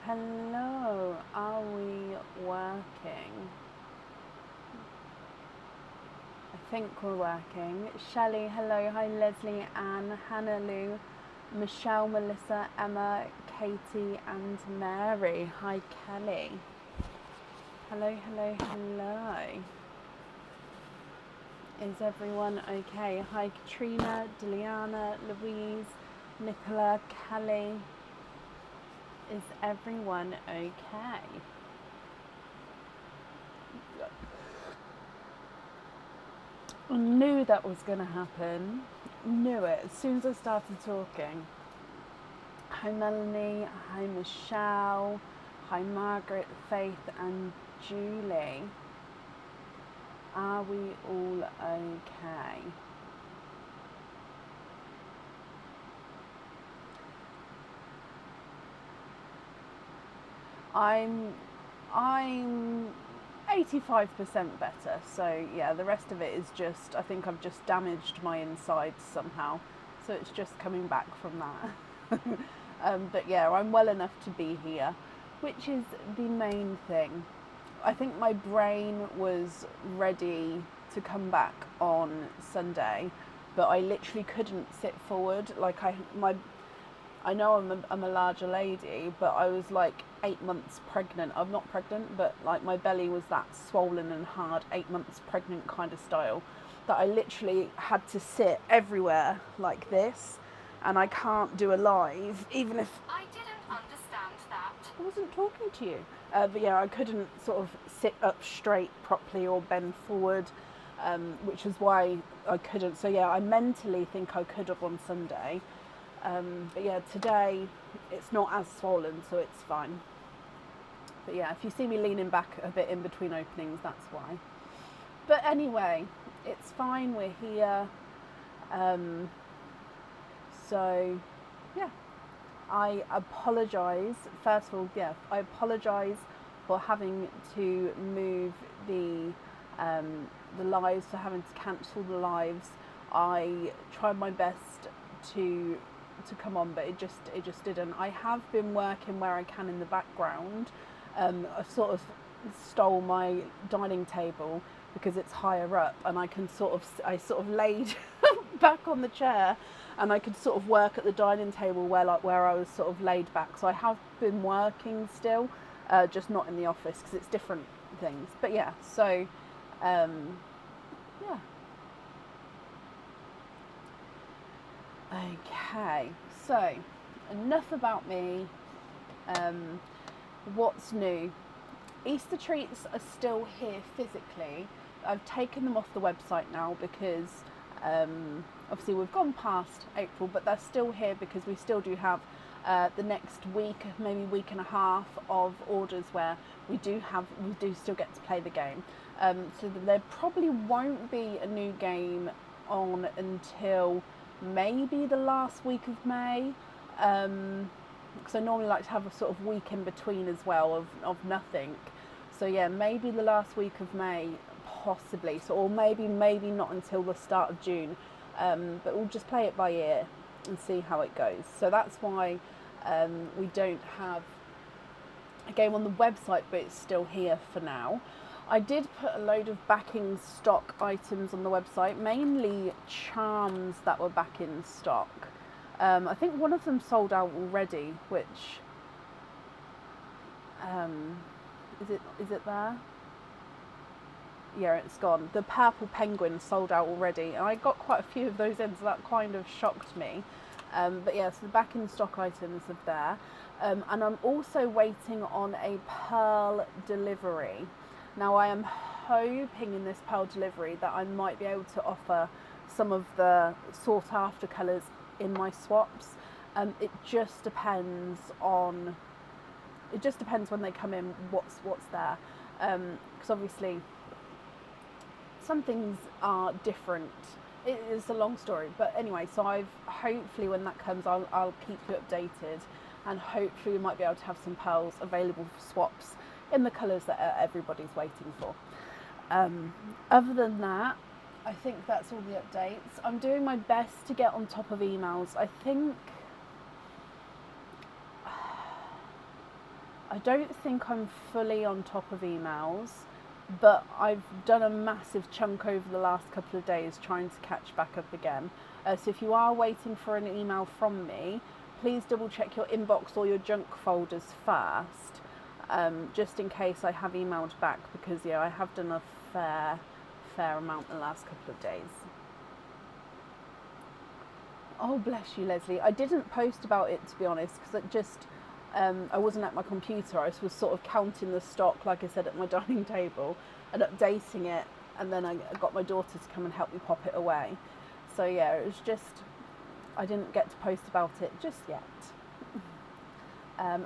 Hello, are we working? I think we're working. Shelley, hello. Hi, Leslie, Anne, Hannah Lou, Michelle, Melissa, Emma, Katie, and Mary. Hi, Kelly. Hello, hello, hello. Is everyone okay? Hi, Katrina, Deliana, Louise, Nicola, Kelly. Is everyone okay? I knew that was going to happen. Knew it as soon as I started talking. Hi, Melanie. Hi, Michelle. Hi, Margaret, Faith, and Julie. Are we all okay? I'm I'm 85% better. So yeah, the rest of it is just I think I've just damaged my insides somehow. So it's just coming back from that. But yeah, I'm well enough to be here, which is the main thing. I think my brain was ready to come back on Sunday, but I literally couldn't sit forward. Like I know I'm a larger lady, but I was like 8 months pregnant. I'm not pregnant, but like my belly was that swollen and hard, 8 months pregnant kind of style, that I literally had to sit everywhere like this, and I can't do a live, even if I didn't understand that. I wasn't talking to you. But yeah, I couldn't sort of sit up straight properly or bend forward, which is why I couldn't. So yeah, I mentally think I could have on Sunday. But yeah, today it's not as swollen, so it's fine. But yeah, if you see me leaning back a bit in between openings, that's why. But anyway, it's fine, we're here. Um, so yeah, I apologise. First of all, yeah, I apologise for having to move the lives, for having to cancel the lives. I tried my best to come on, but it just didn't. I have been working where I can in the background. I sort of stole my dining table because it's higher up, and I sort of laid back on the chair, and I could sort of work at the dining table where I was sort of laid back. So I have been working still, just not in the office because it's different things. But yeah, so yeah. Okay, so enough about me. Um, what's new? Easter treats are still here physically. I've taken them off the website now because obviously we've gone past April, but they're still here because we still do have the next week, maybe week and a half of orders where we do still get to play the game. So there probably won't be a new game on until maybe the last week of May. Because I normally like to have a sort of week in between as well of nothing. So yeah, maybe the last week of May, possibly. So or maybe not until the start of June. But we'll just play it by ear and see how it goes. So that's why we don't have a game on the website, but it's still here for now. I did put a load of back in stock items on the website, mainly charms that were back in stock. I think one of them sold out already, which is it there? Yeah, it's gone. The purple penguin sold out already, and I got quite a few of those in, so that kind of shocked me. But yeah, so the back in stock items are there. And I'm also waiting on a pearl delivery. Now I am hoping in this pearl delivery that I might be able to offer some of the sought after colours in my swaps. It just depends when they come in what's there, because obviously some things are different. It is a long story, but anyway, so I've hopefully when that comes, I'll keep you updated, and hopefully we might be able to have some pearls available for swaps in the colours that everybody's waiting for. Other than that, I think that's all the updates. I'm doing my best to get on top of emails. I think I don't think I'm fully on top of emails, but I've done a massive chunk over the last couple of days trying to catch back up again. So if you are waiting for an email from me, please double check your inbox or your junk folders first, just in case I have emailed back, because yeah, I have done a fair amount the last couple of days. Oh, bless you, Leslie. I didn't post about it, to be honest, because it just, I wasn't at my computer. I was sort of counting the stock, like I said, at my dining table and updating it. And then I got my daughter to come and help me pop it away. So yeah, it was just, I didn't get to post about it just yet.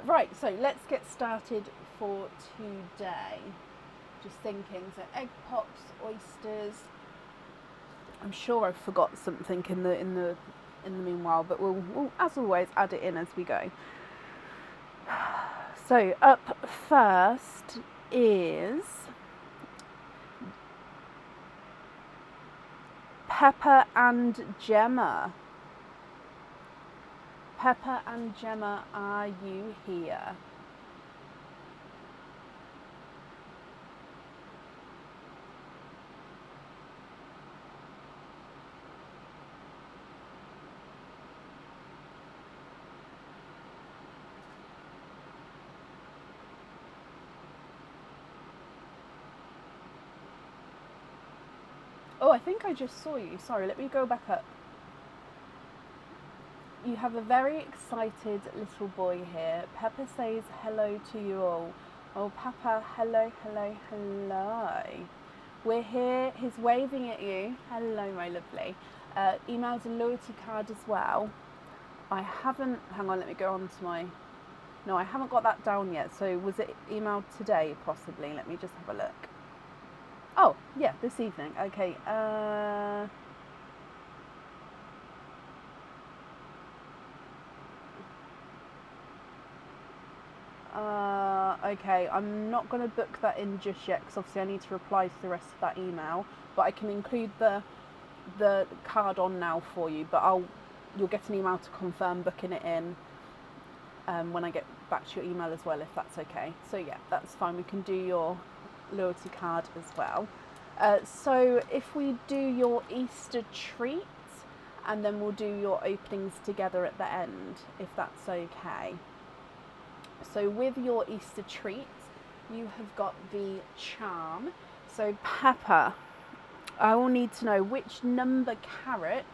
Right, so let's get started for today. Just thinking, so egg pops, oysters. I'm sure I've forgot something in the meanwhile, but we'll as always add it in as we go. So up first is Pepper and Gemma. Pepper and Gemma, are you here? Oh, I think I just saw you. Sorry, let me go back up. You have a very excited little boy here. Pepper says hello to you all. Oh, Pepper, hello, hello, hello. We're here. He's waving at you. Hello, my lovely. Emailed a loyalty card as well. I haven't, hang on, let me go on to my, no, I haven't got that down yet. So was it emailed today, possibly? Let me just have a look. Oh, yeah, this evening. Okay. Okay, I'm not going to book that in just yet, because obviously I need to reply to the rest of that email. But I can include the card on now for you. But you'll get an email to confirm booking it in when I get back to your email as well, if that's okay. So yeah, that's fine. We can do your loyalty card as well. So if we do your Easter treats, and then we'll do your openings together at the end, if that's okay. So with your Easter treats, you have got the charm. So Pepper, I will need to know which number carrot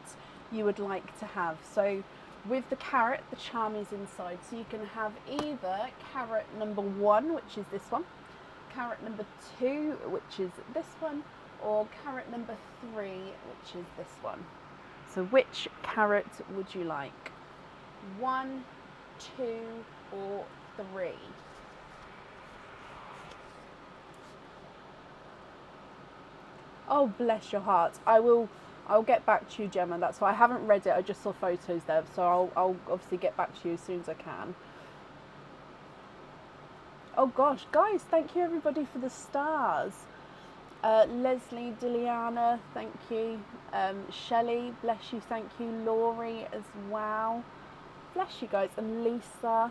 you would like to have. So with the carrot, the charm is inside. So you can have either carrot number 1, which is this one, carrot number 2, which is this one, or carrot number 3, which is this one. So which carrot would you like? 1, 2, or 3? Oh, bless your heart. I'll get back to you, Gemma. That's why I haven't read it. I just saw photos there, so I'll obviously get back to you as soon as I can. Oh gosh, guys, thank you everybody for the stars. Leslie, Diliana, thank you. Shelley, bless you, thank you. Laurie as well. Bless you guys. And Lisa.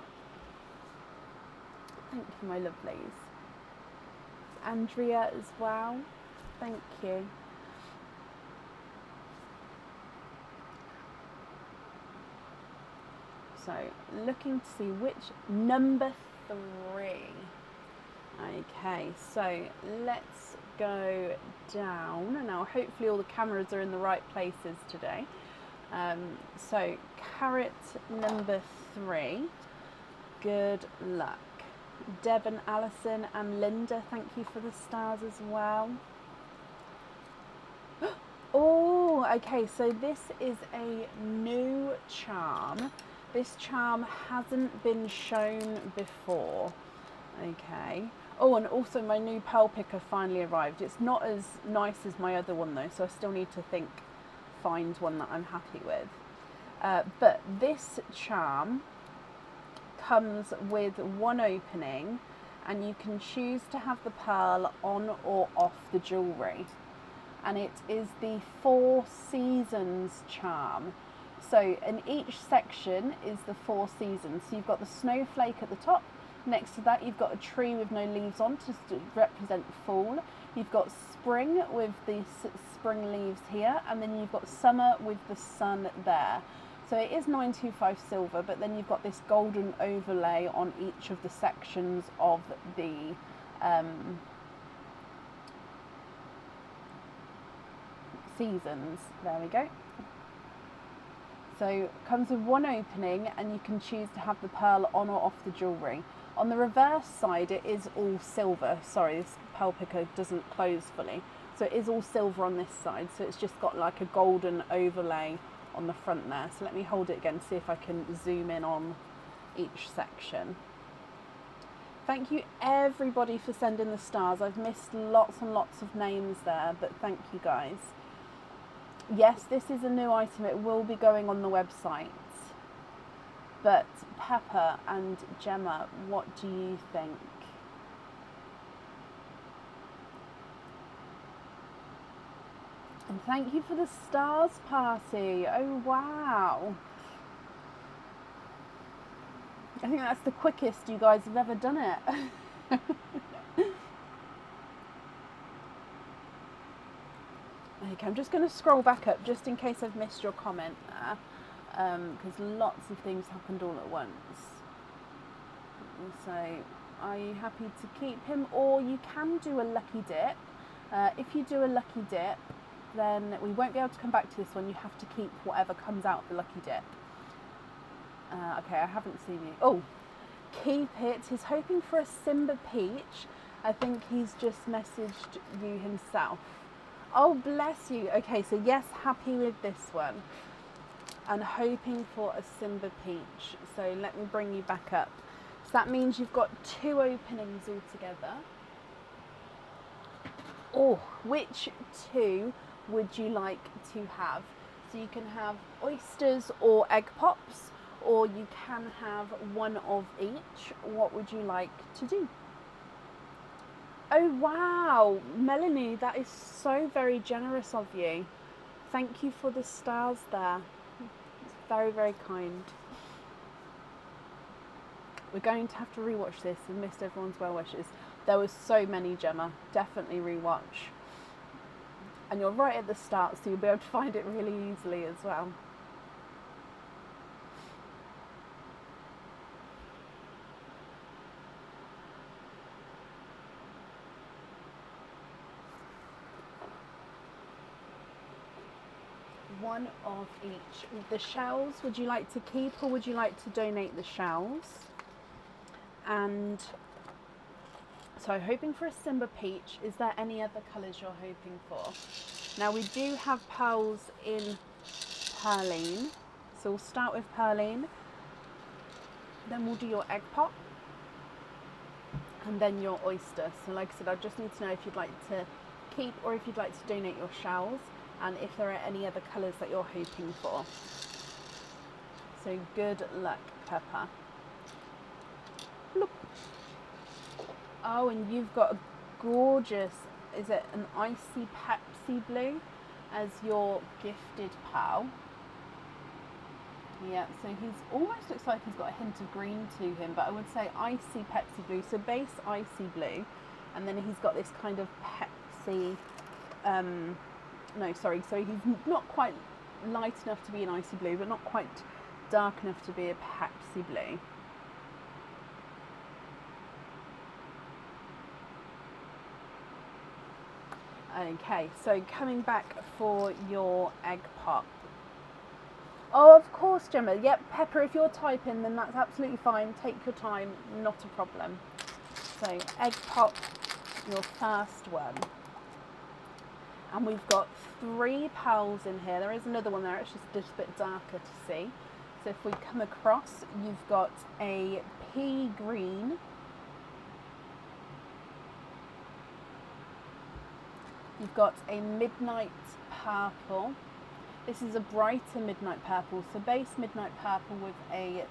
Thank you, my lovelies. Andrea as well. Thank you. So, looking to see which number 3. Okay, so let's go down. Now, hopefully all the cameras are in the right places today. So, carrot number 3. Good luck. Deb and Alison and Linda, thank you for the stars as well. Oh, okay, so this is a new charm. This charm hasn't been shown before. Okay. Oh, and also my new pearl picker finally arrived. It's not as nice as my other one though, so I still need to find one that I'm happy with. But this charm comes with one opening, and you can choose to have the pearl on or off the jewellery. And it is the 4 seasons charm. So in each section is the 4 seasons. So you've got the snowflake at the top, Next to that, you've got a tree with no leaves on to represent fall. You've got spring with the spring leaves here, and then you've got summer with the sun there. So it is 925 silver, but then you've got this golden overlay on each of the sections of the seasons. There we go. So it comes with one opening, and you can choose to have the pearl on or off the jewellery. On the reverse side, it is all silver. Sorry, this pearl picker doesn't close fully. So it is all silver on this side. So it's just got like a golden overlay on the front there. So let me hold it again, see if I can zoom in on each section. Thank you everybody for sending the stars. I've missed lots and lots of names there, but thank you guys. Yes, this is a new item. It will be going on the website. But Pepper and Gemma, what do you think? And thank you for the stars party. Oh, wow. I think that's the quickest you guys have ever done it. Okay, I'm just going to scroll back up just in case I've missed your comment there. Because lots of things happened all at once. So, are you happy to keep him, or you can do a lucky dip? If you do a lucky dip, then we won't be able to come back to this one. You have to keep whatever comes out of the lucky dip. Okay, I haven't seen you. Oh, keep it. He's hoping for a Simba Peach. I think he's just messaged you himself. Oh, bless you. Okay, so yes, happy with this one. And hoping for a Simba Peach. So let me bring you back up. So that means you've got 2 openings altogether. Oh, which 2 would you like to have? So you can have oysters or egg pops, or you can have one of each. What would you like to do? Oh, wow. Melanie, that is so very generous of you. Thank you for the stars there. Very, very kind. We're going to have to rewatch this. I've missed everyone's well wishes. There was so many, Gemma. Definitely rewatch. And you're right at the start, so you'll be able to find it really easily as well. One of each. The shells, would you like to keep, or would you like to donate the shells? And so hoping for a Simba Peach. Is there any other colours you're hoping for? Now we do have pearls in Perline. So we'll start with Perline. Then we'll do your egg pop. And then your oyster. So like I said, I just need to know if you'd like to keep or if you'd like to donate your shells. And if there are any other colours that you're hoping for. So good luck, Pepper. Look. Oh, and you've got a gorgeous, is it an icy Pepsi blue as your gifted pal? Yeah, so he's almost looks like he's got a hint of green to him, but I would say icy Pepsi blue. So base icy blue, and then he's got this kind of Pepsi, no, sorry, so he's not quite light enough to be an icy blue, but not quite dark enough to be a Pepsi blue. Okay, so coming back for your egg pop. Oh, of course, Gemma. Yep, Pepper, if you're typing, then that's absolutely fine. Take your time, not a problem. So, egg pop, your first one. And we've got 3 pearls in here. There is another one there, it's just a bit darker to see. So if we come across, you've got a pea green. You've got a midnight purple. This is a brighter midnight purple. So base midnight purple with a,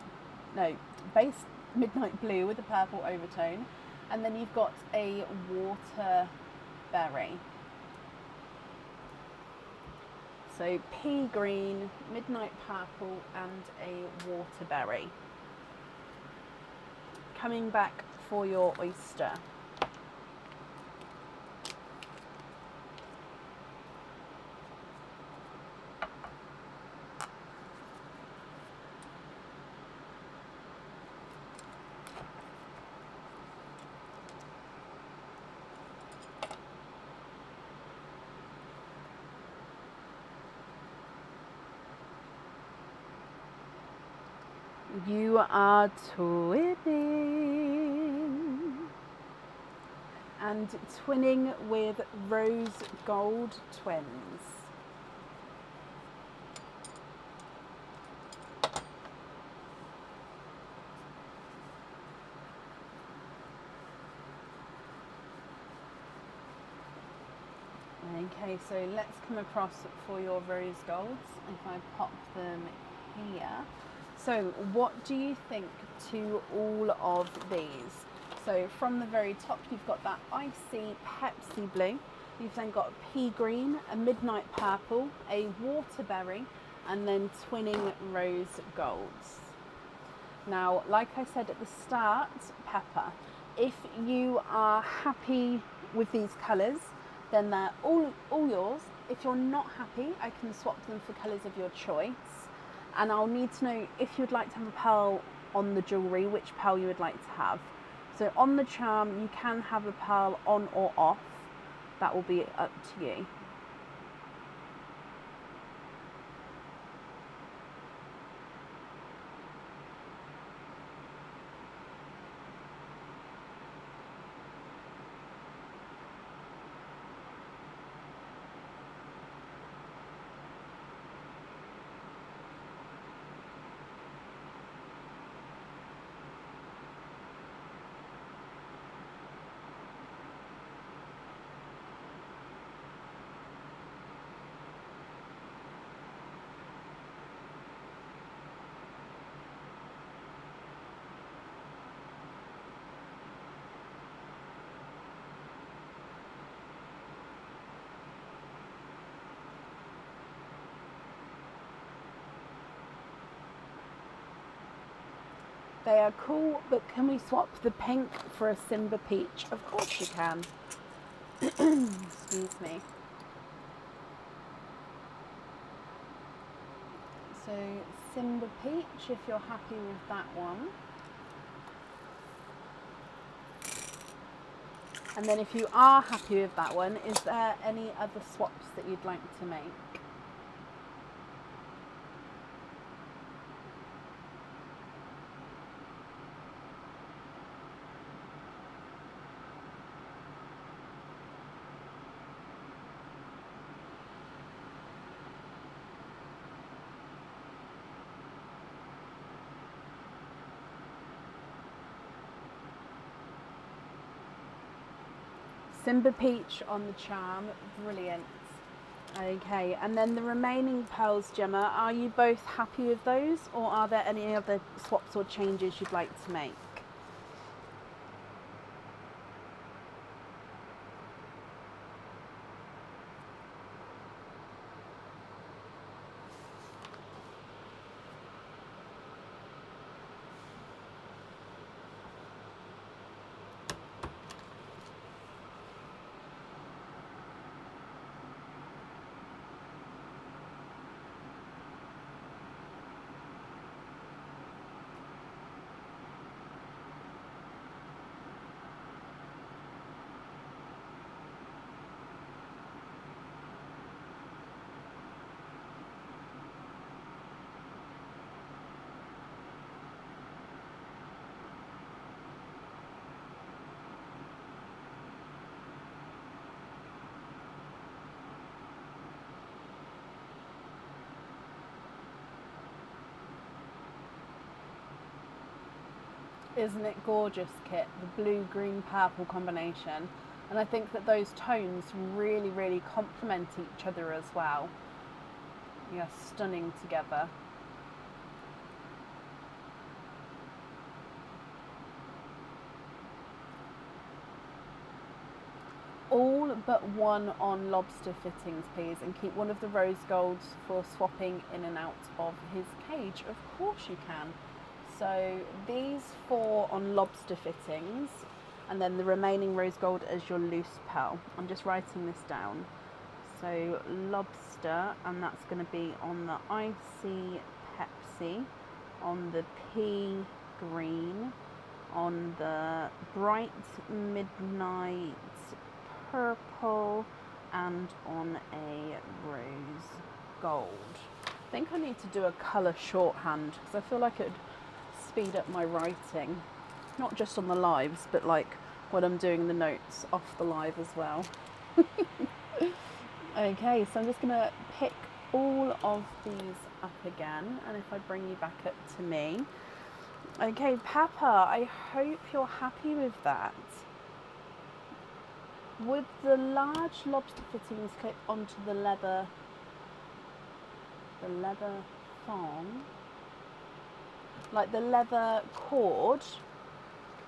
no, base midnight blue with a purple overtone. And then you've got a water berry. So pea green, midnight purple, and a waterberry. coming back for your oyster. You are twinning. And twinning with rose gold twins. Okay, so let's come across for your rose golds. If I pop them here. So what do you think to all of these? So from the very top, you've got that icy Pepsi blue. You've then got a pea green, a midnight purple, a waterberry, and then twinning rose golds. Now, like I said at the start, Pepper, if you are happy with these colours, then they're all yours. If you're not happy, I can swap them for colours of your choice. And I'll need to know if you'd like to have a pearl on the jewellery, which pearl you would like to have. So on the charm, you can have a pearl on or off. That will be up to you. They are cool, but can we swap the pink for a Simba peach? Of course you can. Excuse me. So Simba peach, if you're happy with that one. And then if you are happy with that one, is there any other swaps that you'd like to make? Simba peach on the charm, brilliant. Okay, and then the remaining pearls, Gemma, are you both happy with those, or are there any other swaps or changes you'd like to make? Isn't it gorgeous, Kit? The blue, green, purple combination. And I think that those tones really, really complement each other as well. Yeah, stunning together. All but one on lobster fittings, please, and keep one of the rose golds for swapping in and out of his cage. Of course you can. So these 4 on lobster fittings, and then the remaining rose gold as your loose pearl. I'm just writing this down. So lobster, and that's going to be on the icy Pepsi, on the pea green, on the bright midnight purple, and on a rose gold. I think I need to do a colour shorthand because I feel like it would speed up my writing, not just on the lives, but like when I'm doing the notes off the live as well. Okay, so I'm just going to pick all of these up again, and if I bring you back up to me. Okay, Pepper, I hope you're happy with that. Would the large lobster fittings clip onto the leather thong? Like the leather cord?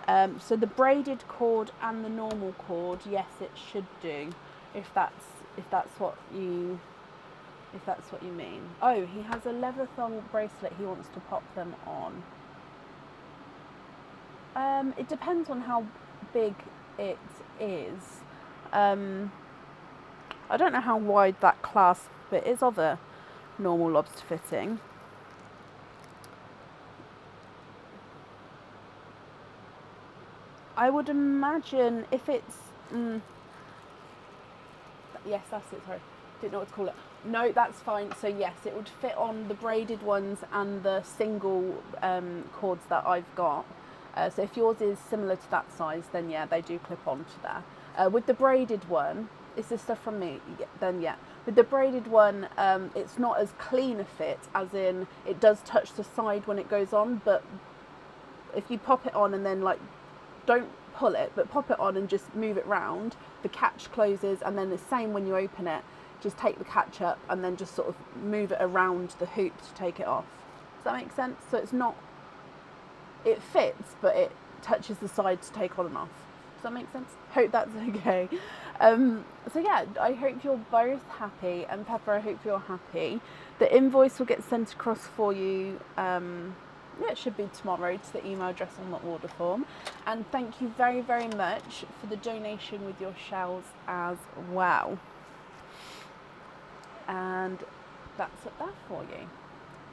So the braided cord and the normal cord, yes, it should do. If that's what you mean. Oh, he has a leather thong bracelet. He wants to pop them on. It depends on how big it is. I don't know how wide that clasp bit is of a normal lobster fitting. I would imagine if it's yes, that's it, sorry, didn't know what to call it. No, that's fine. So yes, it would fit on the braided ones and the single cords that I've got. So if yours is similar to that size, then yeah, they do clip onto there. With the braided one, is this stuff from me? Then yeah. With the braided one, it's not as clean a fit, as in it does touch the side when it goes on, but if you pop it on and then like, don't pull it, but pop it on and just move it round, the catch closes, and then the same when you open it, just take the catch up and then just sort of move it around the hoop to take it off. Does that make sense? So it's not, it fits, but it touches the side to take on and off. Does that make sense? Hope that's okay. So yeah, I hope you're both happy, and Pepper, I hope you're happy. The invoice will get sent across for you. Yeah, it should be tomorrow to the email address on the order form. And thank you very, very much for the donation with your shells as well. And that's up there for you.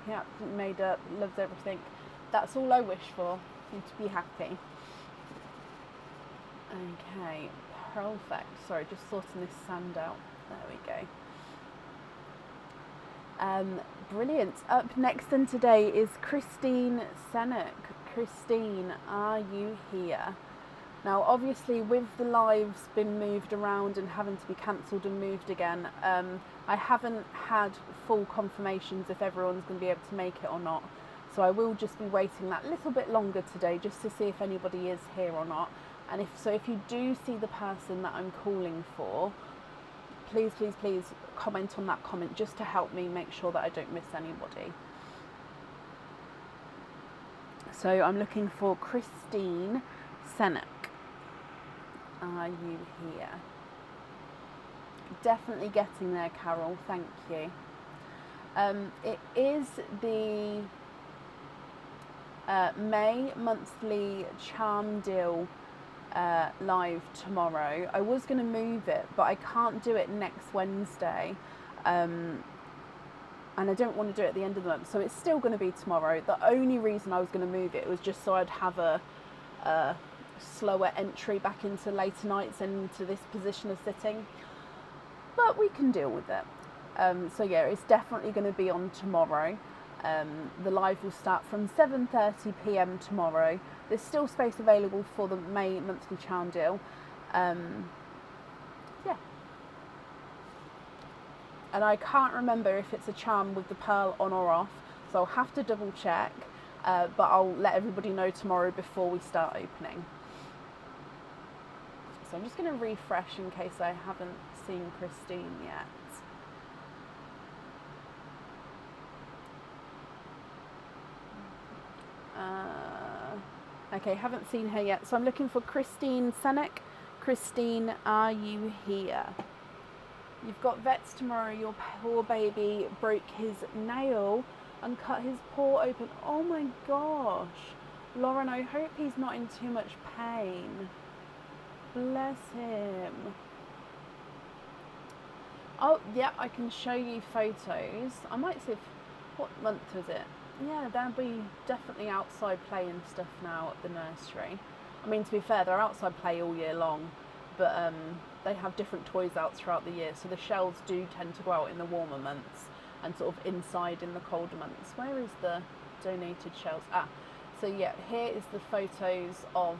Yeah, made up, loves everything. That's all I wish for, you to be happy. Okay, perfect. Sorry, just sorting this sand out. There we go. Brilliant. Up next and today is Christine Senek. Christine, are you here? Now, obviously, with the lives been moved around and having to be cancelled and moved again, I haven't had full confirmations if everyone's going to be able to make it or not. So I will just be waiting that little bit longer today just to see if anybody is here or not. And if you do see the person that I'm calling for, please, please, please comment on that comment just to help me make sure that I don't miss anybody. So I'm looking for Christine Senek. Are you here? Definitely getting there, Carol. Thank you. It is the May monthly charm deal live tomorrow. I was going to move it, but I can't do it next Wednesday, and I don't want to do it at the end of the month, so it's still going to be tomorrow. The only reason I was going to move it was just so I'd have a slower entry back into later nights and into this position of sitting, but we can deal with it. So yeah, it's definitely going to be on tomorrow. The live will start from 7:30 p.m. tomorrow. There's still space available for the May monthly charm deal. Yeah. And I can't remember if it's a charm with the pearl on or off, so I'll have to double check, but I'll let everybody know tomorrow before we start opening. So I'm just going to refresh in case I haven't seen Christine yet. Okay, haven't seen her yet. So I'm looking for Christine Senek. Christine, are you here? You've got vets tomorrow. Your poor baby broke his nail. and cut his paw open. Oh my gosh. Lauren, I hope he's not in too much pain. Bless him. Oh, yeah, I can show you photos. I might see if, what month is it? Yeah, they'll be definitely outside play and stuff now at the nursery. I mean, to be fair, they're outside play all year long, but they have different toys out throughout the year, so the shells do tend to go out in the warmer months and sort of inside in the colder months. Where is the donated shells? So yeah, here is the photos of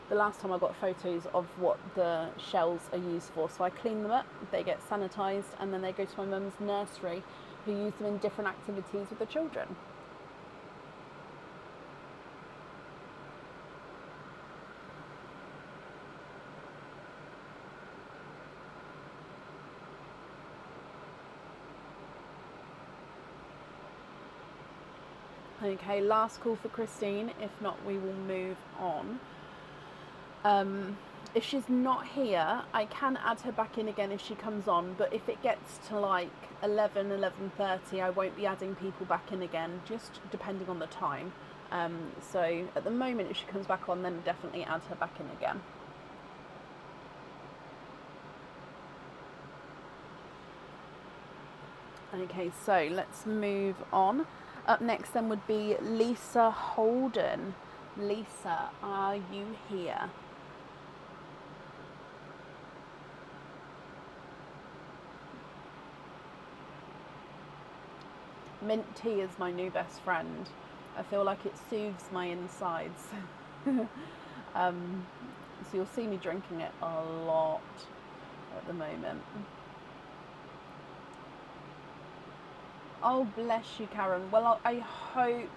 the last time I got photos of what the shells are used for. So I clean them up, they get sanitised, and then they go to my mum's nursery, who use them in different activities with the children. Okay, last call for Christine. If not, we will move on. If she's not here, I can add her back in again if she comes on, but if it gets to like 11:30, I won't be adding people back in again, just depending on the time. So at the moment, if she comes back on, then definitely add her back in again. Okay, so let's move on. Up next then would be Lisa Holden. Lisa, are you here? Mint tea is my new best friend. I feel like it soothes my insides. So you'll see me drinking it a lot at the moment. Oh, bless you, Karen. Well, I hope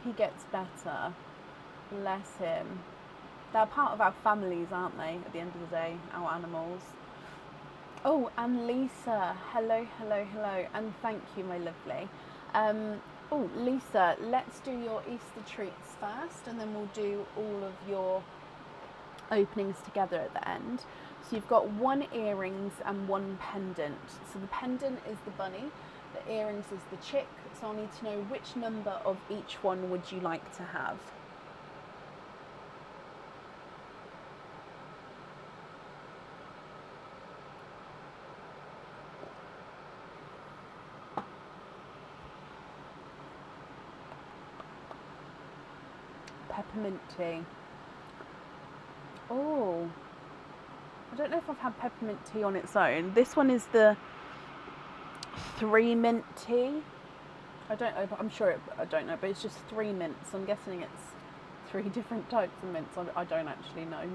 he gets better. Bless him. They're part of our families, aren't they, at the end of the day, our animals. Oh, and Lisa, hello, and thank you, my lovely. Oh, Lisa, let's do your Easter treats first, and then we'll do all of your openings together at the end. So you've got one earrings and one pendant. So the pendant is the bunny, the earrings is the chick. So I'll need to know which number of each one would you like to have. Peppermint tea. Oh, I don't know if I've had peppermint tea on its own. This one is the 3 mint tea. I don't know, I'm sure I don't know, but it's just 3 mints. I'm guessing it's 3 different types of mints. I don't actually know.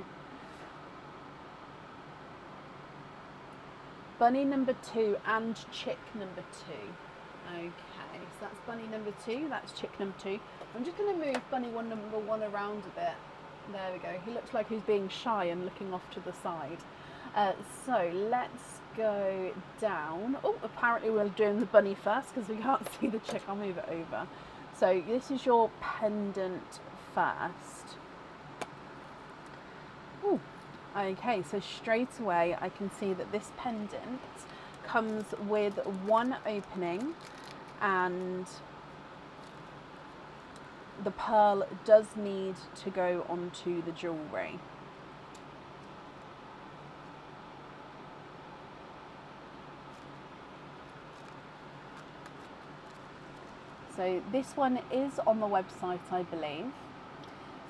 Bunny number 2 and chick number 2. Okay, so that's bunny number 2, that's chick number 2. I'm just going to move bunny number 1 around a bit. There we go. He looks like he's being shy and looking off to the side. So let's go down. Oh, apparently we're doing the bunny first because we can't see the chick. I'll move it over. So this is your pendant first. Ooh. Okay, so straight away I can see that this pendant comes with one opening, and the pearl does need to go onto the jewellery. So this one is on the website, I believe.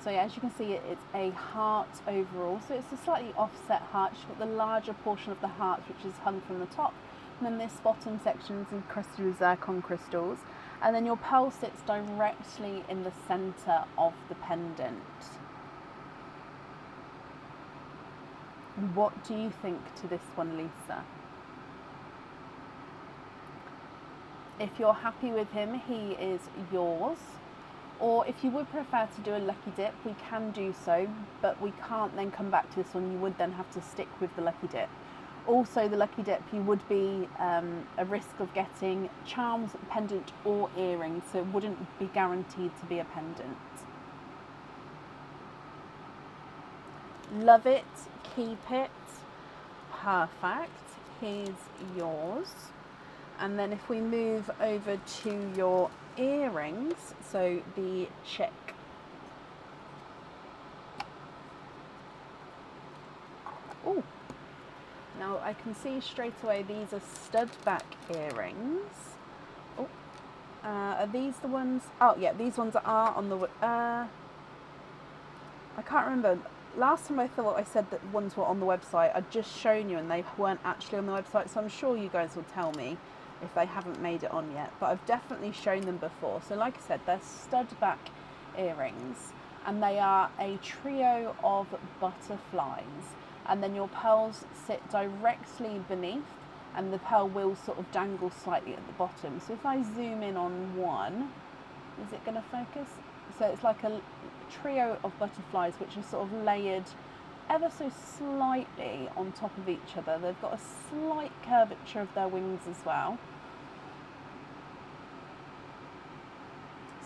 So yeah, as you can see, it's a heart overall. So it's a slightly offset heart. You've got the larger portion of the heart, which is hung from the top. And then this bottom section is encrusted with zircon crystals. And then your pearl sits directly in the centre of the pendant. What do you think to this one, Lisa? If you're happy with him, he is yours. Or if you would prefer to do a lucky dip, we can do so, but we can't then come back to this one. You would then have to stick with the lucky dip. Also, the lucky dip, you would be a risk of getting charms, pendant, or earrings, so it wouldn't be guaranteed to be a pendant. Love it, keep it, perfect, here's yours. And then if we move over to your earrings, so the chick. Oh, now I can see straight away these are stud back earrings. Oh, are these the ones? Oh yeah, these ones are on the, I can't remember. Last time I thought I said that ones were on the website, I'd just shown you and they weren't actually on the website, so I'm sure you guys will tell me if they haven't made it on yet, but I've definitely shown them before. So like I said, they're stud back earrings and they are a trio of butterflies, and then your pearls sit directly beneath and the pearl will sort of dangle slightly at the bottom. So if I zoom in on one, is it going to focus? So it's like a trio of butterflies which are sort of layered ever so slightly on top of each other. They've got a slight curvature of their wings as well.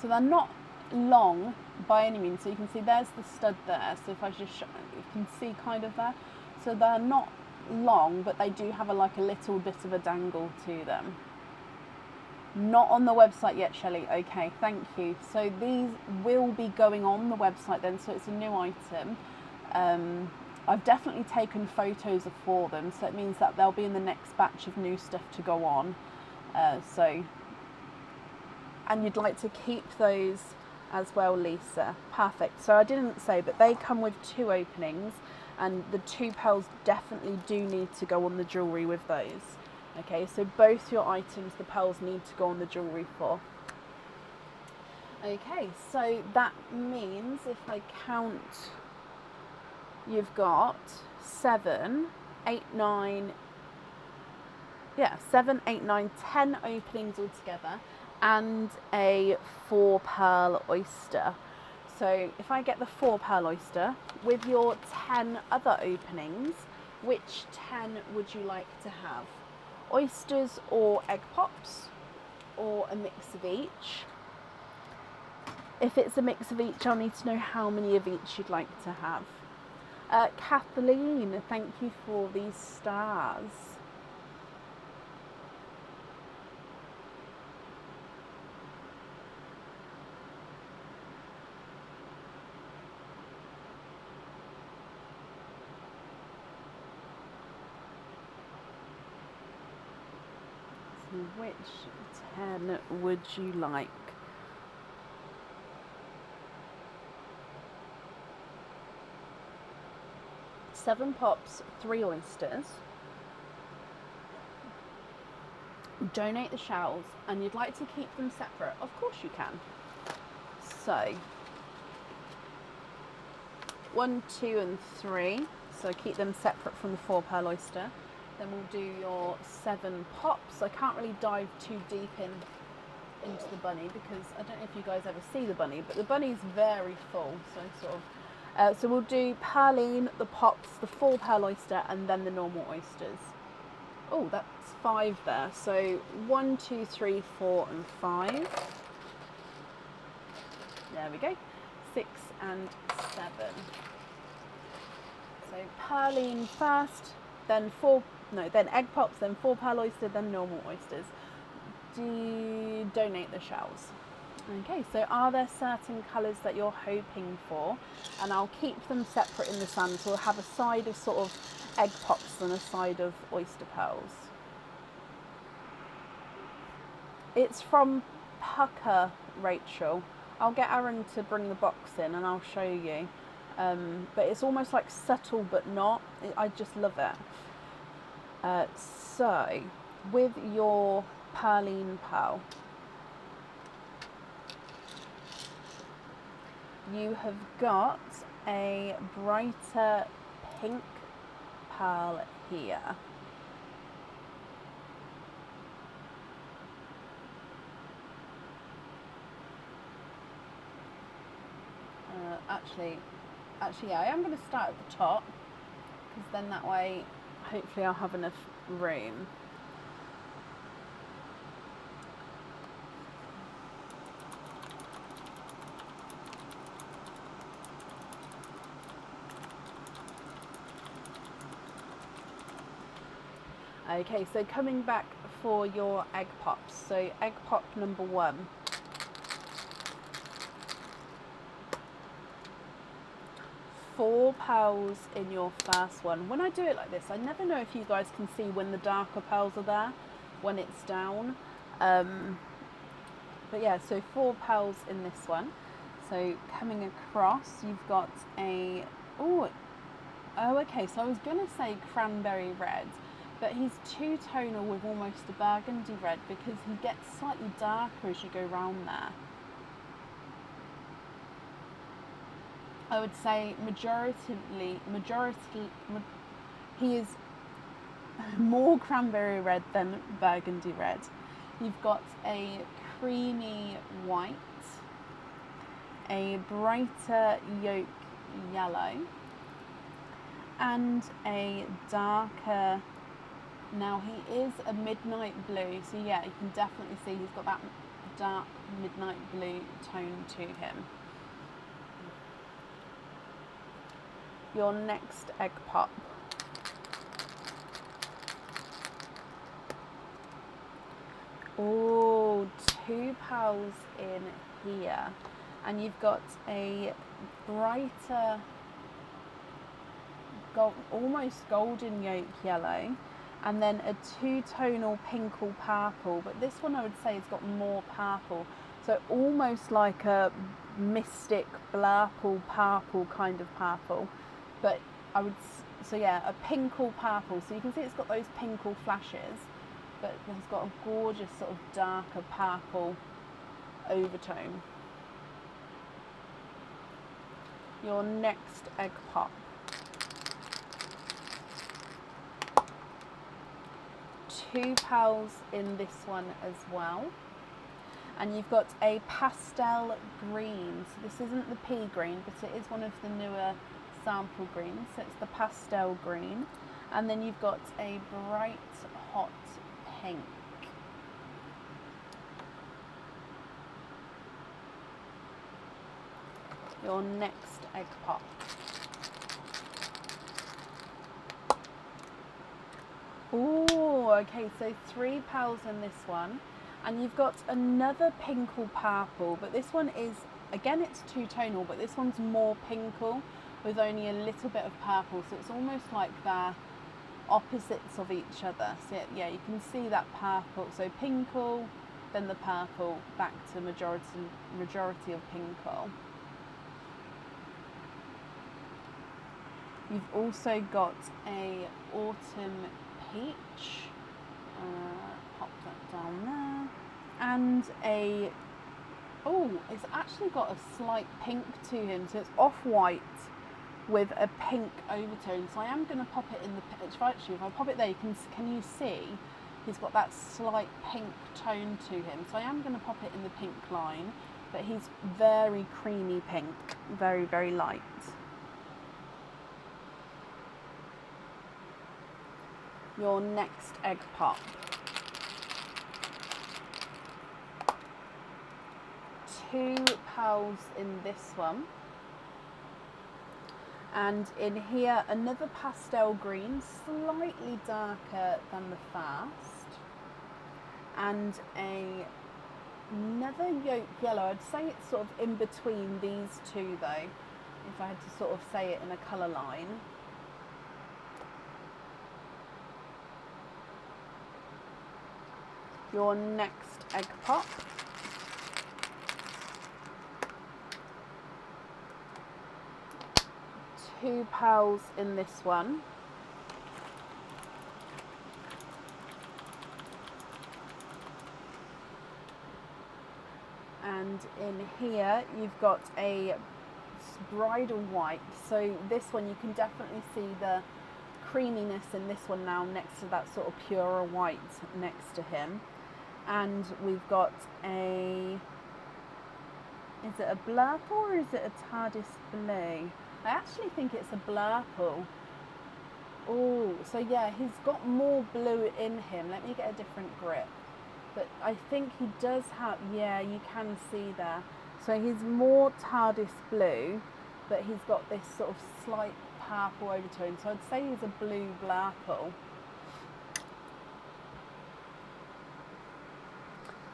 So they're not long by any means. So you can see there's the stud there. So if I just show, you can see kind of there. So they're not long, but they do have like a little bit of a dangle to them. Not on the website yet, Shelley. Okay, thank you. So these will be going on the website then, so it's a new item. I've definitely taken photos for them, so it means that they'll be in the next batch of new stuff to go on. And you'd like to keep those as well, Lisa. Perfect. So I didn't say, but they come with 2 openings, and the 2 pearls definitely do need to go on the jewellery with those. Okay, so both your items, the pearls need to go on the jewellery for. Okay, so that means if I count, you've got 7, 8, 9, 10 openings altogether, and a 4 pearl oyster. So if I get the 4 pearl oyster with your 10 other openings, which 10 would you like to have? Oysters or egg pops, or a mix of each? If it's a mix of each, I'll need to know how many of each you'd like to have. Kathleen, thank you for these stars. Which 10 would you like? Seven pops, 3 oysters. Donate the shells, and you'd like to keep them separate. Of course you can. So 1, 2 and 3. So keep them separate from the 4 pearl oyster. Then we'll do your 7 pops. I can't really dive too deep into the bunny because I don't know if you guys ever see the bunny, but the bunny's very full. So we'll do Pearline, the pops, the 4 pearl oyster, and then the normal oysters. Oh, that's 5 there. So 1, 2, 3, 4 and 5. There we go. 6 and 7. So Pearline first, then then egg pops, then 4 pearl oyster, then normal oysters. Donate the shells. Okay, so are there certain colours that you're hoping for? And I'll keep them separate in the sand, so we'll have a side of sort of egg pops and a side of oyster pearls. It's from Pucker, Rachel. I'll get Aaron to bring the box in and I'll show you. But it's almost like subtle but not. I just love it. So, with your Pearline pearl, you have got a brighter pink pearl here. Actually, yeah, I am going to start at the top, because then that way, hopefully I'll have enough room. Okay, so coming back for your egg pops. So egg pop number 1. Four pearls in your first one. When I do it like this, I never know if you guys can see when the darker pearls are there, when it's down. But yeah, so 4 pearls in this one. So coming across, you've got a, oh, okay, so I was going to say cranberry red, but he's two-tonal with almost a burgundy red because he gets slightly darker as you go round there. I would say he is more cranberry red than burgundy red. You've got a creamy white, a brighter yolk yellow, and a darker, now he is a midnight blue, so yeah, you can definitely see he's got that dark midnight blue tone to him. Your next egg pop. Oh, 2 pearls in here, and you've got a brighter almost golden yolk yellow, and then a two-tonal pinkle purple, but this one I would say has got more purple, so almost like a mystic blurple purple kind of purple, but so yeah, a pinkle purple, so you can see it's got those pinkle flashes, but it's got a gorgeous sort of darker purple overtone. Your next egg pop. 2 pearls in this one as well, and you've got a pastel green, so this isn't the pea green, but it is one of the newer sample greens, so it's the pastel green, and then you've got a bright hot pink. Your next egg pop. Oh, okay, so 3 pearls in this one, and you've got another pinkle purple, but this one is, again, it's two-tonal, but this one's more pinkle with only a little bit of purple, so it's almost like they're opposites of each other. So yeah, you can see that purple, so pinkle, then the purple, back to majority of pinkle. You've also got a autumn peach, pop that down there, and it's actually got a slight pink to him, so it's off-white with a pink overtone, so I am going to pop it in the pitch. Actually, if I pop it there, can you see he's got that slight pink tone to him, so I am going to pop it in the pink line, but he's very creamy pink, very, very light. Your next egg pop. 2 pearls in this one, and in here another pastel green, slightly darker than the first, and another yolk yellow. I'd say it's sort of in between these two though, if I had to sort of say it in a colour line. Your next egg pop. 2 pearls in this one, and in here you've got a bridal white, so this one you can definitely see the creaminess in this one now next to that sort of purer white next to him. And we've got is it a blurple or is it a TARDIS blue? I actually think it's a blurple. Oh, so yeah, he's got more blue in him. Let me get a different grip. But I think he does have, yeah, you can see there. So he's more TARDIS blue, but he's got this sort of slight purple overtone. So I'd say he's a blue blurple.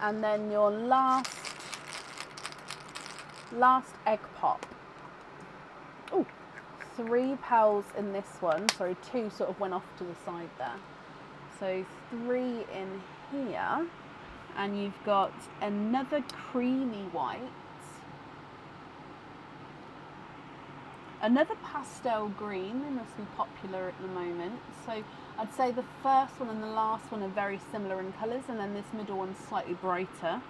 And then your last egg pop. Oh, 3 pearls in this one. Sorry, 2 sort of went off to the side there. So 3 in here. And you've got another creamy white. Another pastel green. They must be popular at the moment. So I'd say the first one and the last one are very similar in colours, and then this middle one's slightly brighter.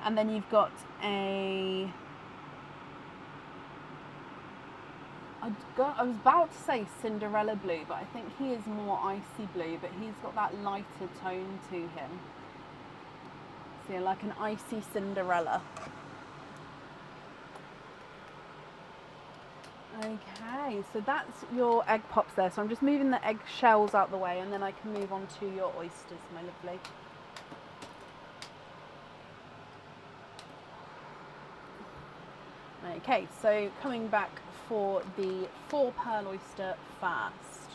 And then you've got I was about to say Cinderella blue, but I think he is more icy blue, but he's got that lighter tone to him. So you're like an icy Cinderella. Okay, so that's your egg pops there. So I'm just moving the egg shells out the way, and then I can move on to your oysters, my lovely. Okay, so coming back for the 4 pearl oyster first.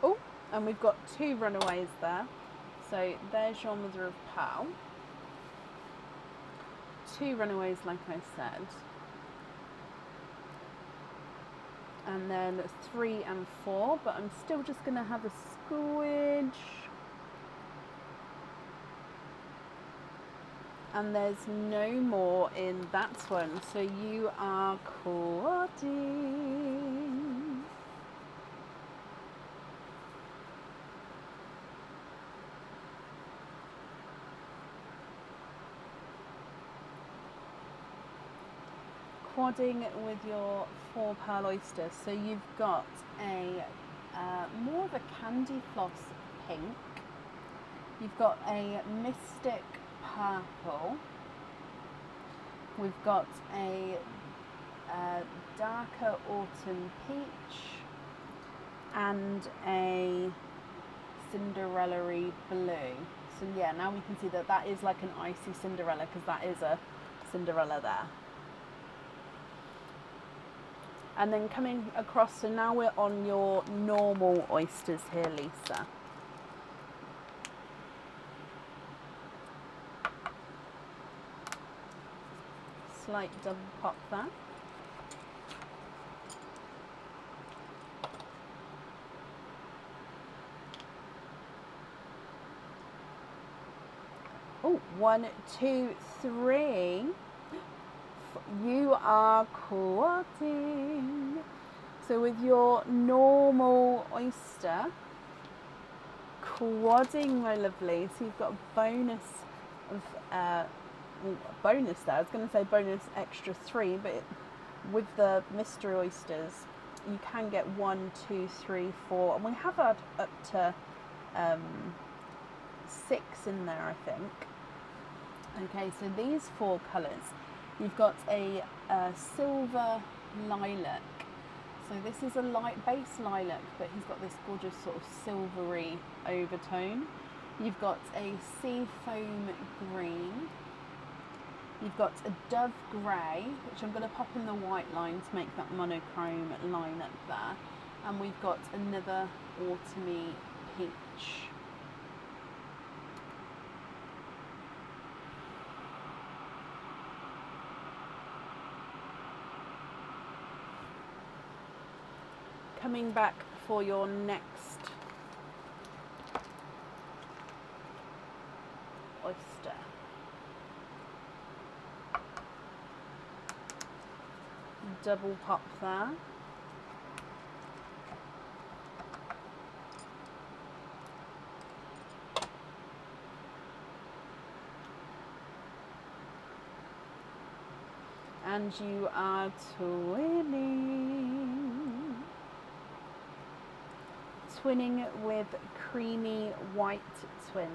Oh, and we've got 2 runaways there. So there's your mother of pearl. 2 runaways, like I said. And then 3 and 4, but I'm still just going to have a squidge. And there's no more in that one, so you are quadding. Quadding with your 4 pearl oysters. So you've got a more of a candy floss pink. You've got a mystic purple. We've got a darker autumn peach and a Cinderella-y blue. So yeah, now we can see that that is like an icy Cinderella, because that is a Cinderella there. And then coming across, so now we're on your normal oysters here, Lisa. Slight double pop there. Oh, 1, 2, 3. You are quadding. So with your normal oyster, quadding, my lovely. So you've got a bonus of bonus there. I was going to say bonus extra 3, but with the mystery oysters, you can get 1, 2, 3, 4, and we have had up to 6 in there, I think. Okay, so these 4 colours. You've got a silver lilac. So this is a light base lilac, but he's got this gorgeous sort of silvery overtone. You've got a sea foam green. You've got a dove grey, which I'm going to pop in the white line to make that monochrome line up there. And we've got another autumny peach. Coming back for your next oyster. Double pop there. And you are twinning with creamy white twins.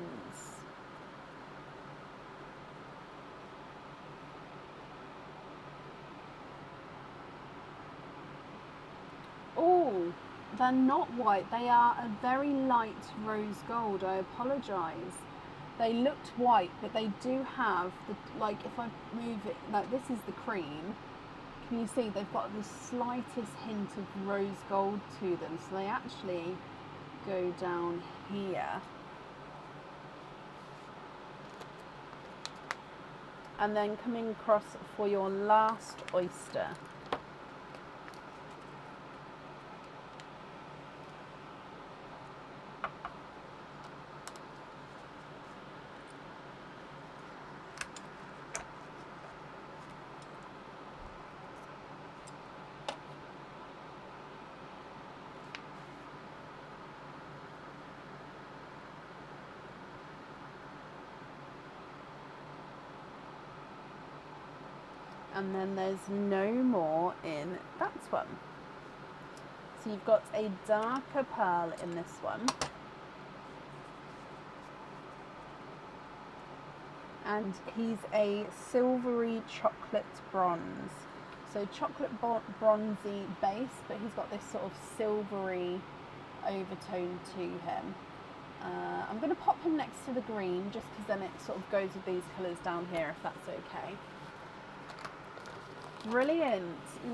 Oh, they're not white, they are a very light rose gold. I apologise. They looked white, but they do have, like if I move it, like this is the cream, can you see they've got the slightest hint of rose gold to them, so they actually go down here. And then coming across for your last oyster. And then there's no more in that one. So you've got a darker pearl in this one. And he's a silvery chocolate bronze. So chocolate bronzy base, but he's got this sort of silvery overtone to him. I'm going to pop him next to the green just because then it sort of goes with these colours down here, if that's okay. Brilliant.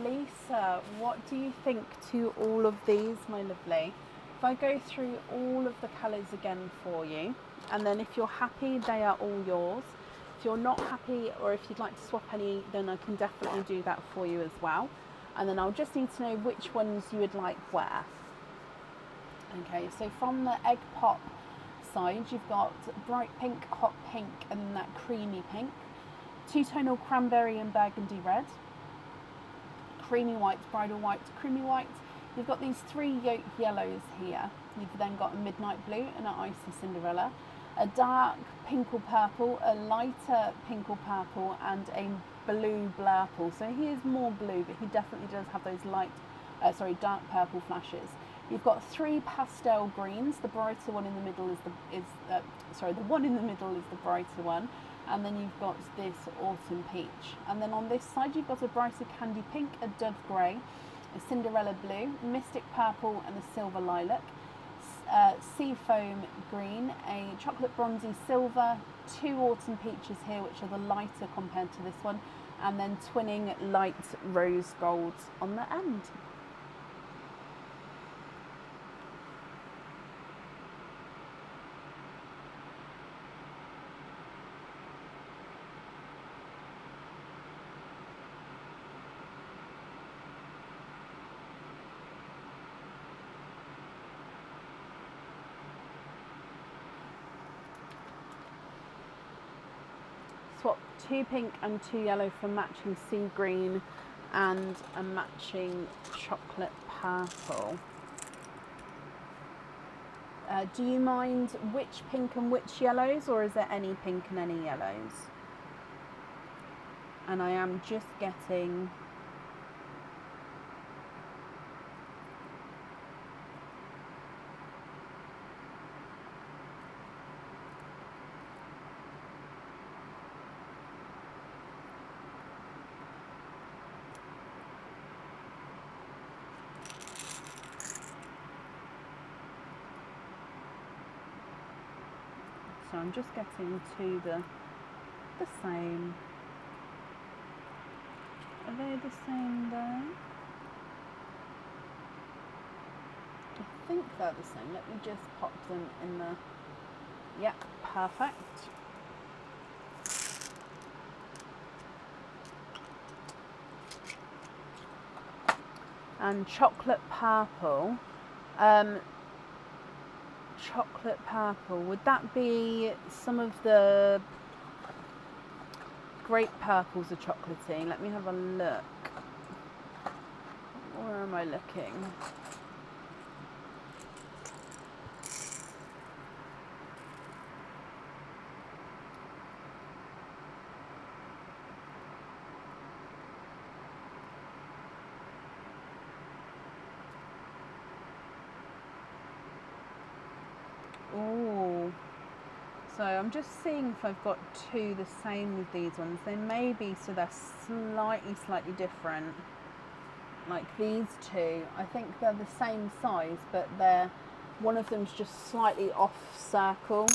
Lisa, what do you think to all of these, my lovely? If I go through all of the colours again for you, and then if you're happy, they are all yours. If you're not happy, or if you'd like to swap any, then I can definitely do that for you as well. And then I'll just need to know which ones you would like where. Okay, so from the egg pop side, you've got bright pink, hot pink, and that creamy pink. Two-tonal cranberry and burgundy red. Creamy white, bridal white, creamy white. You've got these three yolk yellows here. You've then got a midnight blue and an icy Cinderella, a dark pink or purple, a lighter pink or purple, and a blue blurple. So he is more blue, but he definitely does have those dark purple flashes. You've got three pastel greens. The brighter one in the middle is the one in the middle is the brighter one. And then you've got this autumn peach. And then on this side, you've got a brighter candy pink, a dove grey, a Cinderella blue, mystic purple, and a silver lilac, sea foam green, a chocolate bronzy silver, two autumn peaches here, which are the lighter compared to this one, and then twinning light rose golds on the end. Swap two pink and two yellow for matching sea green and a matching chocolate purple. Do you mind which pink and which yellows, or is there any pink and any yellows? And I am just getting So I'm just getting to the same. Are they the same there? I think they're the same. Let me just pop them in the... Yep, perfect. And chocolate purple. Chocolate purple, would that be some of the grape purples are chocolatey? Let me have a look. Where am I looking? Oh, so I'm just seeing if I've got two the same with these ones. They may be, so they're slightly different. Like these two, I think they're the same size, but one of them's just slightly off circle.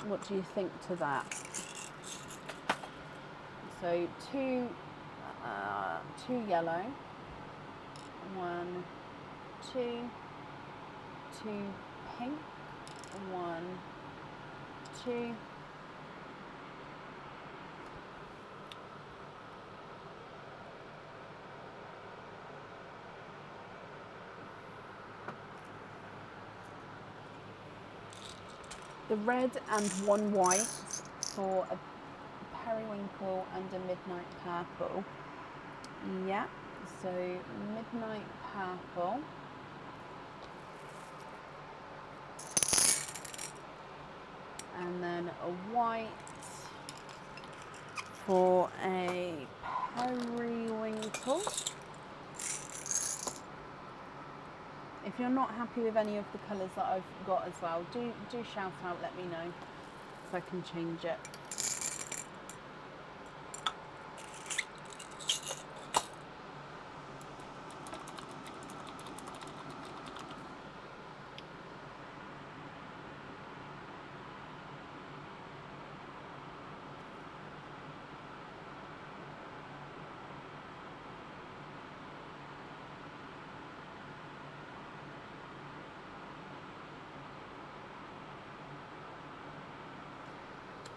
What do you think to that? So two yellow, 1, 2, 2 pink, 1, 2. The red and 1 white for a periwinkle and a midnight purple. Yeah, so midnight purple. And then a white for a periwinkle. If you're not happy with any of the colours that I've got as well, do shout out, let me know if I can change it.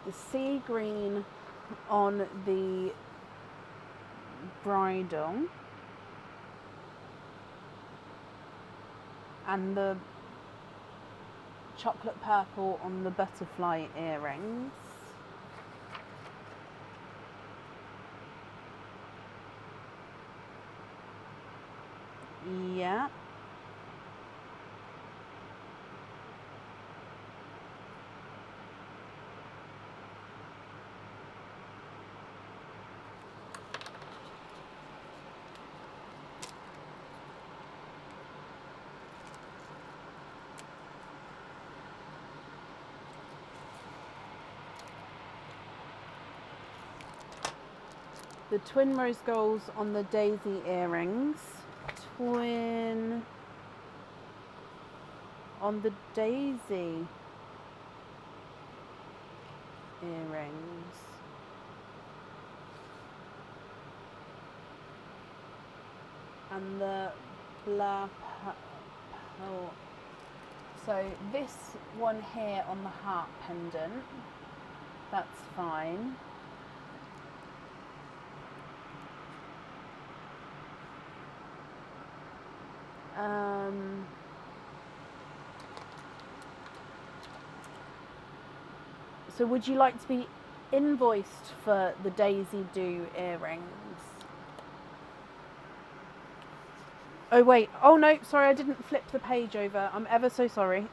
The sea green on the bridle and the chocolate purple on the butterfly earrings. Yeah. The twin rose golds on the daisy earrings. Twin on the daisy earrings. And the blah pearl. So this one here on the heart pendant, that's fine. So would you like to be invoiced for the Daisy Do earrings? Oh wait, oh no, sorry, I didn't flip the page over. I'm ever so sorry.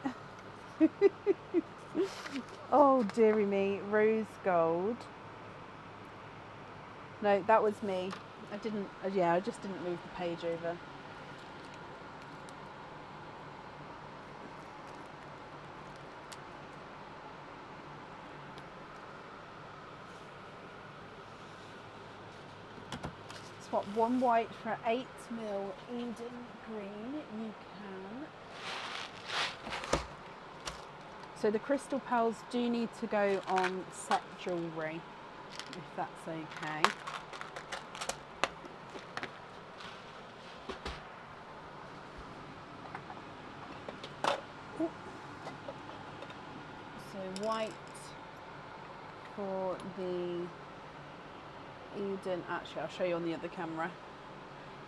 Oh dearie me, rose gold. No, that was me. I didn't, yeah, I just didn't move the page over. Swap 1 white for 8 mil Eden green, you can. So the crystal pearls do need to go on set jewellery, if that's okay. Ooh. So white for the Eden, actually I'll show you on the other camera.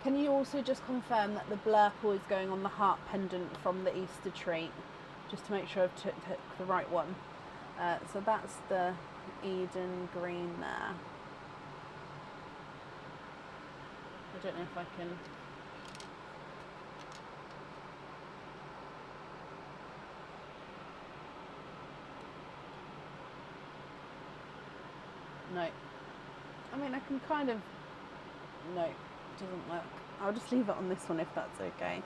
Can you also just confirm that the blurple is going on the heart pendant from the Easter treat? Just to make sure I've took the right one. So that's the Eden green there. I don't know if I can... No. I mean, I can kind of... No, it doesn't work. I'll just leave it on this one if that's okay.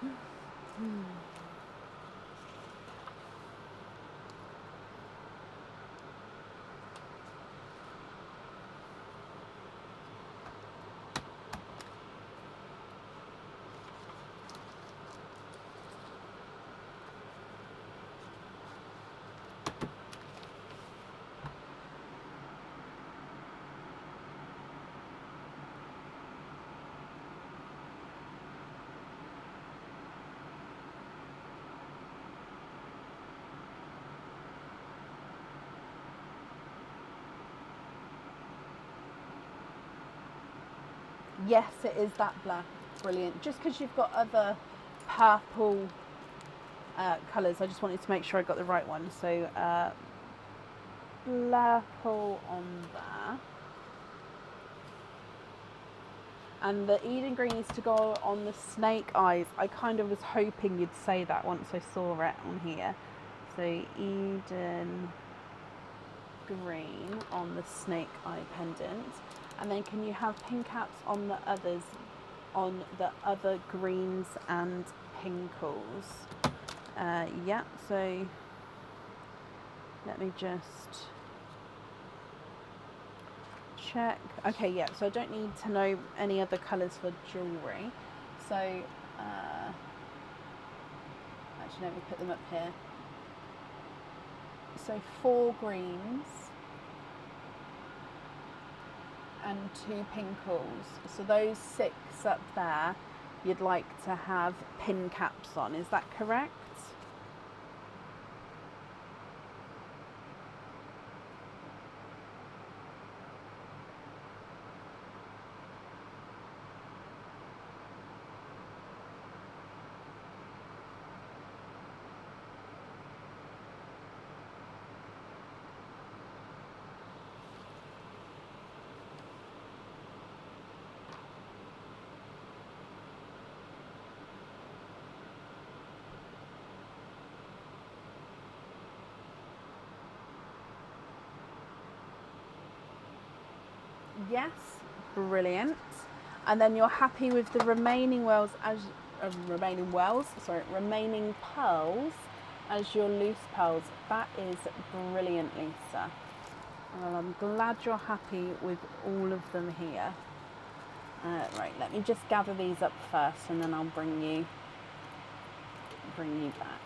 Yes, it is that black. Brilliant. Just because you've got other purple colours, I just wanted to make sure I got the right one. So purple on there. And the Eden green is to go on the snake eyes. I kind of was hoping you'd say that once I saw it on here. So Eden green on the snake eye pendant. And then can you have pink caps on the others, on the other greens and pinkles? Yeah, so let me just check. Okay, yeah, so I don't need to know any other colours for jewellery. So, actually, let me put them up here. So 4 greens and 2 pinkles. So those 6 up there, you'd like to have pin caps on, is that correct? Yes, brilliant. And then you're happy with the remaining remaining pearls as your loose pearls. That is brilliant, Lisa. Well, I'm glad you're happy with all of them here. Right, let me just gather these up first, and then I'll bring you back.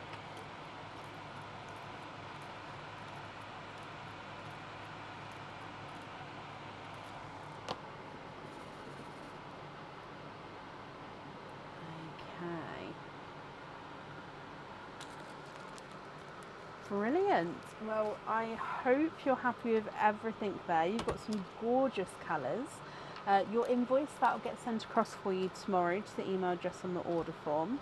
Brilliant. Well, I hope you're happy with everything there. You've got some gorgeous colours. Your invoice, that'll get sent across for you tomorrow to the email address on the order form.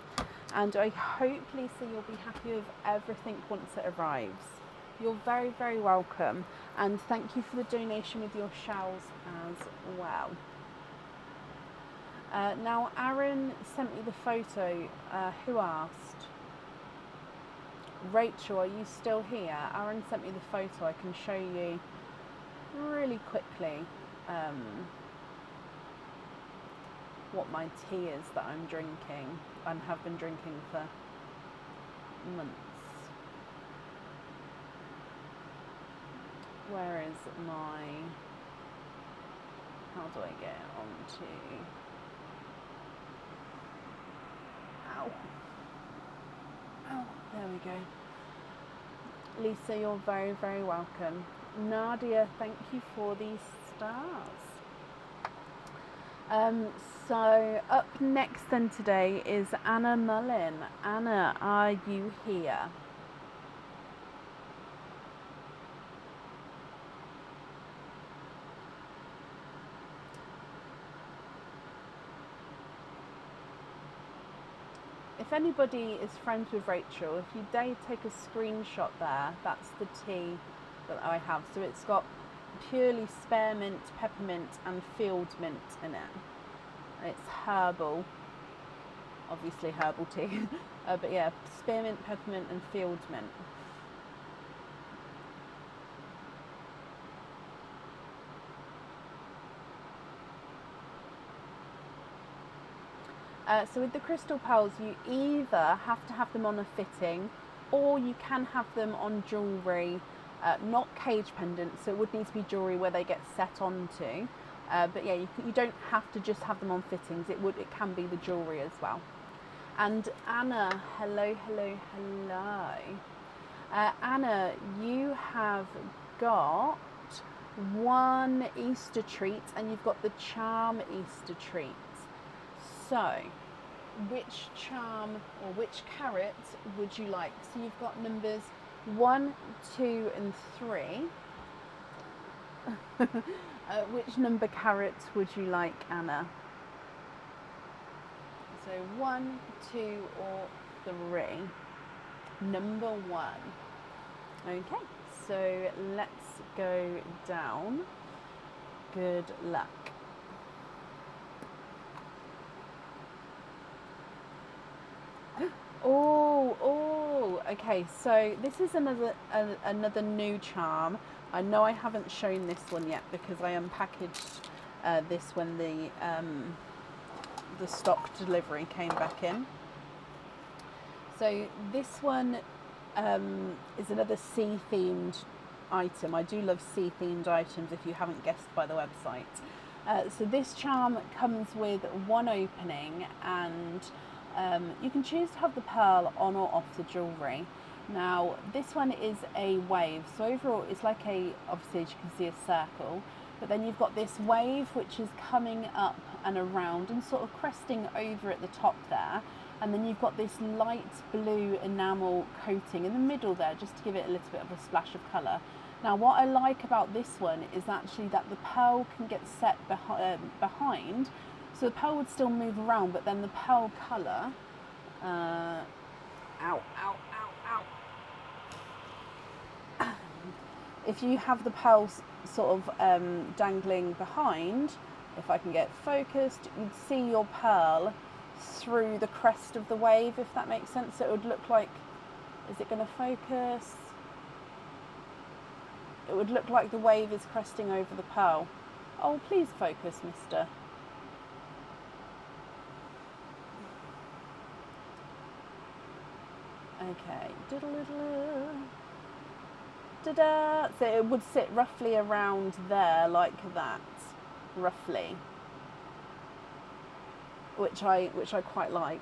And I hope, Lisa, you'll be happy with everything once it arrives. You're very, very welcome. And thank you for the donation with your shells as well. Now, Aaron sent me the photo. Who asked? Rachel, are you still here? Aaron sent me the photo. I can show you really quickly what my tea is that I'm drinking and have been drinking for months. Where is my... How do I get onto... Ow. Oh, there we go. Lisa, you're very, very welcome. Nadia, thank you for these stars. So up next then today is Anna Mullin. Anna, are you here? If anybody is friends with Rachel, if you dare take a screenshot there, that's the tea that I have. So it's got purely spearmint, peppermint and field mint in it. It's herbal, obviously herbal tea, but yeah, spearmint, peppermint and field mint. So with the crystal pearls, you either have to have them on a fitting or you can have them on jewellery, not cage pendants, so it would need to be jewellery where they get set onto. But yeah, you don't have to just have them on fittings, it can be the jewellery as well. And Anna, hello. Anna, you have got 1 Easter treat and you've got the charm Easter treat. So, which charm or which carrot would you like? So you've got numbers 1, 2 and 3. Which number carrot would you like, Anna? So 1, 2, or 3. Number 1. Okay, so let's go down. Good luck. Oh, okay, so this is another new charm. I know I haven't shown this one yet because I unpackaged this when the stock delivery came back in. So this one is another sea themed item. I do love sea themed items, if you haven't guessed by the website. So this charm comes with one opening, and you can choose to have the pearl on or off the jewellery. Now this one is a wave, so overall it's like obviously as you can see, a circle, but then you've got this wave which is coming up and around and sort of cresting over at the top there, and then you've got this light blue enamel coating in the middle there just to give it a little bit of a splash of colour. Now what I like about this one is actually that the pearl can get set behind, so the pearl would still move around, but then the pearl colour, if you have the pearl sort of dangling behind, if I can get focused, you'd see your pearl through the crest of the wave, if that makes sense. So it would look like, is it going to focus? It would look like the wave is cresting over the pearl. Oh, please focus, mister. Okay, da-da. So it would sit roughly around there, like that, roughly, which I quite like.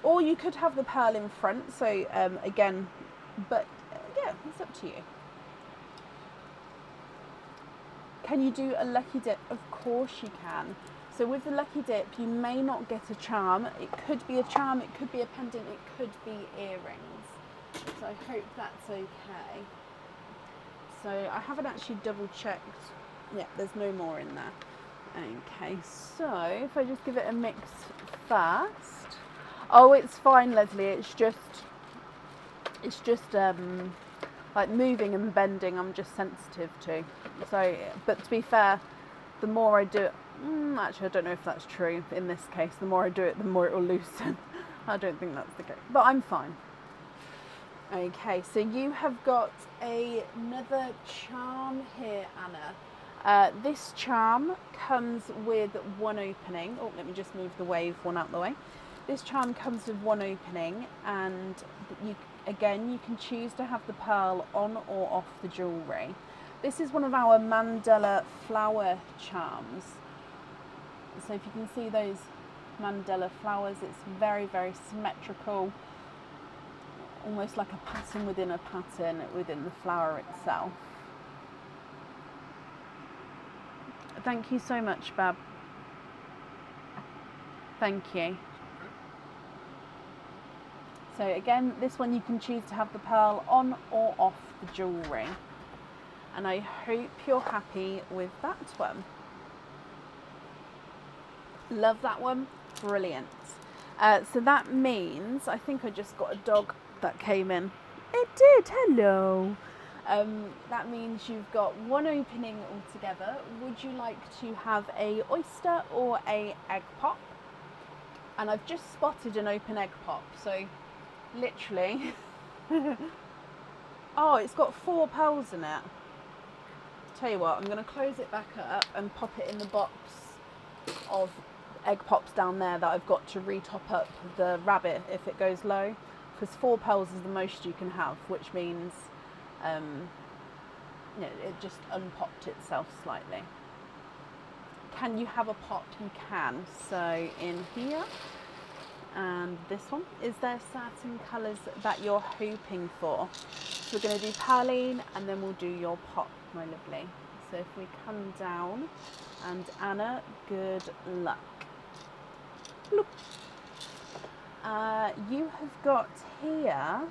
Or you could have the pearl in front. So again, but yeah, it's up to you. Can you do a lucky dip? Of course you can. So with the lucky dip, you may not get a charm. It could be a charm, it could be a pendant, it could be earrings. So I hope that's okay. So I haven't actually double checked. Yeah, there's no more in there. Okay, so if I just give it a mix first. Oh, it's fine, Leslie. It's just like moving and bending. I'm just sensitive to. So, but to be fair, the more I do it, actually I don't know if that's true in this case. The more I do it, the more it will loosen. I don't think that's the case, but I'm fine. Okay, so you have got another charm here, Anna. This charm comes with one opening. Oh, let me just move the wave one out the way. This charm comes with one opening, and you can choose to have the pearl on or off the jewellery. This is one of our mandala flower charms. So if you can see those mandala flowers, it's very, very symmetrical, almost like a pattern within a pattern within the flower itself. Thank you so much, Bab. Thank you. So again, this one you can choose to have the pearl on or off the jewellery. And I hope you're happy with that one. Love that one. Brilliant. So that means, I think I just got a dog that came in. It did. Hello. That means you've got one opening altogether. Would you like to have a oyster or a egg pop? And I've just spotted an open egg pop. So literally. Oh, it's got 4 pearls in it. Tell you what, I'm going to close it back up and pop it in the box of egg pops down there that I've got to re-top up the rabbit if it goes low, because 4 pearls is the most you can have, which means it just unpopped itself slightly. Can you have a pop? You can. So in here, and this one, is there certain colours that you're hoping for? So we're going to do Pearline and then we'll do your pop, my lovely. So if we come down, and Anna, good luck. Look. You have got here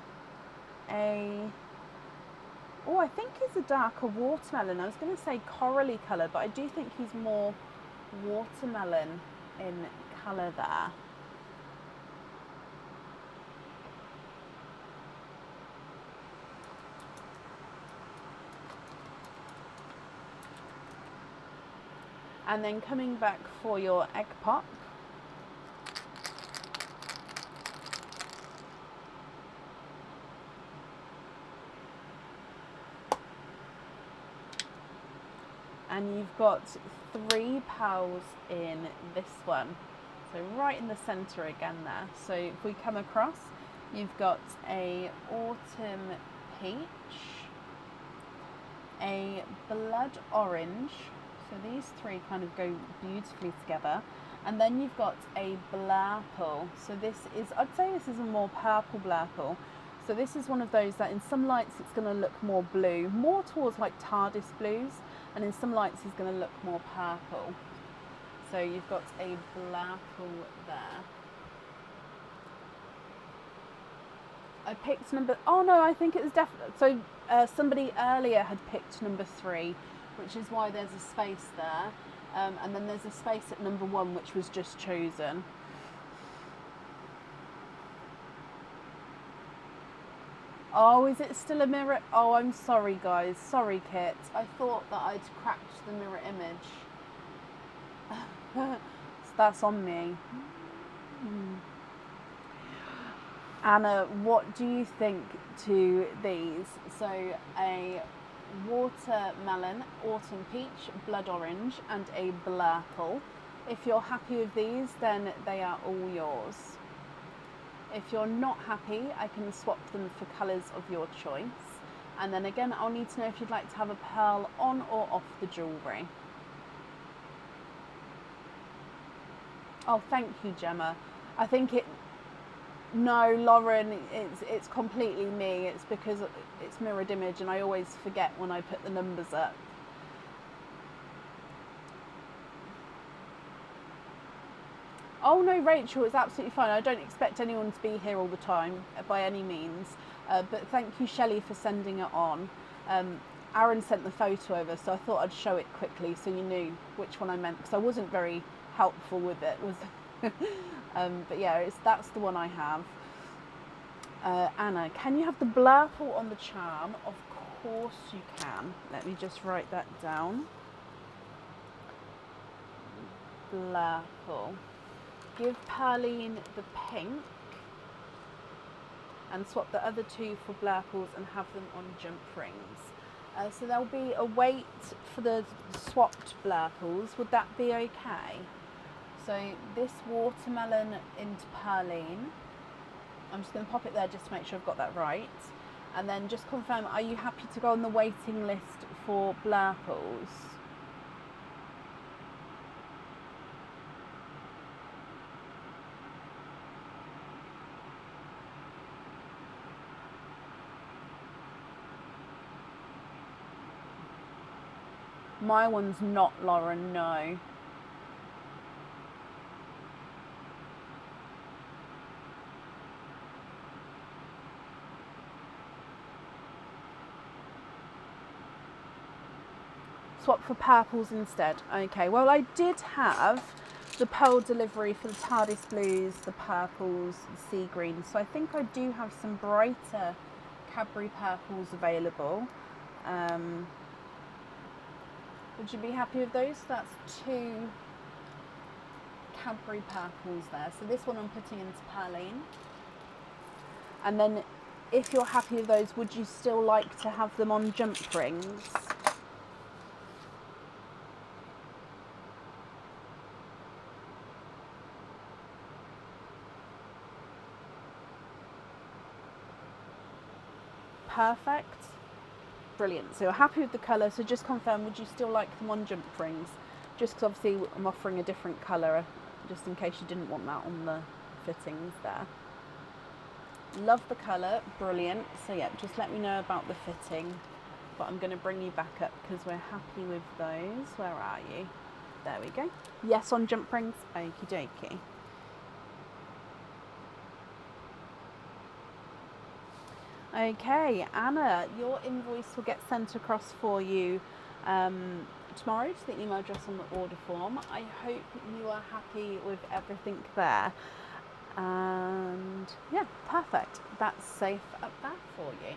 I think he's a darker watermelon. I was going to say corally colour, but I do think he's more watermelon in colour there. And then coming back for your egg pop. And you've got 3 pearls in this one. So right in the center again there. So if we come across, you've got a autumn peach, a blood orange. So these 3 kind of go beautifully together. And then you've got a blurple. So this is, I'd say this is a more purple blurple. So this is one of those that in some lights it's going to look more blue, more towards like TARDIS blues, and in some lights it's going to look more purple. So you've got a blurple there. I picked oh no, I think it was definitely, so somebody earlier had picked number 3, which is why there's a space there. And then there's a space at number 1, which was just chosen. Oh, is it still a mirror? Oh, I'm sorry, guys. Sorry, Kit. I thought that I'd cracked the mirror image. So that's on me. Anna, what do you think to these? So a watermelon, autumn peach, blood orange, and a blurple. If you're happy with these, then they are all yours. If you're not happy, I can swap them for colours of your choice. And then again, I'll need to know if you'd like to have a pearl on or off the jewellery. Oh, thank you, Gemma. I think no, Lauren, it's completely me. It's because it's mirrored image and I always forget when I put the numbers up. Oh no, Rachel, it's absolutely fine. I don't expect anyone to be here all the time by any means. But thank you, Shelley, for sending it on. Aaron sent the photo over, so I thought I'd show it quickly so you knew which one I meant, because I wasn't very helpful with it. But yeah, that's the one I have. Anna, can you have the blurple on the charm? Of course you can. Let me just write that down. Blurple. Give Pearline the pink and swap the other 2 for blurples and have them on jump rings. So there'll be a wait for the swapped blurples. Would that be okay? So this watermelon into Pearline. I'm just going to pop it there just to make sure I've got that right. And then just confirm, are you happy to go on the waiting list for blurples? My one's not, Lauren, no. Swap for purples instead. Okay, well I did have the pearl delivery for the TARDIS blues, the purples, the sea greens. So I think I do have some brighter Cadbury purples available. Would you be happy with those? That's 2 Cadbury purples there. So this one I'm putting into Pearline. And then if you're happy with those, would you still like to have them on jump rings? Perfect. Brilliant. So you're happy with the colour, so just confirm, would you still like them on jump rings? Just because obviously I'm offering a different colour, just in case you didn't want that on the fittings there. Love the colour, brilliant. So yeah, just let me know about the fitting. But I'm going to bring you back up because we're happy with those. Where are you? There we go. Yes on jump rings. Okie dokie. Okay, Anna, your invoice will get sent across for you tomorrow to the email address on the order form. I hope you are happy with everything there. And yeah, perfect. That's safe up there for you.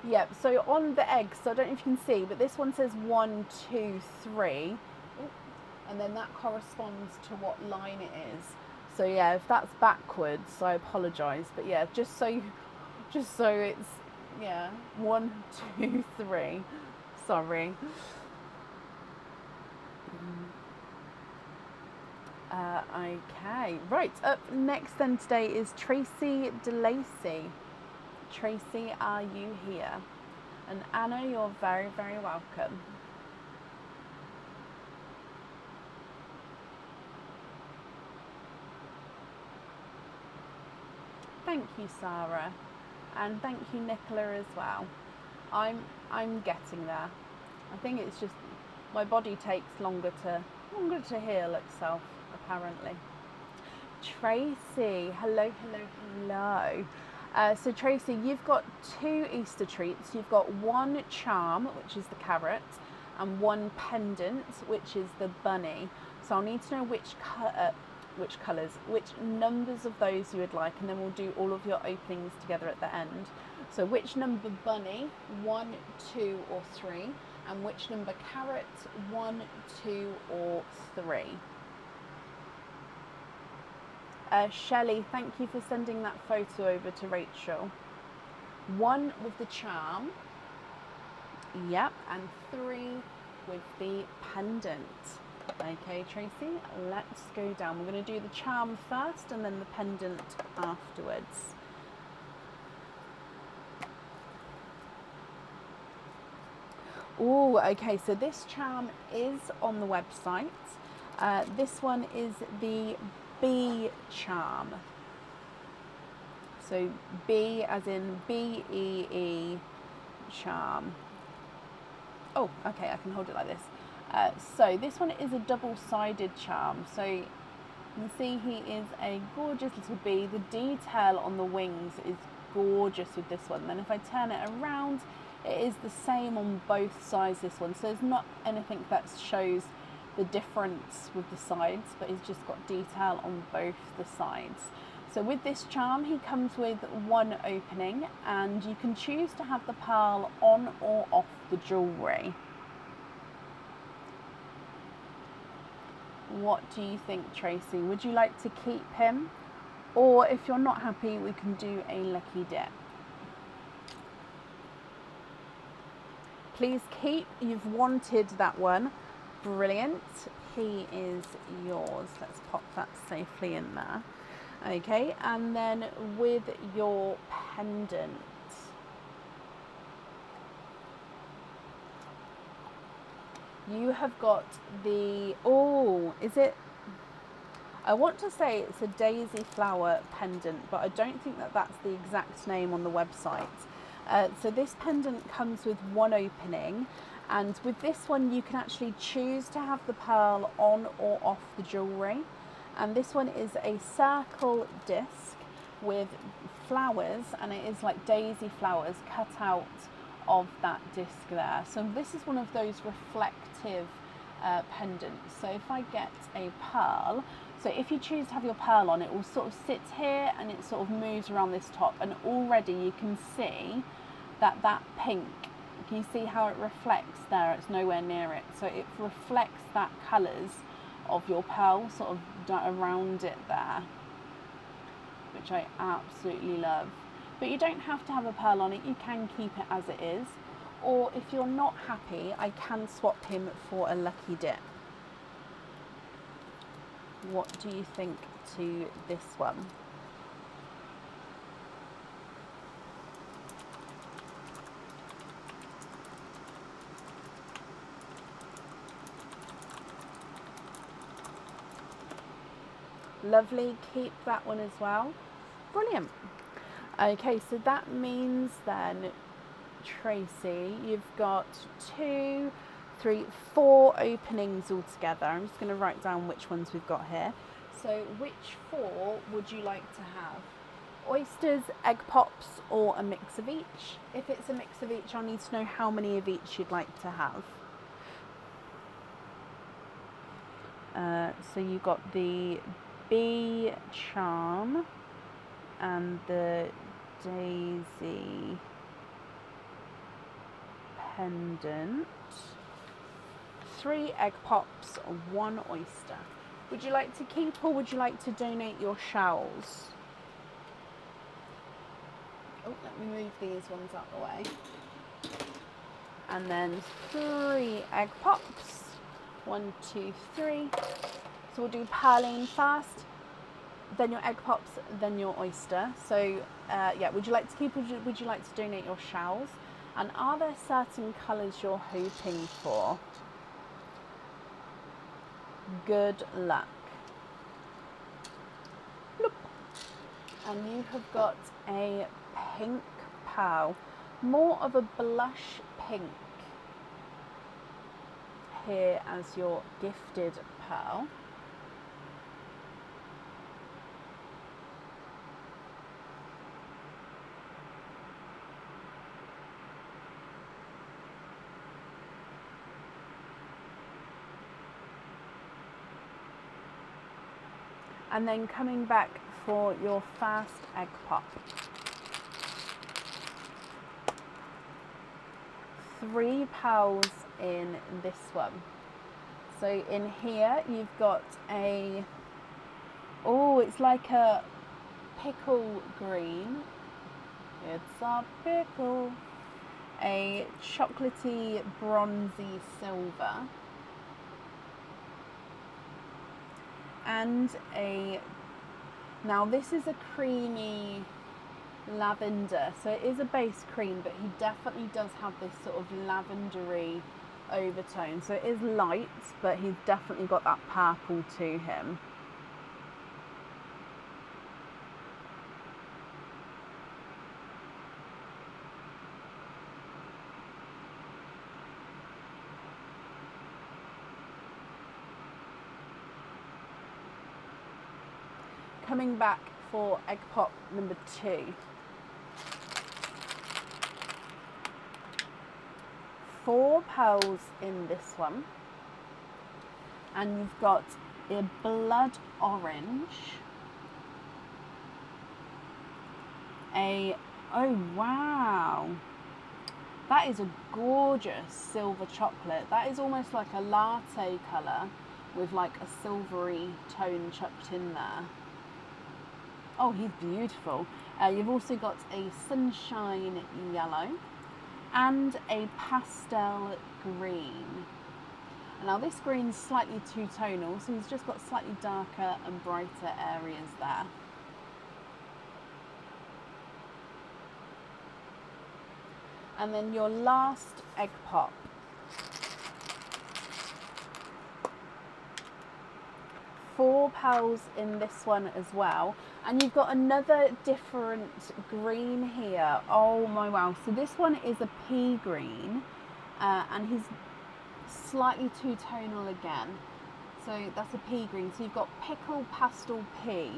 Yep, so on the eggs, so I don't know if you can see, but this one says 1, 2, 3. And then that corresponds to what line it is. So yeah, if that's backwards, I apologise. But yeah, just so it's, yeah, 1, 2, 3. Sorry. Okay, right, up next then today is Tracy DeLacy. Tracy, are you here? And Anna, you're very, very welcome. Thank you, Sarah, and thank you, Nicola, as well. I'm getting there. I think it's just my body takes longer to heal itself, apparently. Tracy, hello, hello, hello. So Tracy, you've got 2 Easter treats. You've got 1 charm, which is the carrot, and 1 pendant, which is the bunny. So I'll need to know which colours, which numbers of those you would like, and then we'll do all of your openings together at the end. So which number bunny, 1, 2 or 3, and which number carrot, 1, 2 or 3. Shelley, thank you for sending that photo over to Rachel. 1 with the charm, yep, and 3 with the pendant. Okay, Tracy, let's go down. We're going to do the charm first and then the pendant afterwards. Oh, okay, so this charm is on the website. This one is the B charm. So B as in B-E-E charm. Oh, okay, I can hold it like this. So this one is a double-sided charm. So you can see he is a gorgeous little bee. The detail on the wings is gorgeous with this one. Then if I turn it around, it is the same on both sides, this one. So there's not anything that shows the difference with the sides, but he's just got detail on both the sides. So with this charm, he comes with 1 opening, and you can choose to have the pearl on or off the jewellery. What do you think, Tracy? Would you like to keep him? Or if you're not happy, we can do a lucky dip. Please keep. You've wanted that one. Brilliant. He is yours. Let's pop that safely in there. Okay, and then with your pendant. You have got the, is it? I want to say it's a daisy flower pendant, but I don't think that that's the exact name on the website. So this pendant comes with 1 opening, and with this one you can actually choose to have the pearl on or off the jewellery. And this one is a circle disc with flowers, and it is like daisy flowers cut out of that disc there. So this is one of those reflective pendants. So if I get a pearl, so if you choose to have your pearl on, it will sort of sit here and it sort of moves around this top, and already you can see that pink, can you see how it reflects there? It's nowhere near it. So it reflects that colours of your pearl sort of around it there, which I absolutely love. But you don't have to have a pearl on it, you can keep it as it is. Or if you're not happy, I can swap him for a lucky dip. What do you think to this one? Lovely, keep that one as well. Brilliant. Okay, so that means then, Tracy, you've got 2, 3, 4 openings altogether. I'm just going to write down which ones we've got here. So which 4 would you like to have? Oysters, egg pops, or a mix of each? If it's a mix of each, I'll need to know how many of each you'd like to have. So you've got the bee charm and the daisy pendant, 3 egg pops, 1 oyster. Would you like to keep or would you like to donate your shells? Oh, let me move these ones out the way. And then 3 egg pops, 1, 2, 3. So we'll do Pearline first, then your egg pops, then your oyster. So yeah, would you like to keep or would you like to donate your shells? And are there certain colours you're hoping for? Good luck. Bloop. And you have got a pink pearl, more of a blush pink here as your gifted pearl. And then coming back for your first egg pop. 3 pearls in this one. So in here you've got a, oh, it's like a pickle green. It's a pickle. A chocolatey bronzy silver. And now this is a creamy lavender, so it is a base cream, but he definitely does have this sort of lavendery overtone. So it is light, but he's definitely got that purple to him. Coming back for egg pop number 2. 4 pearls in this one. And you've got a blood orange. Oh wow. That is a gorgeous silver chocolate. That is almost like a latte colour with like a silvery tone chucked in there. Oh, he's beautiful. You've also got a sunshine yellow and a pastel green. Now this green's slightly two-tonal, so he's just got slightly darker and brighter areas there. And then your last egg pop. 4 pearls in this one as well. And you've got another different green here. Oh my wow. So this one is a pea green and he's slightly two-tonal again. So that's a pea green. So you've got pickle pastel pea.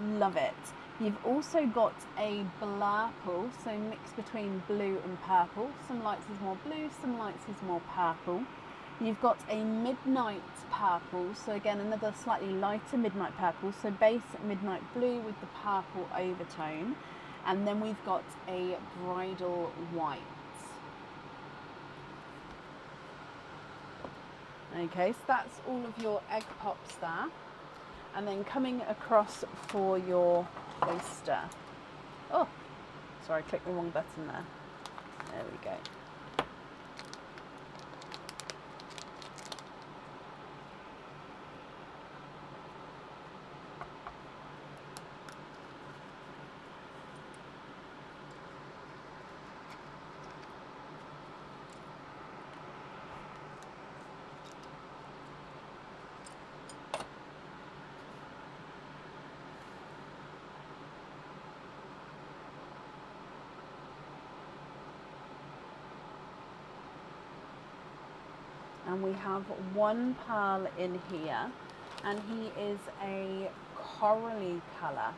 Love it. You've also got a blurple, so mixed between blue and purple. Some lights is more blue, some lights is more purple. You've got a midnight purple, so again another slightly lighter midnight purple, so base midnight blue with the purple overtone. And then we've got a bridal white. Okay, so that's all of your egg pops there. And then coming across for your oyster. Oh, sorry, I clicked the wrong button there. There we go. And we have 1 pearl in here, and he is a corally colour.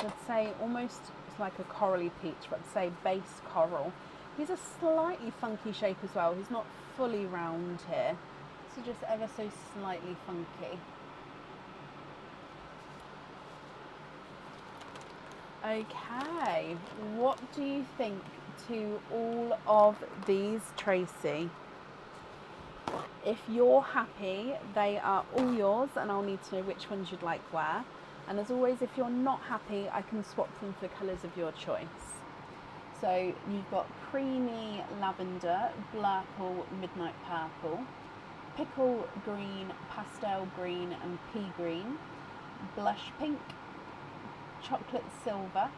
So I'd say almost it's like a corally peach, but I'd say base coral. He's a slightly funky shape as well. He's not fully round here, so just ever so slightly funky. Okay, what do you think to all of these, Tracy. If you're happy, they are all yours, and I'll need to know which ones you'd like where. And as always, if you're not happy, I can swap them for colours of your choice. So you've got creamy lavender, blurple, midnight purple, pickle green, pastel green and pea green, blush pink, chocolate silver,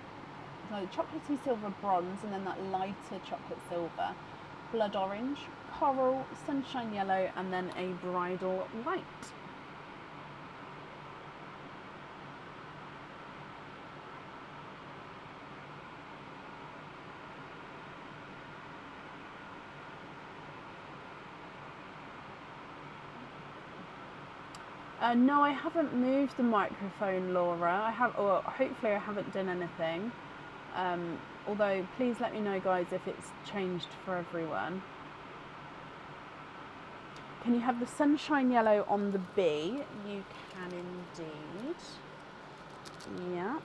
no, chocolatey silver bronze, and then that lighter chocolate silver, blood orange, coral, sunshine yellow, and then a bridal white. No, I haven't moved the microphone, Laura. Or hopefully I haven't done anything. Although, please let me know, guys, if it's changed for everyone. Can you have the sunshine yellow on the B? You can indeed. Yeah.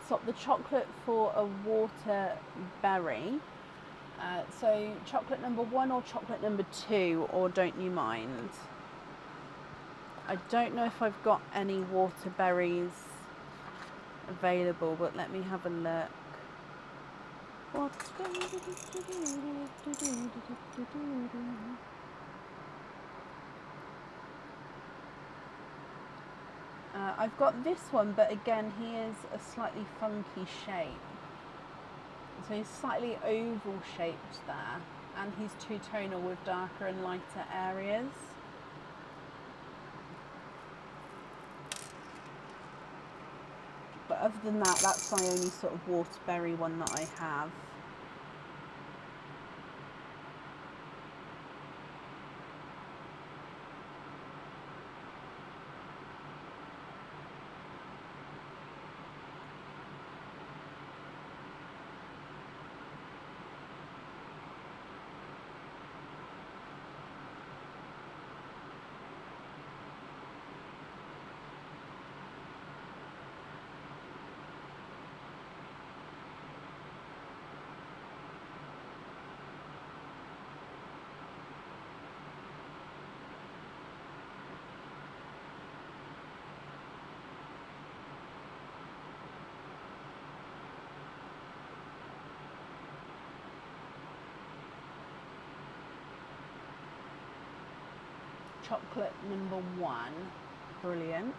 Swap the chocolate for a waterberry. So chocolate number 1 or chocolate number 2, or don't you mind? I don't know if I've got any waterberries available, but let me have a look. I've got this one, but again, he is a slightly funky shape. So he's slightly oval shaped there, and he's two-tonal with darker and lighter areas. But other than that, that's my only sort of waterberry one that I have. Chocolate number 1, brilliant,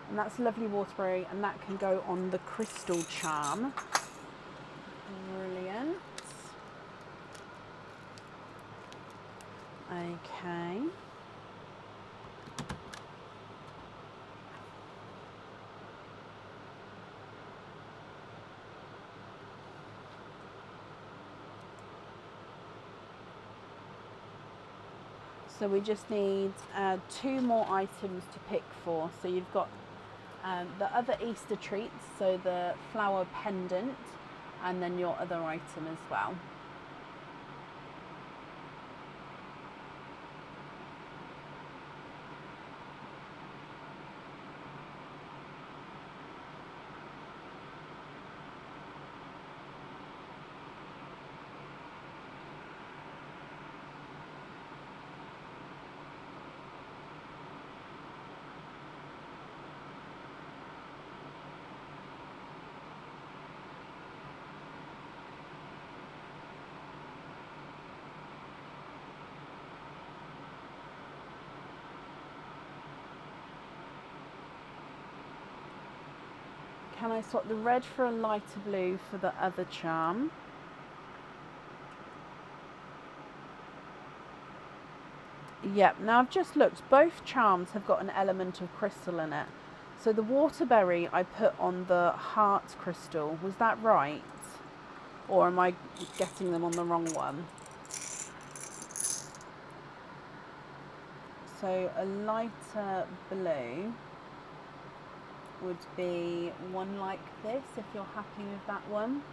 and that's lovely waterberry, and that can go on the crystal charm. Brilliant. Okay. So we just need 2 more items to pick for. So you've got the other Easter treats, so the flower pendant, and then your other item as well. Can I swap the red for a lighter blue for the other charm? Yep, now I've just looked, both charms have got an element of crystal in it. So the waterberry I put on the heart crystal, was that right? Or am I getting them on the wrong one? So a lighter blue would be one like this, if you're happy with that one.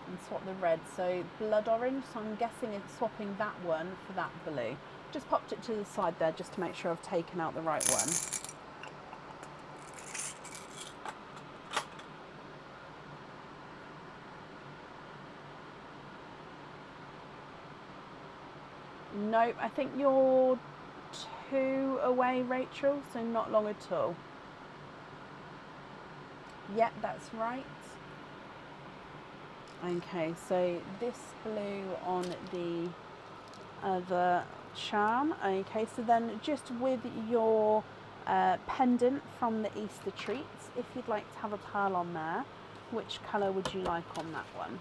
And swap the red, so blood orange, so I'm guessing it's swapping that one for that blue. Just popped it to the side there just to make sure I've taken out the right one. Nope, I think you're 2 away, Rachel, so not long at all. Yep, that's right. Okay, so this blue on the other charm. Okay, so then just with your pendant from the Easter treats, if you'd like to have a pearl on there, which colour would you like on that one?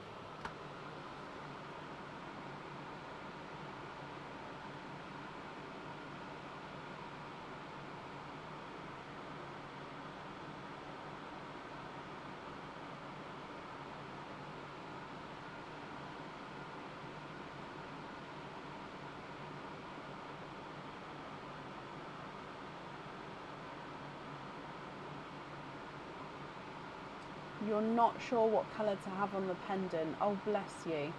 You're not sure what colour to have on the pendant. Oh, bless you.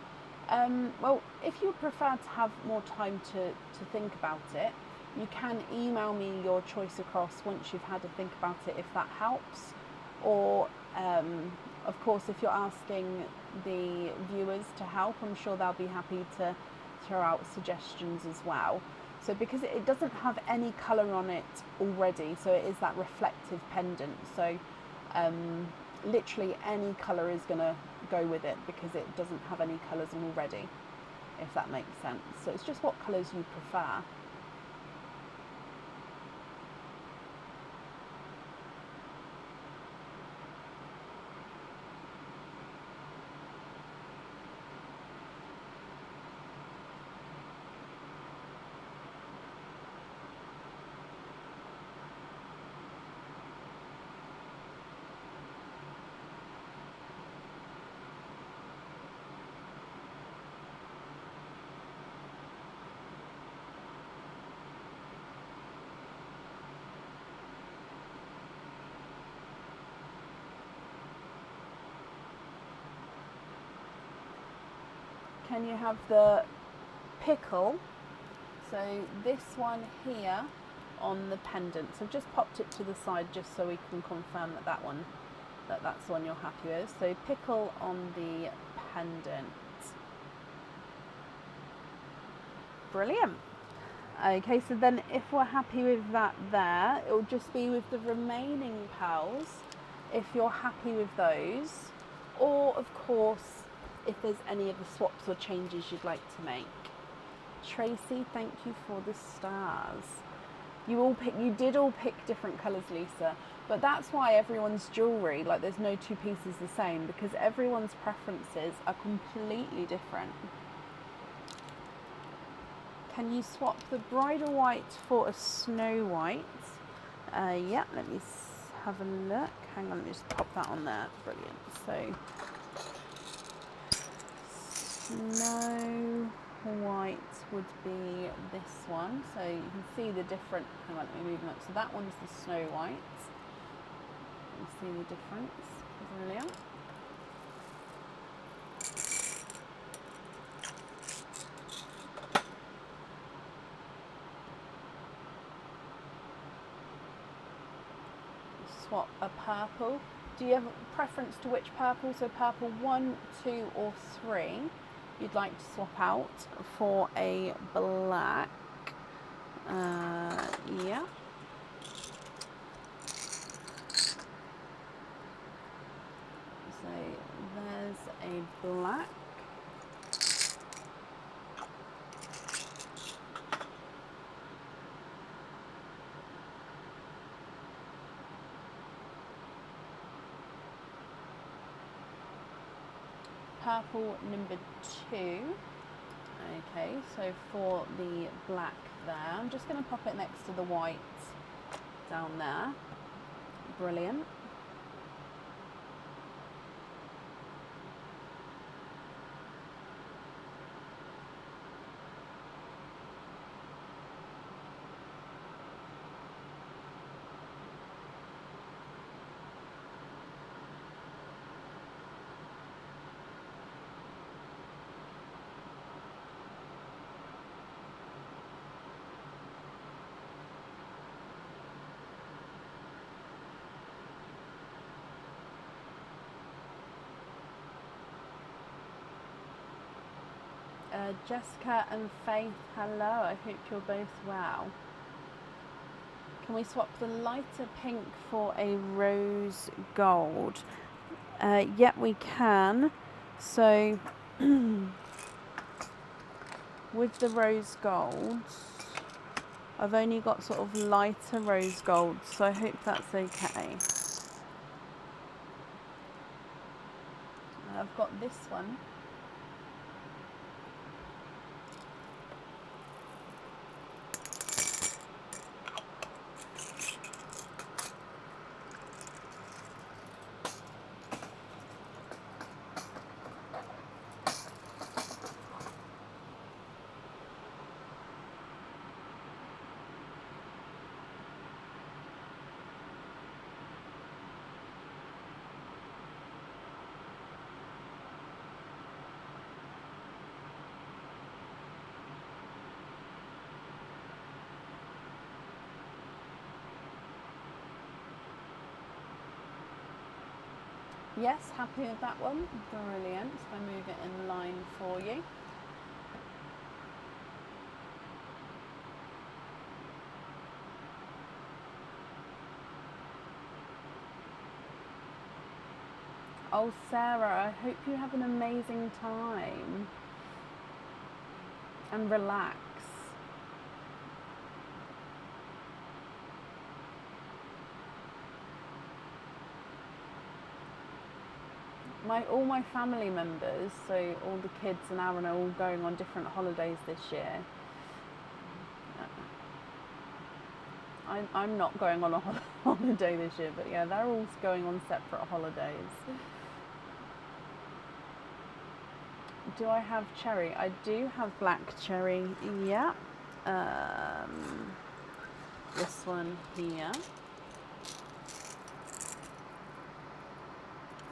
Well, if you prefer to have more time to think about it, you can email me your choice across once you've had to think about it, if that helps. Or, of course, if you're asking the viewers to help, I'm sure they'll be happy to throw out suggestions as well. So because it doesn't have any colour on it already, so it is that reflective pendant. So literally any colour is going to go with it because it doesn't have any colours already, if that makes sense. So it's just what colours you prefer. Can you have the pickle? So this one here on the pendant. So I've just popped it to the side just so we can confirm that that's the one you're happy with. So pickle on the pendant. Brilliant. Okay, so then if we're happy with that there, it'll just be with the remaining pearls, if you're happy with those, or of course, if there's any of the swaps or changes you'd like to make. Tracy, thank you for the stars. You did all pick different colours, Lisa, but that's why everyone's jewellery, like there's no two pieces the same, because everyone's preferences are completely different. Can you swap the bridal white for a snow white? Yeah, let me have a look. Hang on, let me just pop that on there. Brilliant. So, snow white would be this one. So you can see the different, hang on, let me move them up. So that one's the snow white. You see the difference. Brilliant. Swap a purple. Do you have a preference to which purple? So purple 1, 2 or 3 you'd like to swap out for a black. Yeah. So there's a black. Purple number 2. Okay, so for the black there, I'm just going to pop it next to the white down there. Brilliant. Jessica and Faith, hello, I hope you're both well. Can we swap the lighter pink for a rose gold? Yeah, we can. So, with the rose golds, I've only got sort of lighter rose golds, so I hope that's okay. I've got this one. Yes, happy with that one. Brilliant. So I move it in line for you. Oh, Sarah, I hope you have an amazing time and relax. All my family members, so all the kids and Aaron are all going on different holidays this year. I'm not going on a holiday this year, but yeah, they're all going on separate holidays. Do I have cherry? I do have black cherry, yeah. This one here.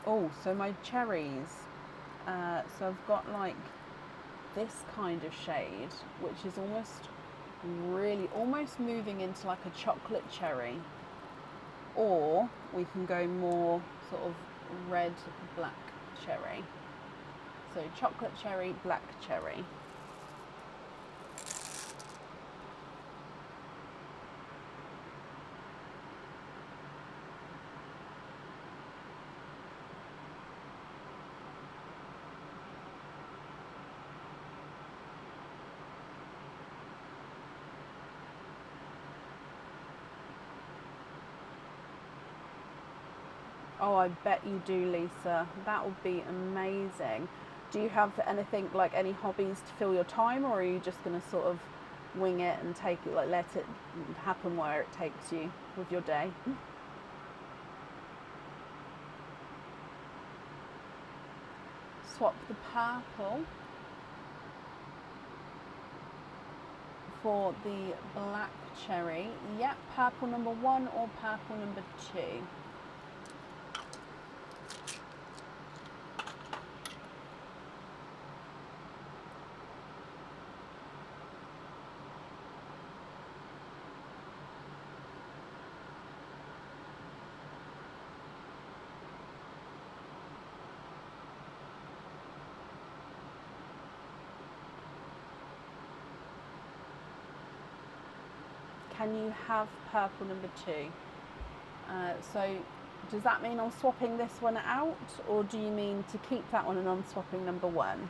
Oh, so my cherries. So I've got like this kind of shade, which is almost moving into like a chocolate cherry. Or we can go more sort of red, black cherry. So chocolate cherry, black cherry. Oh, I bet you do, Lisa. That would be amazing. Do you have anything, like any hobbies to fill your time, or are you just going to sort of wing it and take it, like let it happen where it takes you with your day? Swap the purple for the black cherry. Yep, purple number 1 or purple number 2. Can you have purple number 2? So does that mean I'm swapping this one out, or do you mean to keep that one and I'm swapping number 1?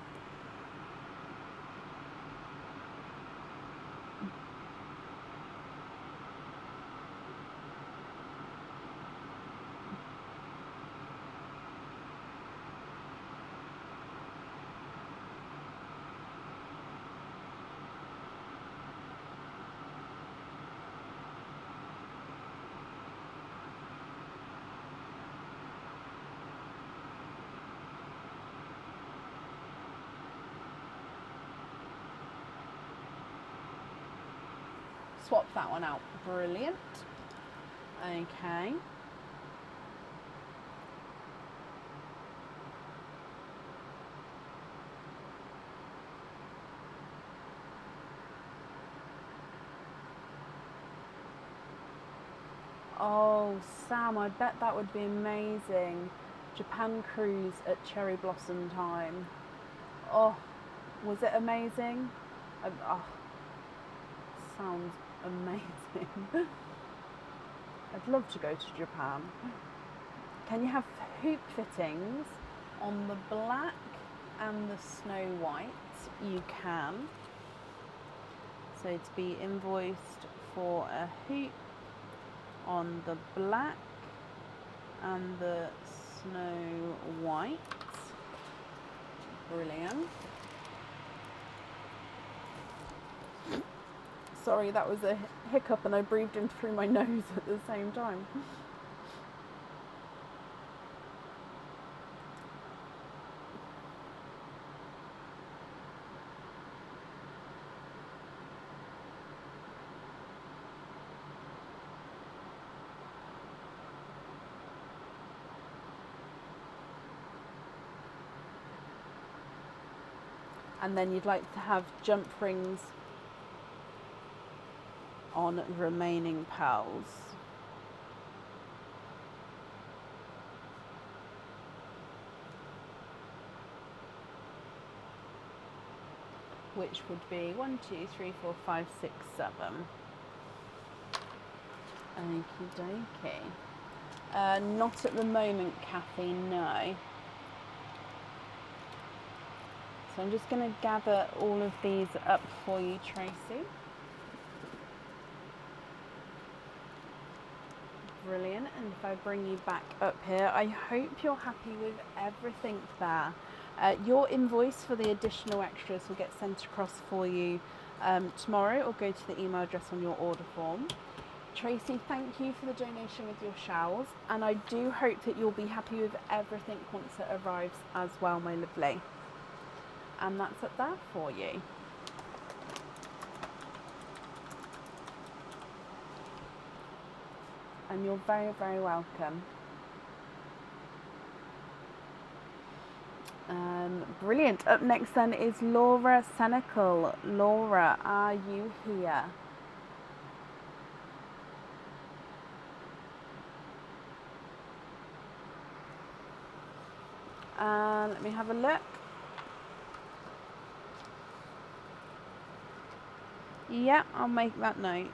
swap that one out. Brilliant. Okay. Oh, Sam, I bet that would be amazing. Japan cruise at cherry blossom time. Oh, was it amazing? Oh, sounds amazing. I'd love to go to Japan. Can you have hoop fittings on the black and the snow white? You can. So to be invoiced for a hoop on the black and the snow white. Brilliant. Sorry, that was a hiccup and I breathed in through my nose at the same time. And then you'd like to have jump rings on remaining pearls. Which would be 1, 2, 3, 4, 5, 6, 7. Okie dokie. Not at the moment, Kathy, no. So I'm just going to gather all of these up for you, Tracy. Brilliant. And if I bring you back up here, I hope you're happy with everything there. Your invoice for the additional extras will get sent across for you tomorrow, or go to the email address on your order form. Tracy, thank you for the donation with your shawls, and I do hope that you'll be happy with everything once it arrives as well, my lovely. And that's up there for you. And you're very, very welcome. Brilliant. Up next then is Laura Senecal. Laura, are you here? Let me have a look. Yeah, I'll make that note.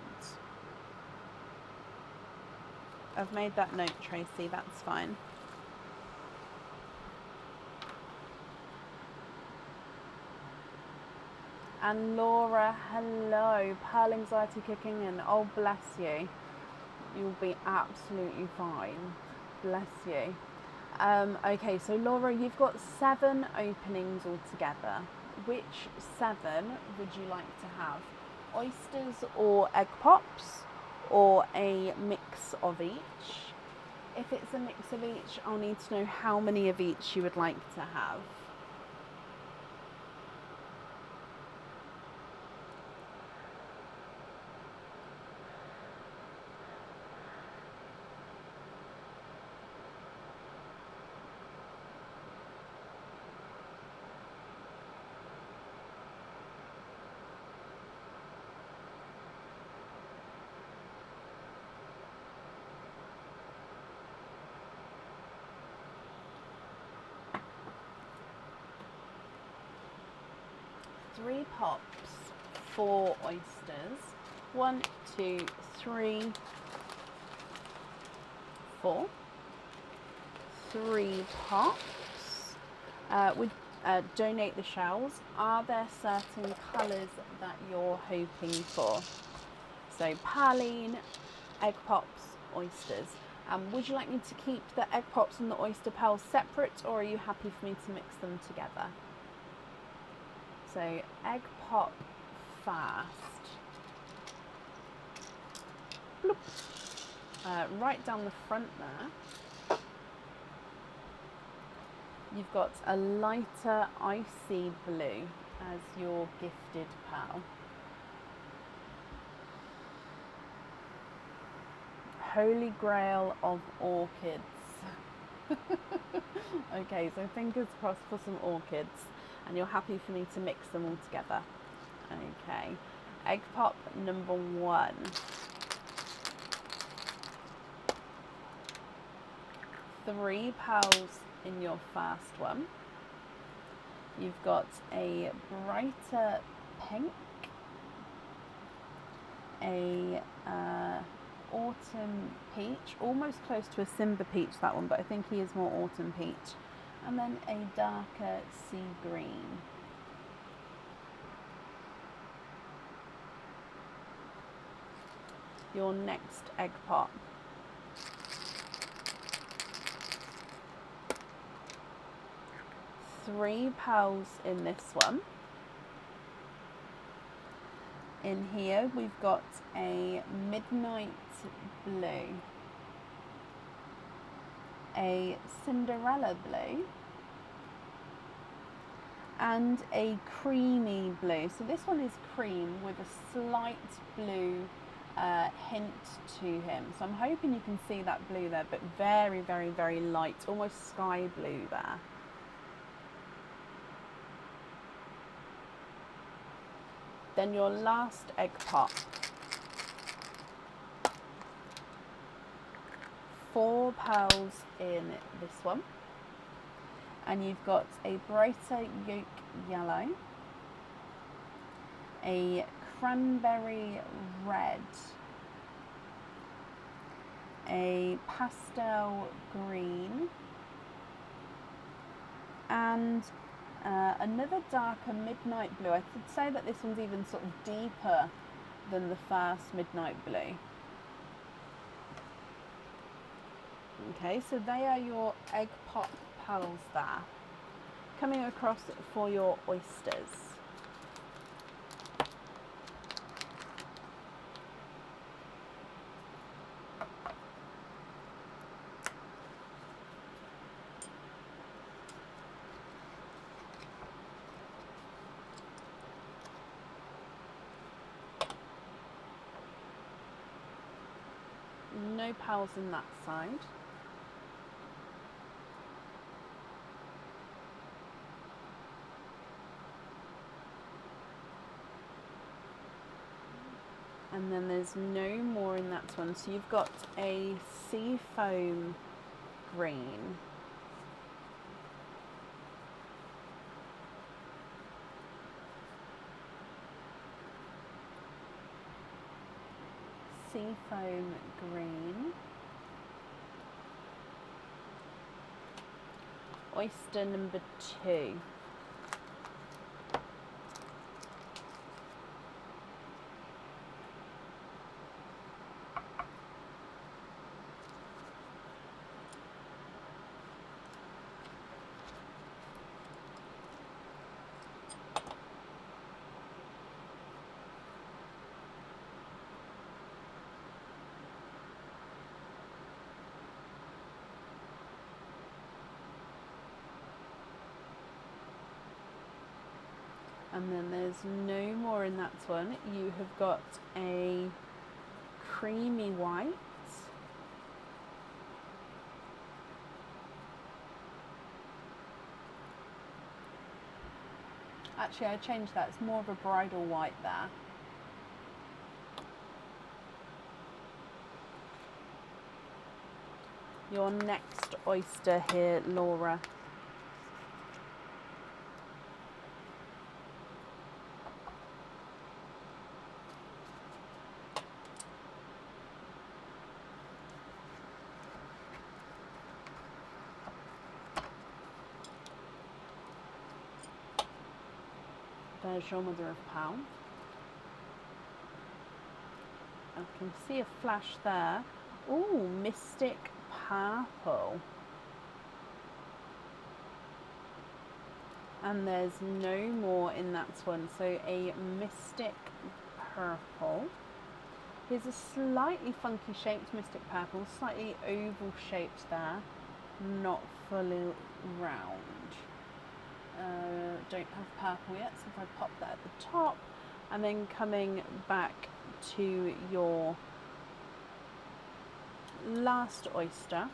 I've made that note, Tracy, that's fine. And Laura, hello. Pearl anxiety kicking in. Oh, bless you. You'll be absolutely fine. Bless you. Okay, so Laura, you've got 7 openings altogether. Which 7 would you like to have? Oysters or egg pops, or a mix of each? If it's a mix of each, I'll need to know how many of each you would like to have. Three pops, 4 oysters. 1, 2, 3, 4. 3 pops. Would donate the shells. Are there certain colours that you're hoping for? So praline, egg pops, oysters. Would you like me to keep the egg pops and the oyster pearls separate, or are you happy for me to mix them together? So egg pop fast. Bloop. Right down the front there, you've got a lighter icy blue as your gifted pearl. holy grail of orchids. Okay, so fingers crossed for some orchids, and you're happy for me to mix them all together. Okay, egg pop number 1. Three pearls in your first one. You've got a brighter pink, a autumn peach, almost close to a Simba peach, that one, but I think he is more autumn peach, and then a darker sea green. Your next egg pop. Three pearls in this one. In here we've got a midnight blue, a Cinderella blue, and a creamy blue. So this one is cream with a slight blue hint to him. So I'm hoping you can see that blue there, but very, very, very light, almost sky blue there. Then your last egg pop. 4 pearls in this one. And you've got a brighter yolk yellow, a cranberry red, a pastel green, and another darker midnight blue. I could say that this one's even sort of deeper than the first midnight blue. Okay, so they are your egg pop pearls there. Coming across for your oysters. No pearls in that side. And then there's no more in that one. So you've got a sea foam green, sea foam green, oyster number 2. And then there's no more in that one. You have got a creamy white, actually I changed that, it's more of a bridal white there. Your next oyster here, Laura. There's your mother of pearl. I can see a flash there. Ooh, mystic purple. And there's no more in that one. So a mystic purple. Here's a slightly funky shaped mystic purple, slightly oval shaped there, not fully round. Don't have purple yet, so if I pop that at the top, and then coming back to your last oyster.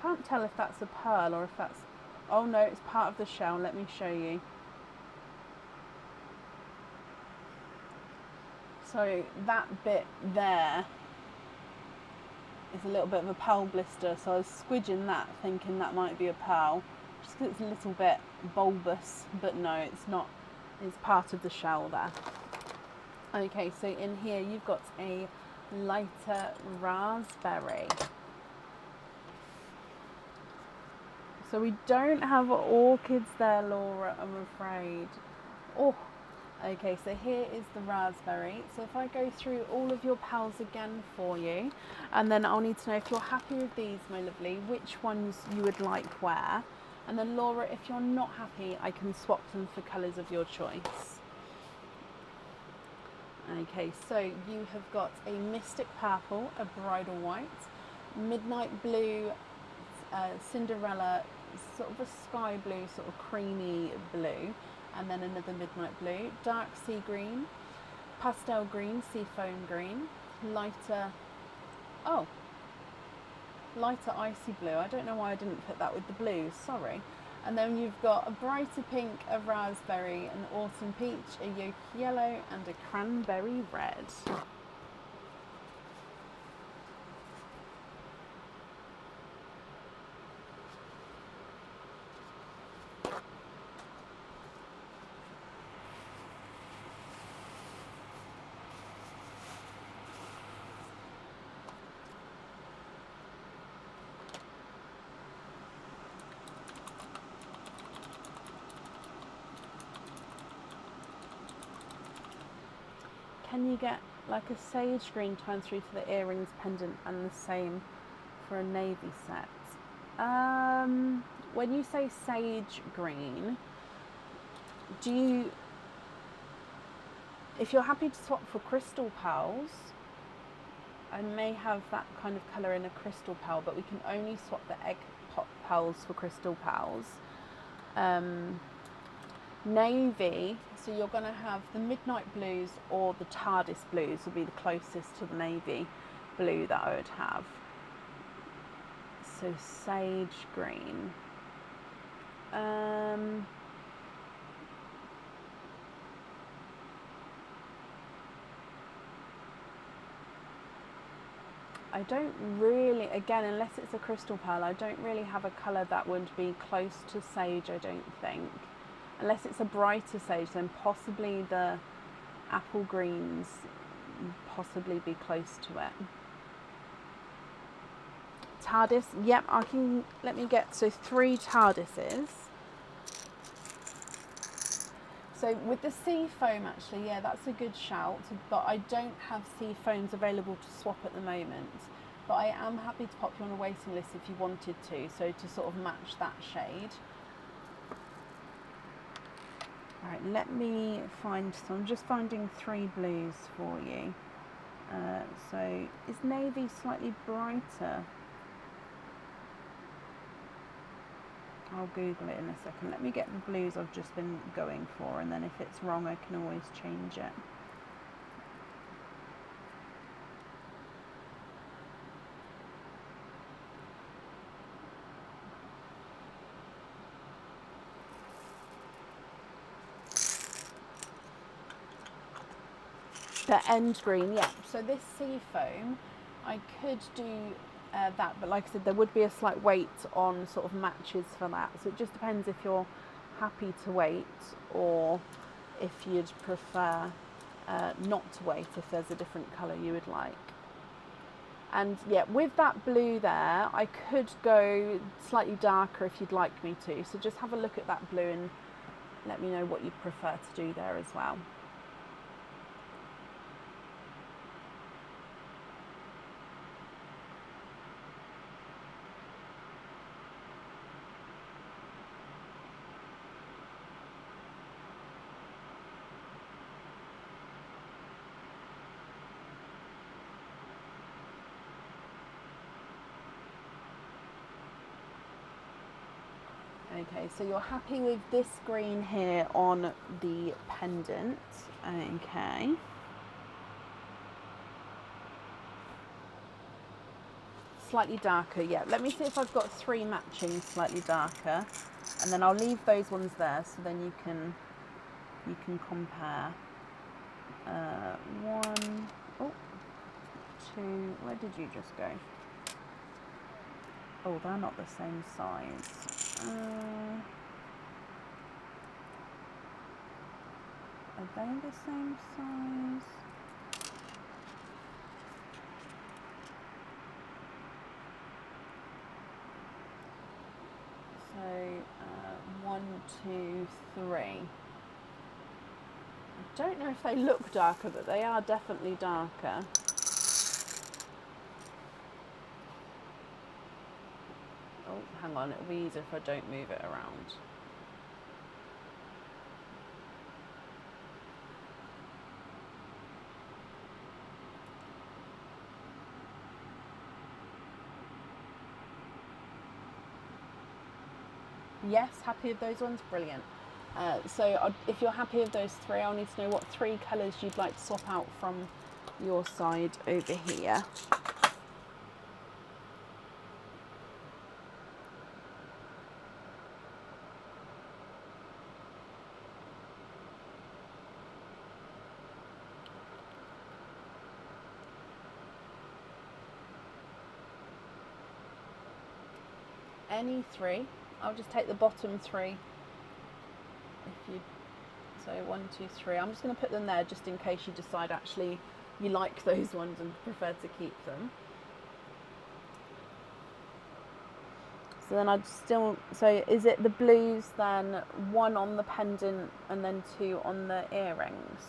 Can't tell if that's a pearl or if that's, oh no, it's part of the shell. Let me show you. So that bit there is a little bit of a pearl blister, so I was squidging that thinking that might be a pearl, just because it's a little bit bulbous, but no, it's not. It's part of the shell there. Okay, so in here you've got a lighter raspberry. So we don't have orchids there, Laura, I'm afraid. Oh, okay, so here is the raspberry. So if I go through all of your pals again for you, and then I'll need to know if you're happy with these, my lovely, which ones you would like where. And then Laura, if you're not happy, I can swap them for colours of your choice. Okay, so you have got a mystic purple, a bridal white, midnight blue, Cinderella, sort of a sky blue, sort of creamy blue, and then another midnight blue, dark sea green, pastel green, seafoam green, lighter icy blue. I don't know why I didn't put that with the blues, sorry. And then you've got a brighter pink, a raspberry, an autumn peach, a yolk yellow, and a cranberry red. Can you get like a sage green times 3 for the earrings, pendant, and the same for a navy set? When you say sage green, if you're happy to swap for crystal pearls, I may have that kind of colour in a crystal pearl, but we can only swap the egg pop pearls for crystal pearls. Navy, so you're going to have the midnight blues or the TARDIS blues will be the closest to the navy blue that I would have. So sage green. I don't really, again, unless it's a crystal pearl, I don't really have a colour that would be close to sage, I don't think. Unless it's a brighter sage, then possibly the apple greens possibly be close to it. TARDIS, yep, let me get, so 3 TARDISes. So with the sea foam, actually, yeah, that's a good shout, but I don't have sea foams available to swap at the moment. But I am happy to pop you on a waiting list if you wanted to, so to sort of match that shade. Right, let me find, so I'm just finding 3 blues for you. So is navy slightly brighter? I'll Google it in a second. Let me get the blues I've just been going for, and then if it's wrong I can always change it. The end green, yeah. So this sea foam, I could do that, but like I said, there would be a slight wait on sort of matches for that. So it just depends if you're happy to wait or if you'd prefer not to wait if there's a different colour you would like. And yeah, with that blue there, I could go slightly darker if you'd like me to. So just have a look at that blue and let me know what you'd prefer to do there as well. Okay, so you're happy with this green here on the pendant. Okay. Slightly darker, yeah. Let me see if I've got 3 matching slightly darker, and then I'll leave those ones there so then you can compare. 1, oh, 2. Where did you just go? Oh, they're not the same size. Are they the same size? So 1, 2, 3. I don't know if they look darker, but they are definitely darker. Oh, hang on, it'll be easier if I don't move it around. Yes, happy with those ones? Brilliant. So if you're happy with those 3, I'll need to know what 3 colours you'd like to swap out from your side over here. Any 3. I'll just take the bottom 3. If you so 1, 2, 3. I'm just going to put them there just in case you decide actually you like those ones and prefer to keep them. So then I'd still, so is it the blues then 1 on the pendant and then 2 on the earrings?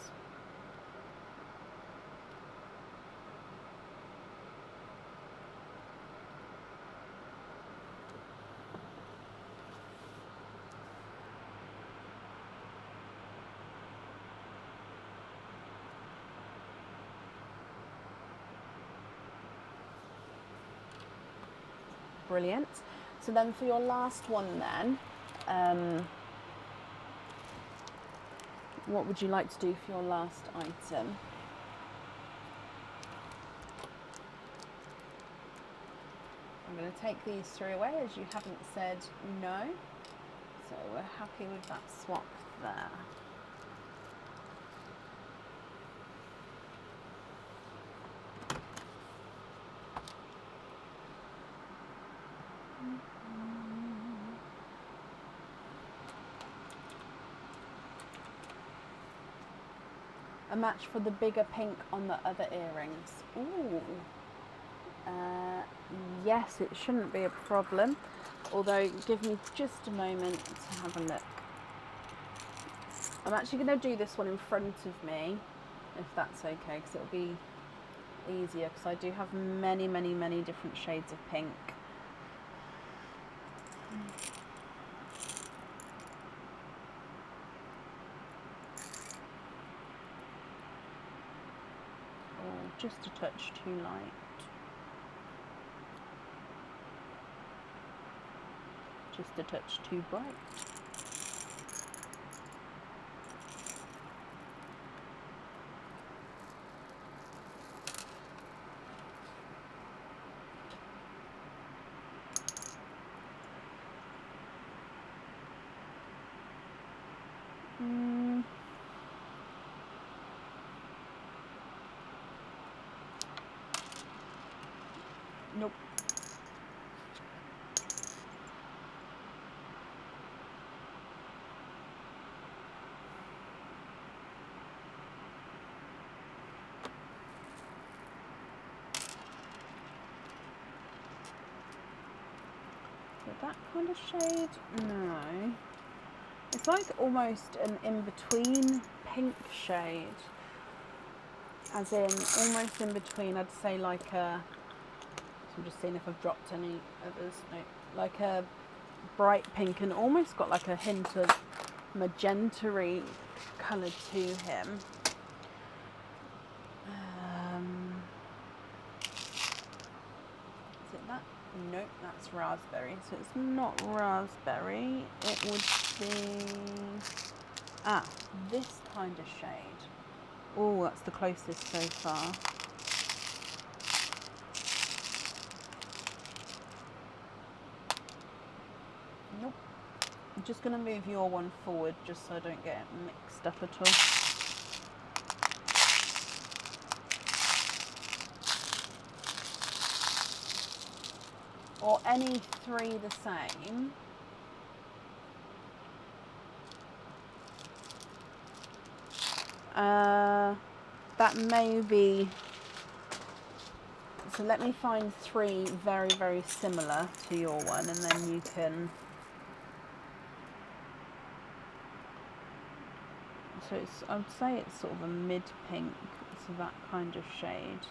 Brilliant. So then for your last one then, what would you like to do for your last item? I'm going to take these 3 away as you haven't said no. So we're happy with that swap there. A match for the bigger pink on the other earrings. Ooh. Yes, it shouldn't be a problem. Although, give me just a moment to have a look. I'm actually going to do this one in front of me, if that's okay, because it'll be easier, because I do have many, many, many different shades of pink. Oh, just a touch too light. Just a touch too bright. Nope. that kind of shade? No. It's like almost an in-between pink shade. As in, almost in between, I'd say like a... So I'm just seeing if I've dropped any others. No. Like a bright pink and almost got like a hint of magenta-y colour to him. Is it that? Nope, that's raspberry. So it's not raspberry. It would be... Ah, this kind of shade. Oh, that's the closest so far. Nope. I'm just going to move your one forward just so I don't get it mixed up at all. Or any three the same. That may be... So let me find three very, very similar to your one, and then you can... So it's, I would say it's sort of a mid-pink, so that kind of shade.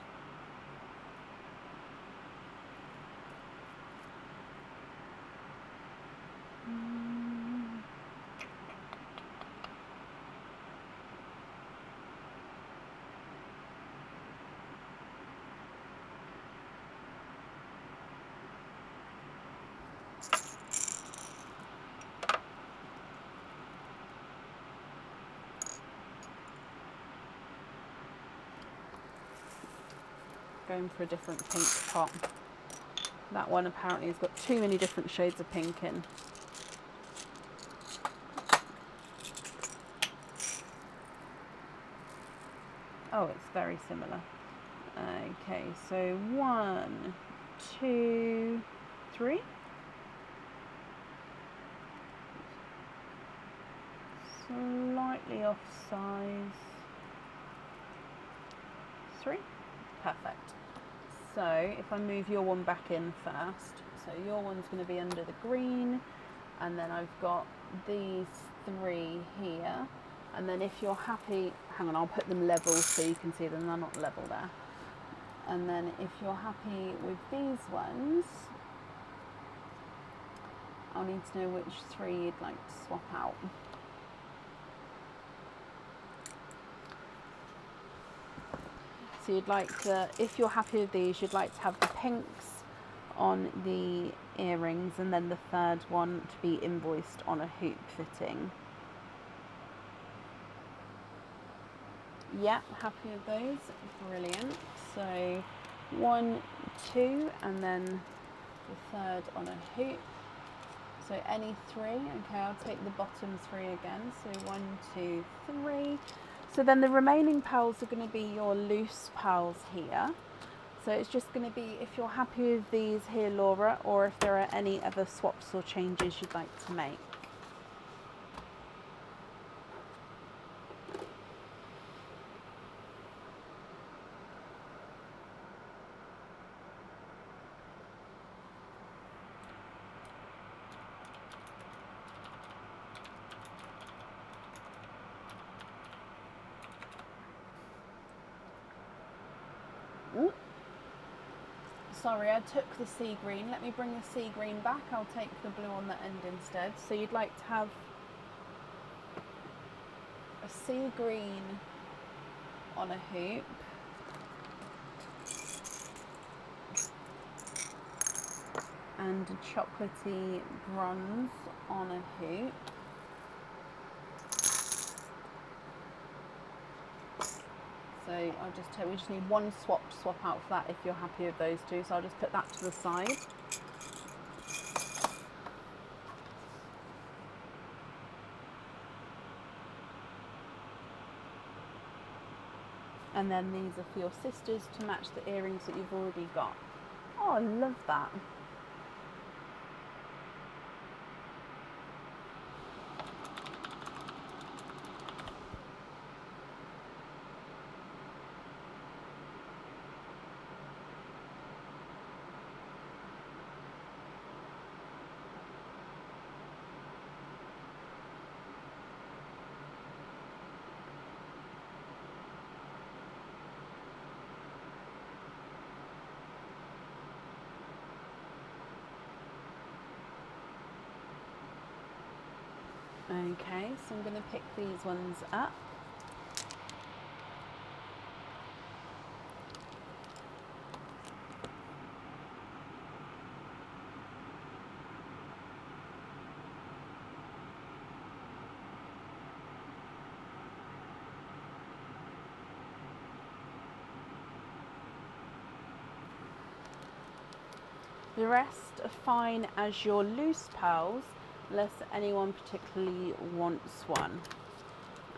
Going for a different pink pot. That one apparently has got too many different shades of pink in. Oh, it's very similar. Okay, so 1, 2, 3. Slightly off size. 3. Perfect. So if I move your one back in first, so your one's going to be under the green, and then I've got these 3 here, and then if you're happy, hang on, I'll put them level so you can see them, they're not level there. And then if you're happy with these ones, I'll need to know which 3 you'd like to swap out. So you'd like to, if you're happy with these, you'd like to have the pinks on the earrings and then the third one to be invoiced on a hoop fitting. Yeah, happy with those, brilliant. So 1, 2, and then the third on a hoop. So any 3, okay, I'll take the bottom 3 again. So 1, 2, 3. So then the remaining pearls are going to be your loose pearls here. So it's just going to be if you're happy with these here, Laura, or if there are any other swaps or changes you'd like to make. Ooh. Sorry, I took the sea green. Let me bring the sea green back. I'll take the blue on the end instead. So you'd like to have a sea green on a hoop. And a chocolatey bronze on a hoop. So we just need one swap to swap out for that if you're happy with those 2. So I'll just put that to the side. And then these are for your sisters to match the earrings that you've already got. Oh, I love that. Okay, so I'm going to pick these ones up. The rest are fine as your loose pearls, unless anyone particularly wants one.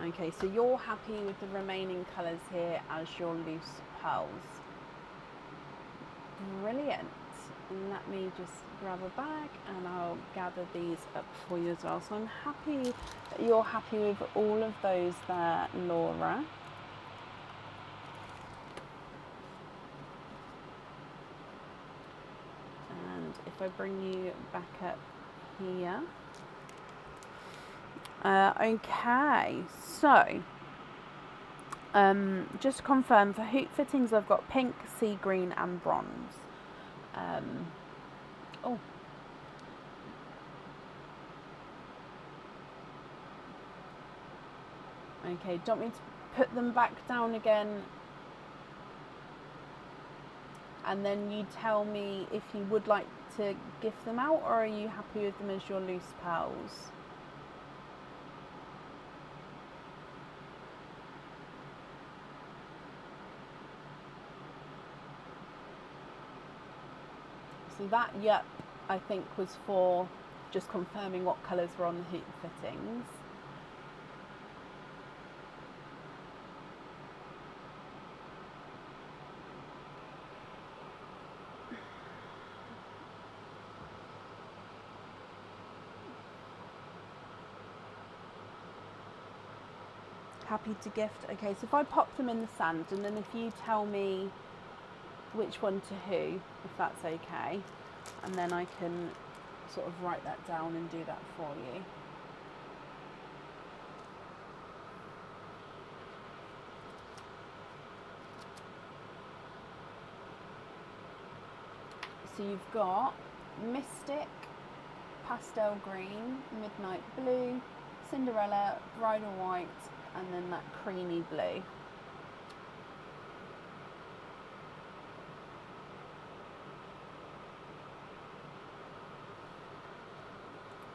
Okay, so you're happy with the remaining colours here as your loose pearls. Brilliant. Let me just grab a bag and I'll gather these up for you as well. So I'm happy that you're happy with all of those there, Laura. And if I bring you back up here. Okay, so just to confirm, for hoop fittings I've got pink, sea green and bronze. Oh. Okay, don't want me to put them back down again and then you tell me if you would like to gift them out, or are you happy with them as your loose pearls? So that yep, I think was for just confirming what colours were on the hoop fittings. Happy to gift. Okay, so if I pop them in the sand and then if you tell me which one to who, if that's okay, and then I can sort of write that down and do that for you. So you've got Mystic, Pastel Green, Midnight Blue, Cinderella, Bridal White, and then that creamy blue.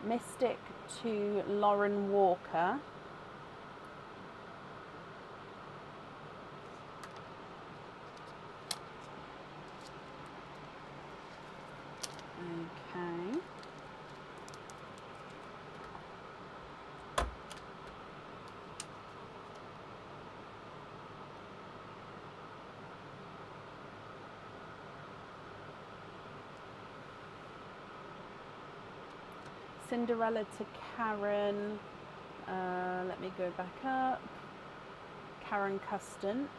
Mystic to Lauren Walker. Okay. Cinderella to Karen, let me go back up, Karen Custance.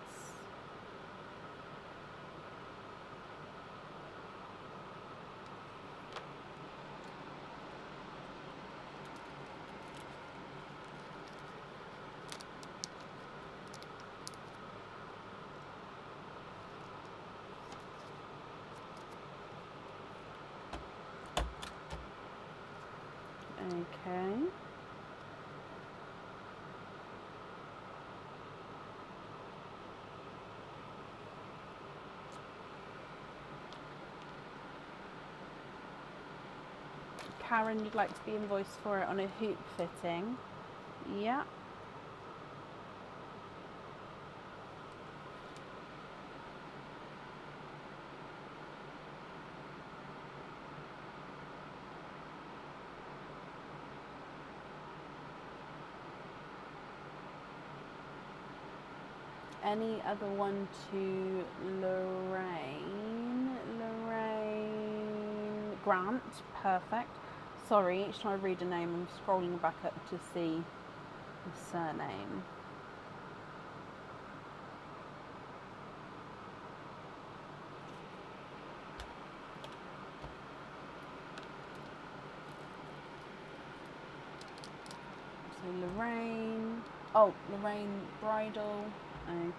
Okay. Karen, you'd like to be invoiced for it on a hoop fitting. Yeah. Any other one to Lorraine? Lorraine Grant, perfect. Sorry, each time I read a name, I'm scrolling back up to see the surname. So Lorraine, oh, Lorraine Bridal,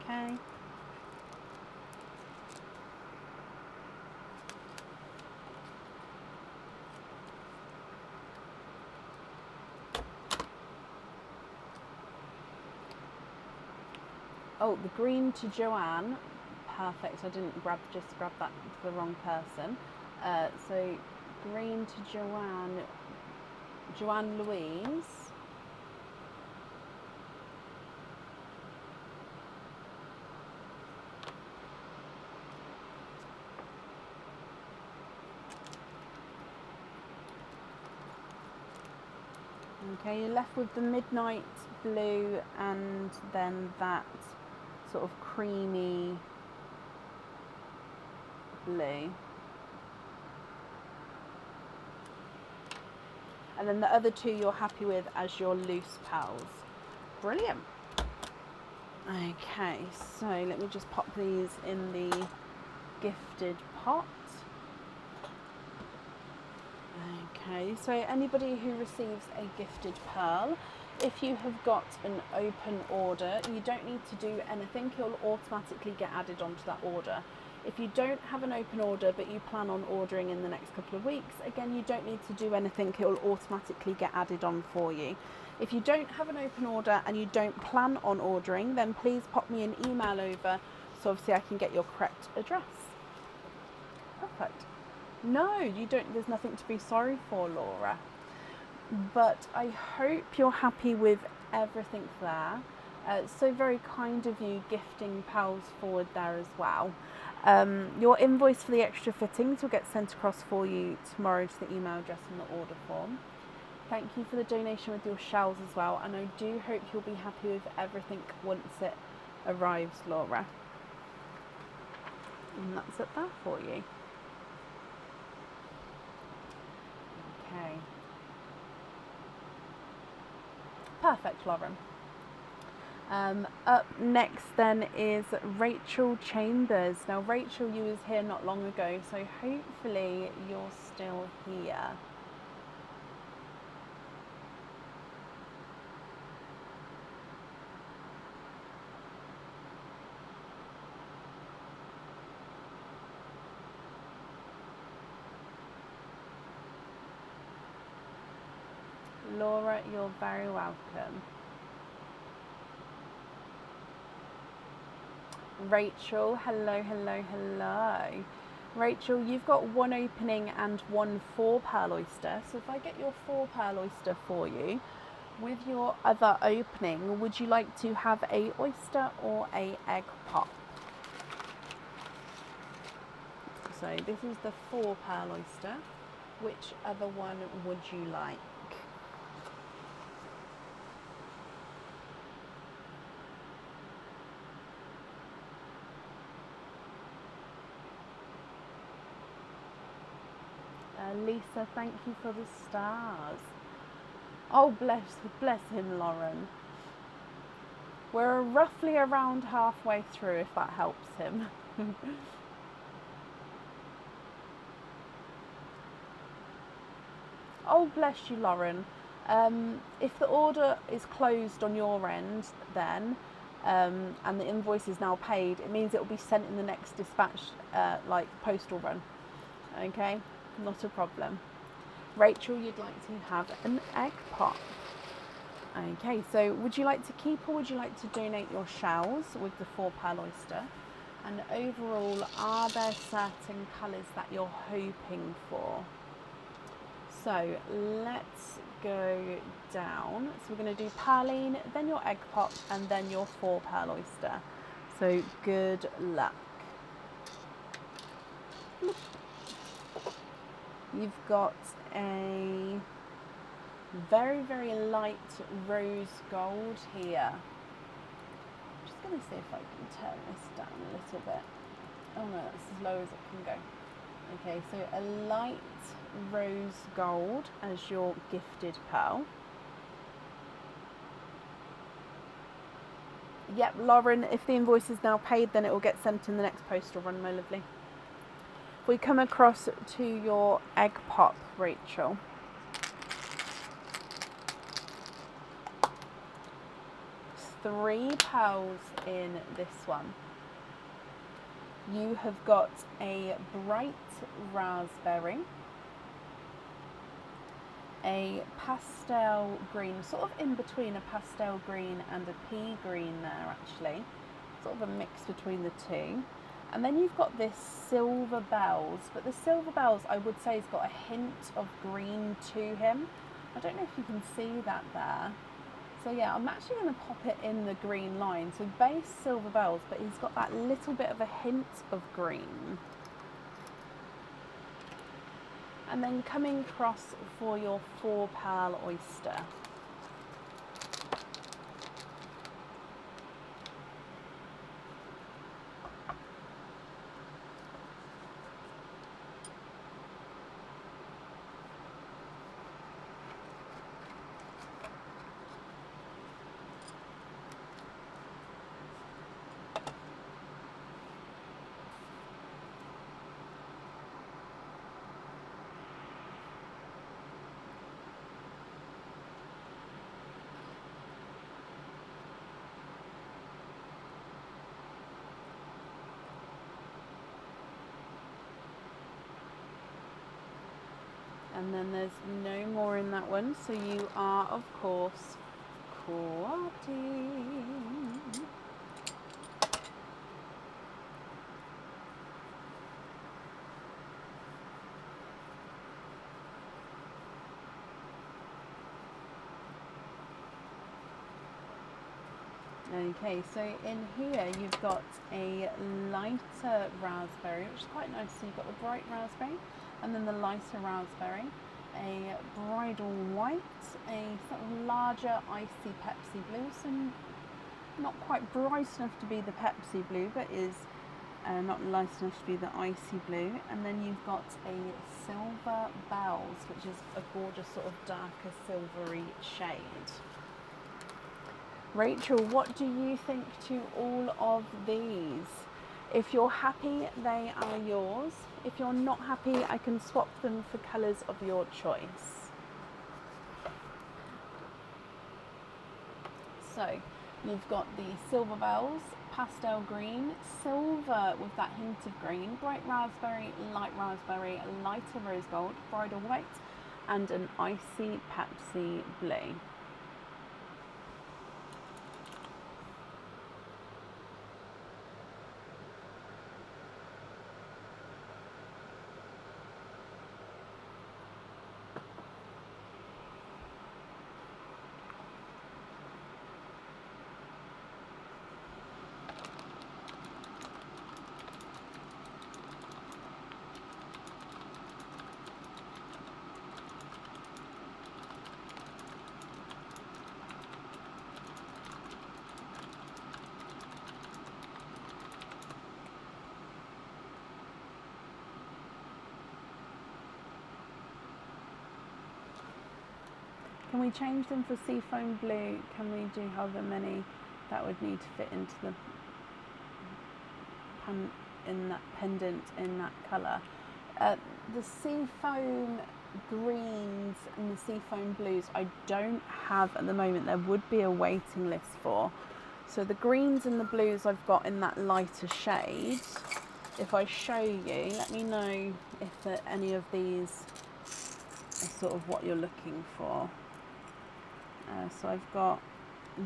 okay. Oh, the green to Joanne. Perfect. I didn't just grab that to the wrong person. So green to Joanne Louise. Okay, you're left with the midnight blue and then that sort of creamy blue. And then the other two you're happy with as your loose pals. Brilliant. Okay, so let me just pop these in the gifted pot. Okay, so anybody who receives a gifted pearl, if you have got an open order, you don't need to do anything. It'll automatically get added onto that order. If you don't have an open order but you plan on ordering in the next couple of weeks, again, you don't need to do anything. It will automatically get added on for you. If you don't have an open order and you don't plan on ordering, then please pop me an email over so obviously I can get your correct address. Perfect. No, you don't. There's nothing to be sorry for, Laura. But I hope you're happy with everything there. So very kind of you gifting pals forward there as well. Your invoice for the extra fittings will get sent across for you tomorrow to the email address in the order form. Thank you for the donation with your shells as well, and I do hope you'll be happy with everything once it arrives, Laura. And that's it there for you. Okay. Perfect, Lauren. Up next then is Rachel Chambers. Now Rachel, you was here not long ago, so hopefully you're still here. Laura, you're very welcome. Rachel, hello, hello, hello. Rachel, you've got one opening and one 4 pearl oyster. So if I get your 4 pearl oyster for you, with your other opening, would you like to have a oyster or a egg pop? So this is the 4 pearl oyster. Which other one would you like? Lisa, thank you for the stars. Oh, bless him, Lauren. We're roughly around halfway through, if that helps him. Oh, bless you, Lauren. If the order is closed on your end, then, and the invoice is now paid, it means it will be sent in the next dispatch, like postal run. Okay? Not a problem. Rachel, you'd like to have an egg pop. Okay, so would you like to keep or would you like to donate your shells with the 4 pearl oyster? And overall, are there certain colours that you're hoping for? So let's go down. So we're going to do Pearline, then your egg pop, and then your 4 pearl oyster. So good luck. You've got a very, very light rose gold here. I'm just going to see if I can turn this down a little bit. Oh no, that's as low as it can go. Okay, so a light rose gold as your gifted pearl. Yep, Lauren, if the invoice is now paid, then it will get sent in the next postal run, my lovely. If we come across to your egg pop, Rachel. There's 3 pearls in this one. You have got a bright raspberry, a pastel green, sort of in between a pastel green and a pea green there actually, sort of a mix between the two. And then you've got this Silver Bells, but the Silver Bells I would say has got a hint of green to him. I don't know if you can see that there. So yeah, I'm actually going to pop it in the green line. So base Silver Bells, but he's got that little bit of a hint of green. And then coming across for your 4-pearl oyster. And then there's no more in that one, so you are, of course, quilting. Okay, so in here you've got a lighter raspberry, which is quite nice. So you've got the bright raspberry and then the lighter raspberry, a bridal white, a sort of larger icy Pepsi blue, so not quite bright enough to be the Pepsi blue, but is not light enough to be the icy blue. And then you've got a Silver Bells, which is a gorgeous sort of darker silvery shade. Rachel, what do you think to all of these? If you're happy, they are yours. If you're not happy, I can swap them for colours of your choice. So you've got the Silver Bells, pastel green, silver with that hint of green, bright raspberry, lighter rose gold, bridal white, and an icy Pepsi blue. Can we change them for seafoam blue? Can we do however many that would need to fit into the in that pendant in that colour? The seafoam greens and the seafoam blues I don't have at the moment. There would be a waiting list for. So the greens and the blues I've got in that lighter shade. If I show you, let me know if any of these are sort of what you're looking for. So I've got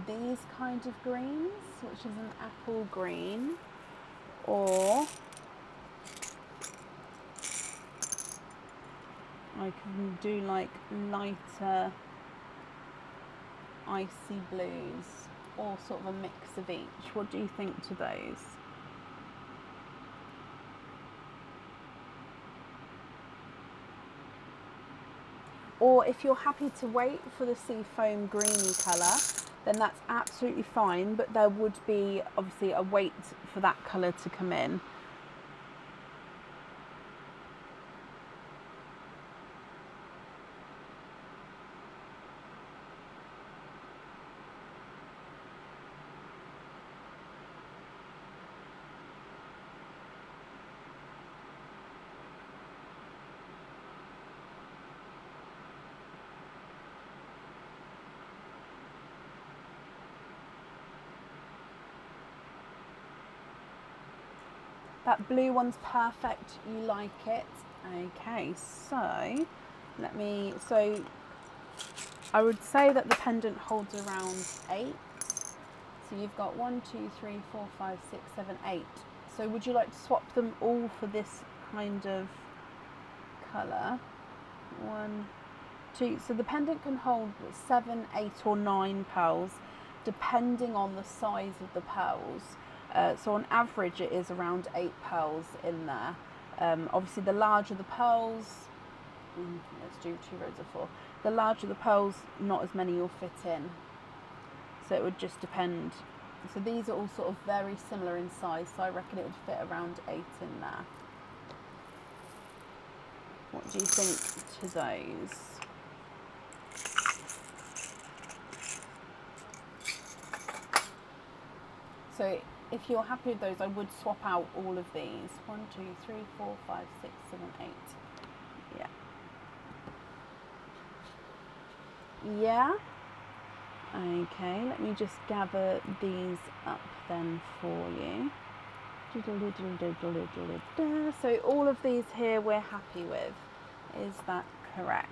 these kind of greens, which is an apple green, or I can do like lighter icy blues, or sort of a mix of each. What do you think to those? Or if you're happy to wait for the seafoam greeny colour, then that's absolutely fine, but there would be obviously a wait for that colour to come in. That blue one's perfect, you like it. Okay, so I would say that the pendant holds around 8. So So you've got 1, 2, 3, 4, 5, 6, 7, 8. So would you like to swap them all for this kind of colour? 1, 2. So the pendant can hold 7, 8 or 9 pearls, depending on the size of the pearls. So on average it is around 8 pearls in there. Obviously the larger the pearls, let's do 2 rows of 4. The larger the pearls, not as many you'll fit in. So it would just depend. So these are all sort of very similar in size, so I reckon it would fit around 8 in there. What do you think to those? So if you're happy with those, I would swap out all of these. 1, 2, 3, 4, 5, 6, 7, 8. Yeah. Yeah? Okay, let me just gather these up then for you. So all of these here we're happy with. Is that correct?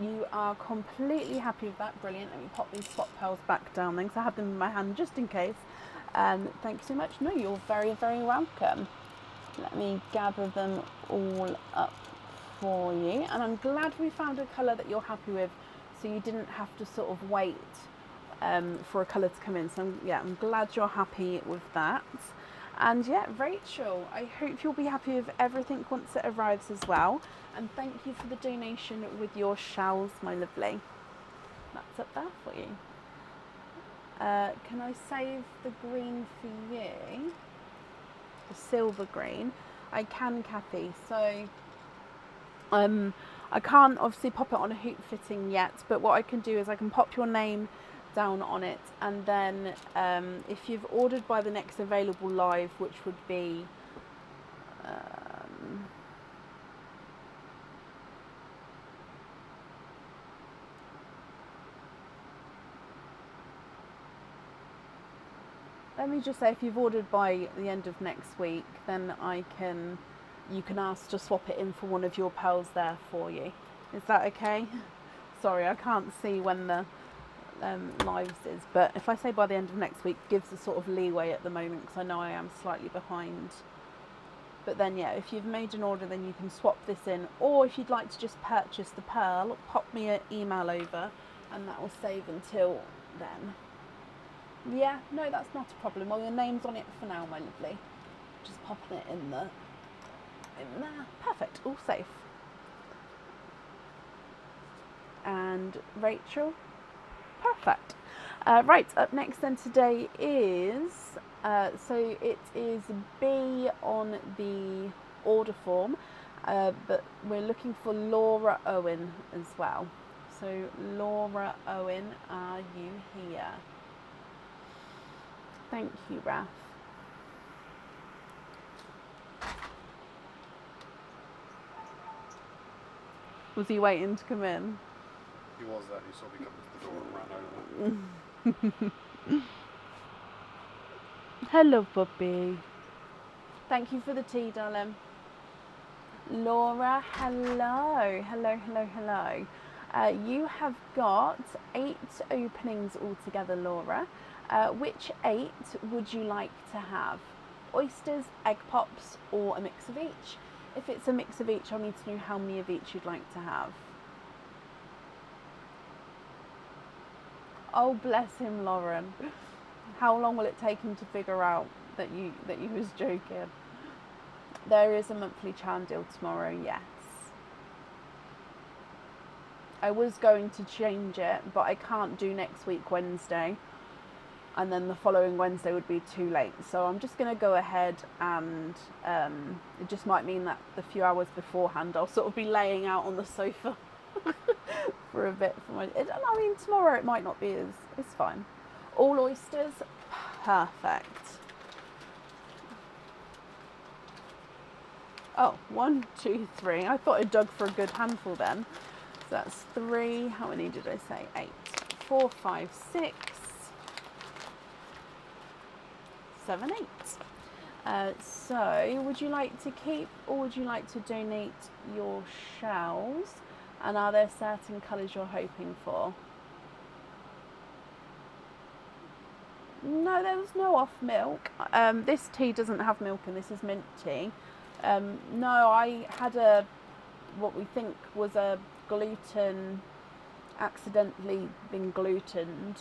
You are completely happy with that. Brilliant. Let me pop these swap pearls back down then, because I have them in my hand just in case. Thank you so much. No, you're very, very welcome. Let me gather them all up for you. And I'm glad we found a colour that you're happy with, so you didn't have to sort of wait for a colour to come in. So I'm glad you're happy with that. And yeah, Rachel, I hope you'll be happy with everything once it arrives as well. And thank you for the donation with your shells, my lovely. That's up there for you. Can I save the green for you? The silver green? I can, Kathy. So I can't obviously pop it on a hoop fitting yet, but what I can do is I can pop your name down on it, and then if you've ordered by the next available live, which would be let me just say, if you've ordered by the end of next week, then you can ask to swap it in for one of your pearls there for you. Is that okay? Sorry, I can't see when the lives is, but if I say by the end of next week, gives a sort of leeway at the moment, because I know I am slightly behind. But then yeah, if you've made an order, then you can swap this in, or if you'd like to just purchase the pearl, pop me an email over and that will save until then. Yeah, no, that's not a problem. Well, your name's on it for now, my lovely. Just popping it in there. Perfect, all safe. And Rachel, perfect. Right, up next then today is, so it is B on the order form, but we're looking for Laura Owen as well. So Laura Owen, are you here? Thank you, Raf. Was he waiting to come in? He was there. He saw me come to the door and ran over. Hello, puppy. Thank you for the tea, darling. Laura, hello. Hello. You have got 8 openings altogether, Laura. Which 8 would you like to have? Oysters, egg pops, or a mix of each? If it's a mix of each, I'll need to know how many of each you'd like to have. Oh, bless him, Lauren. How long will it take him to figure out that you was joking? There is a monthly charm deal tomorrow, yes. I was going to change it, but I can't do next week Wednesday. And then the following Wednesday would be too late. So I'm just going to go ahead, and it just might mean that the few hours beforehand I'll sort of be laying out on the sofa for a bit. I mean, tomorrow it might not be as, it's fine. All oysters, perfect. Oh, 1, 2, 3. I thought I dug for a good handful then. So that's 3. How many did I say? 8. 4, 5, 6, 7, 8. So, would you like to keep or would you like to donate your shells? And are there certain colours you're hoping for? No, there was no off milk. This tea doesn't have milk and this is mint tea. No, I had what we think was a gluten, accidentally been glutened,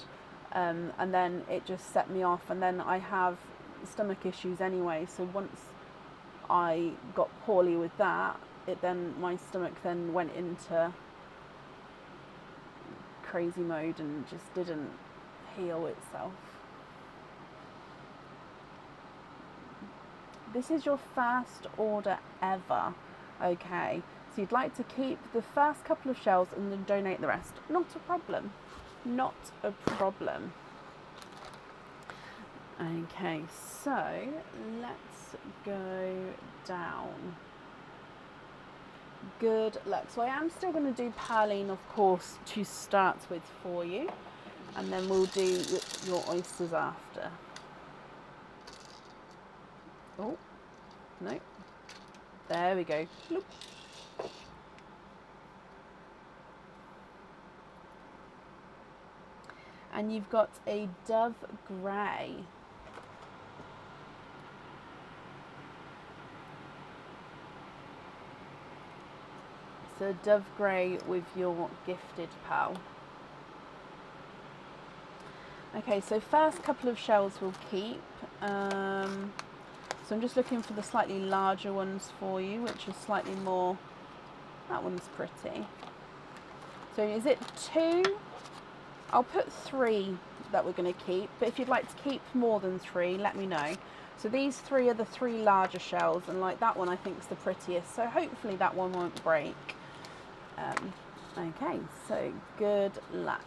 and then it just set me off, and then I have stomach issues anyway, so once I got poorly with that, my stomach then went into crazy mode and just didn't heal itself. This is your first order ever, okay? So you'd like to keep the first couple of shells and then donate the rest. Not a problem. Not a problem. Okay, so let's go down. Good luck. So I am still going to do Perline, of course, to start with for you. And then we'll do your oysters after. Oh, no. There we go. Look. And you've got a Dove Grey. So Dove Grey with your gifted pal. Okay, so first couple of shells we'll keep. So I'm just looking for the slightly larger ones for you, which is slightly more, that one's pretty. So is it 2? I'll put 3 that we're going to keep, but if you'd like to keep more than 3, let me know. So these 3 are the 3 larger shells, and like that one I think is the prettiest, so hopefully that one won't break. Okay, so good luck.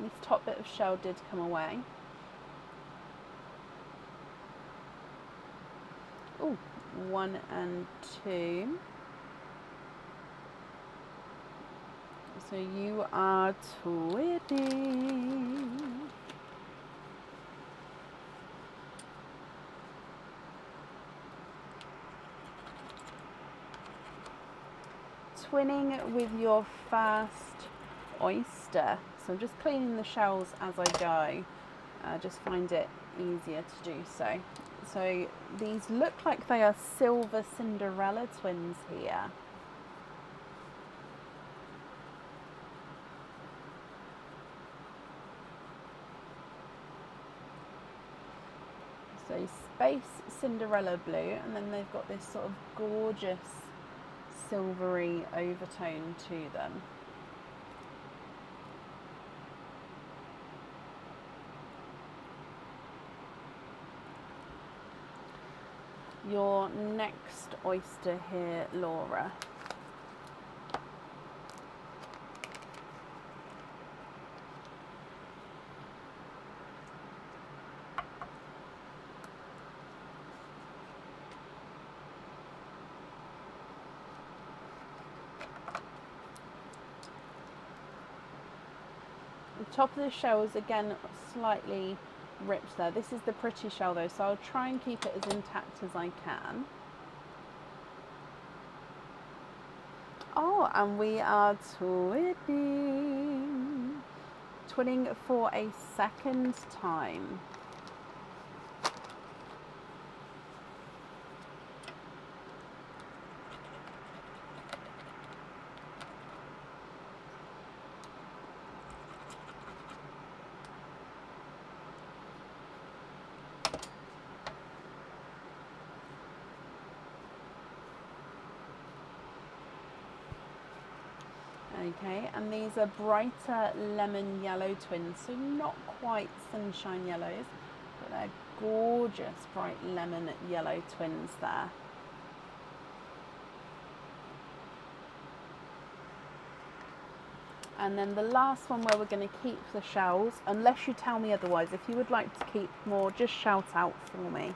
This top bit of shell did come away. Ooh, 1 and 2. So you are twinning. Twinning with your first oyster. So I'm just cleaning the shells as I go. Just find it easier to do so. So these look like they are silver Cinderella twins here. So space Cinderella blue, and then they've got this sort of gorgeous silvery overtone to them. Your next oyster here, Laura. The top of the shell is again slightly ripped there. This is the pretty shell though, so I'll try and keep it as intact as I can. Oh, and we are twinning. Twinning for a second time. Okay, and these are brighter lemon yellow twins, so not quite sunshine yellows, but they're gorgeous bright lemon yellow twins there. And then the last one where we're going to keep the shells, unless you tell me otherwise, if you would like to keep more, just shout out for me.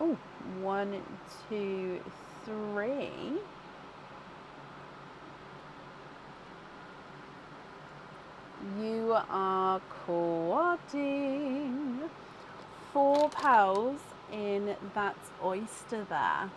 Oh, 1, 2, 3. You are quadding 4 pals in that oyster there.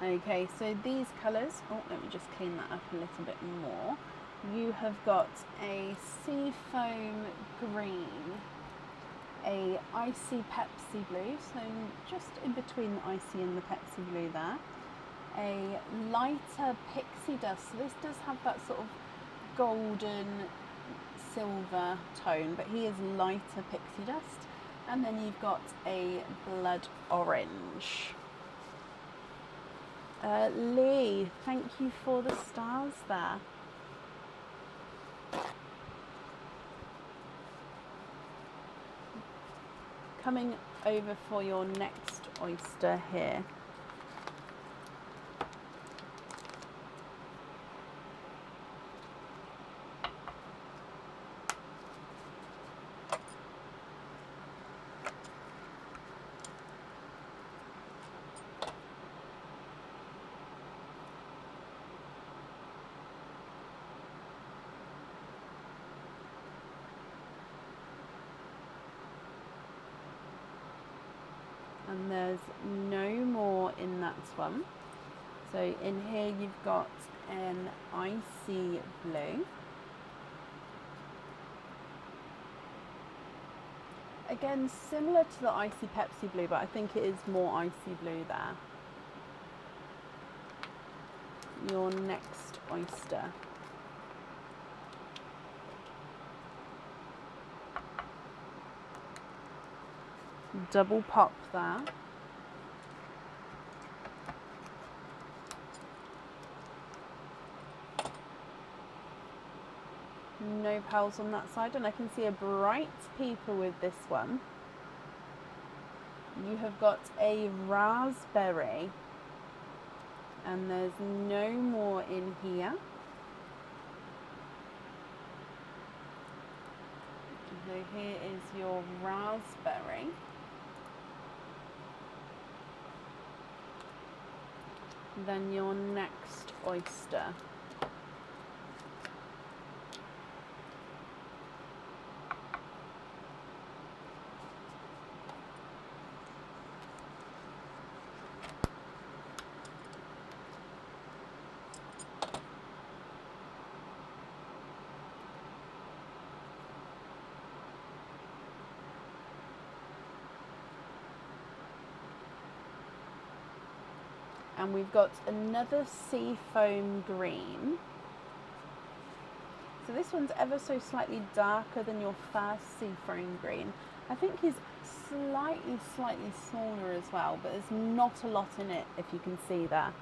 Okay, so these colours, oh, let me just clean that up a little bit more. You have got a sea foam green, a icy Pepsi blue, so just in between the icy and the Pepsi blue there. A lighter pixie dust, so this does have that sort of golden silver tone, but he is lighter pixie dust. And then you've got a blood orange. Lee, thank you for the stars there. Coming over for your next oyster here. And there's no more in that one. So in here you've got an icy blue. Again, similar to the icy Pepsi blue, but I think it is more icy blue there. Your next oyster. Double pop there. No pearls on that side, and I can see a bright people with this one. You have got a raspberry, and there's no more in here. So here is your raspberry. Then your next oyster. And we've got another sea foam green. So this one's ever so slightly darker than your first sea foam green. I think he's slightly smaller as well, but there's not a lot in it, if you can see there.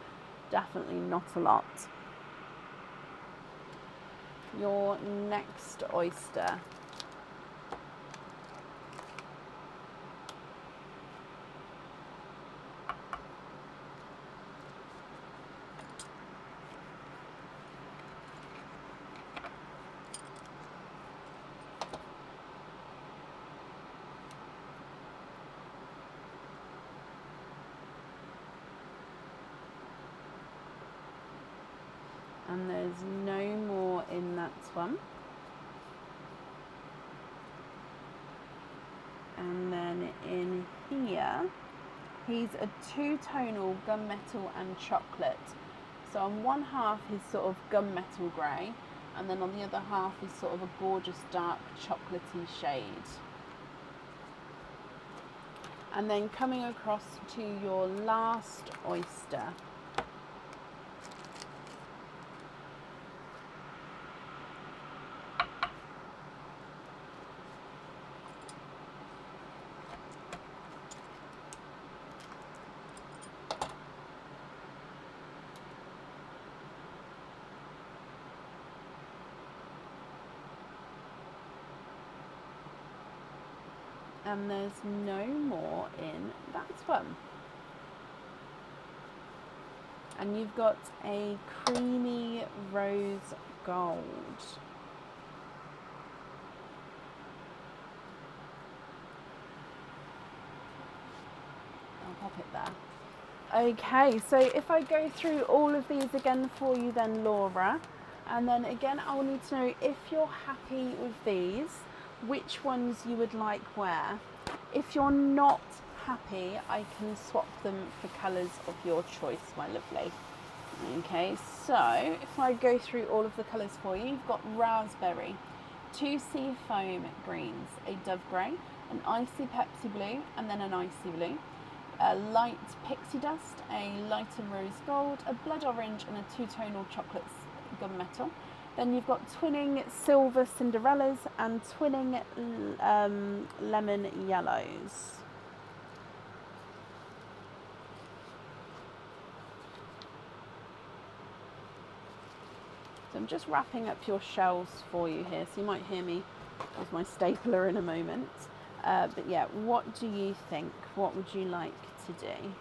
Definitely not a lot. Your next oyster. And there's no more in that one. And then in here, he's a two-tonal gunmetal and chocolate. So on one half he's sort of gunmetal grey, and then on the other half is sort of a gorgeous dark chocolatey shade. And then coming across to your last oyster. And there's no more in that one. And you've got a creamy rose gold. I'll pop it there. Okay, so if I go through all of these again for you then, Laura, and then again I'll need to know if you're happy with these, which ones you would like where. If you're not happy, I can swap them for colours of your choice, my lovely. Okay, so if I go through all of the colours for you, you've got raspberry, two sea foam greens, a dove grey, an icy Pepsi blue, and then an icy blue, a light pixie dust, a lighter rose gold, a blood orange, and a two-tonal chocolate gunmetal. Then you've got twinning silver Cinderellas and twinning lemon yellows. So I'm just wrapping up your shells for you here, so you might hear me with my stapler in a moment. But yeah, what do you think? What would you like to do?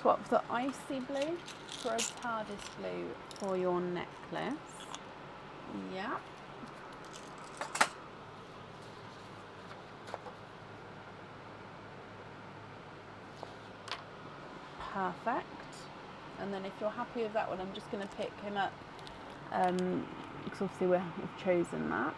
Swap the icy blue for a TARDIS blue for your necklace. Yeah. Perfect. And then if you're happy with that one, I'm just going to pick him up, because obviously we've chosen that.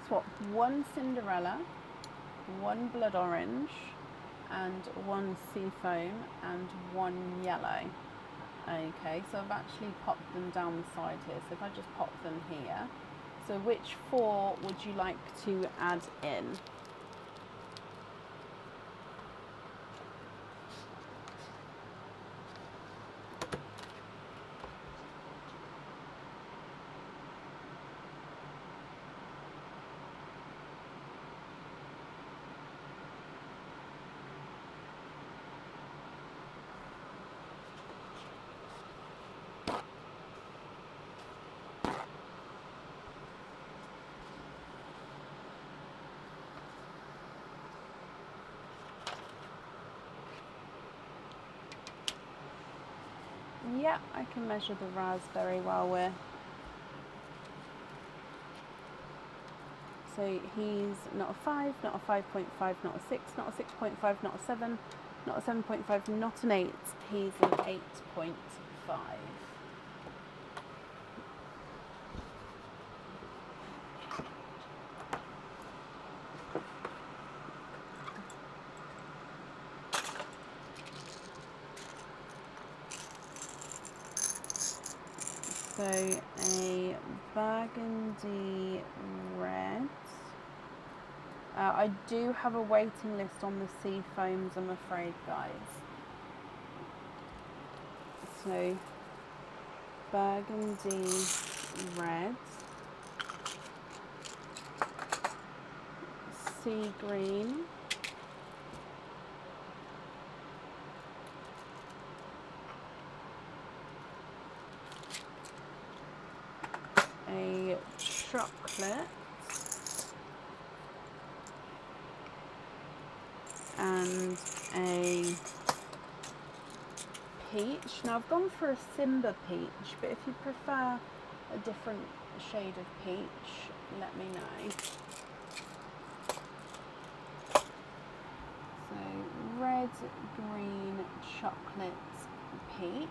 Swap one Cinderella, one blood orange, and one sea foam, and one yellow. Okay, so I've actually popped them down the side here. So if I just pop them here. So which four would you like to add in? Yeah, I can measure the raspberry while we're... So he's not a 5, not a 5.5, not a 6, not a 6.5, not a 7, not a 7.5, not an 8. He's an 8.5. So a burgundy red. I do have a waiting list on the sea foams, I'm afraid, guys. So burgundy red, sea green, a chocolate, and a peach. Now I've gone for a Simba peach, but if you prefer a different shade of peach, let me know. So red, green, chocolate, peach.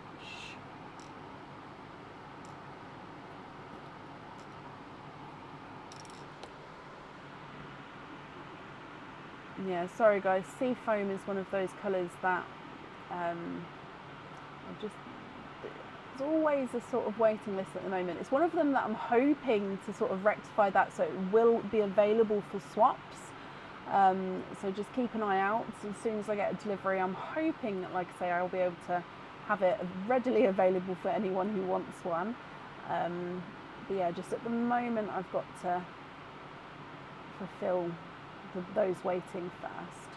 Yeah, sorry guys, sea foam is one of those colours that there's always a sort of waiting list at the moment. It's one of them that I'm hoping to sort of rectify that so it will be available for swaps. So just keep an eye out. As soon as I get a delivery, I'm hoping that, like I say, I'll be able to have it readily available for anyone who wants one. But yeah, just at the moment I've got to fulfill those waiting first.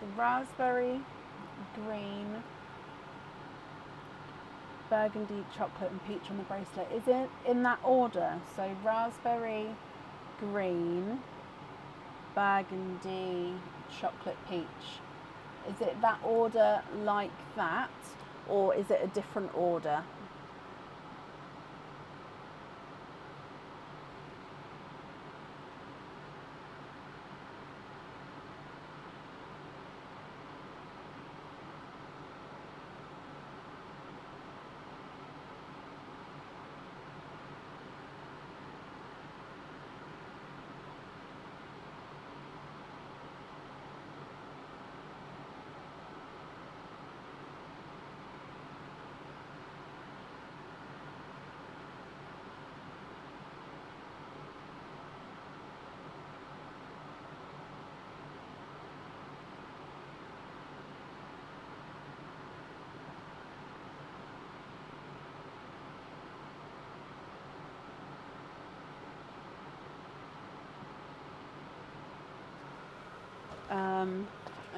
The raspberry, green, burgundy, chocolate and peach on the bracelet. Is it in that order? So raspberry, green, burgundy, chocolate, peach. Is it that order like that, or is it a different order?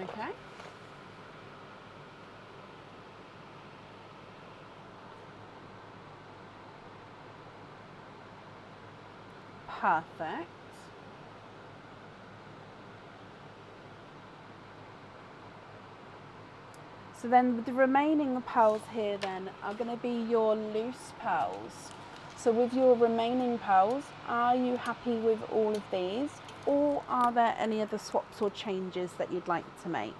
Okay. Perfect. So then the remaining pearls here then are going to be your loose pearls. So with your remaining pearls, are you happy with all of these, or are there any other swaps or changes that you'd like to make?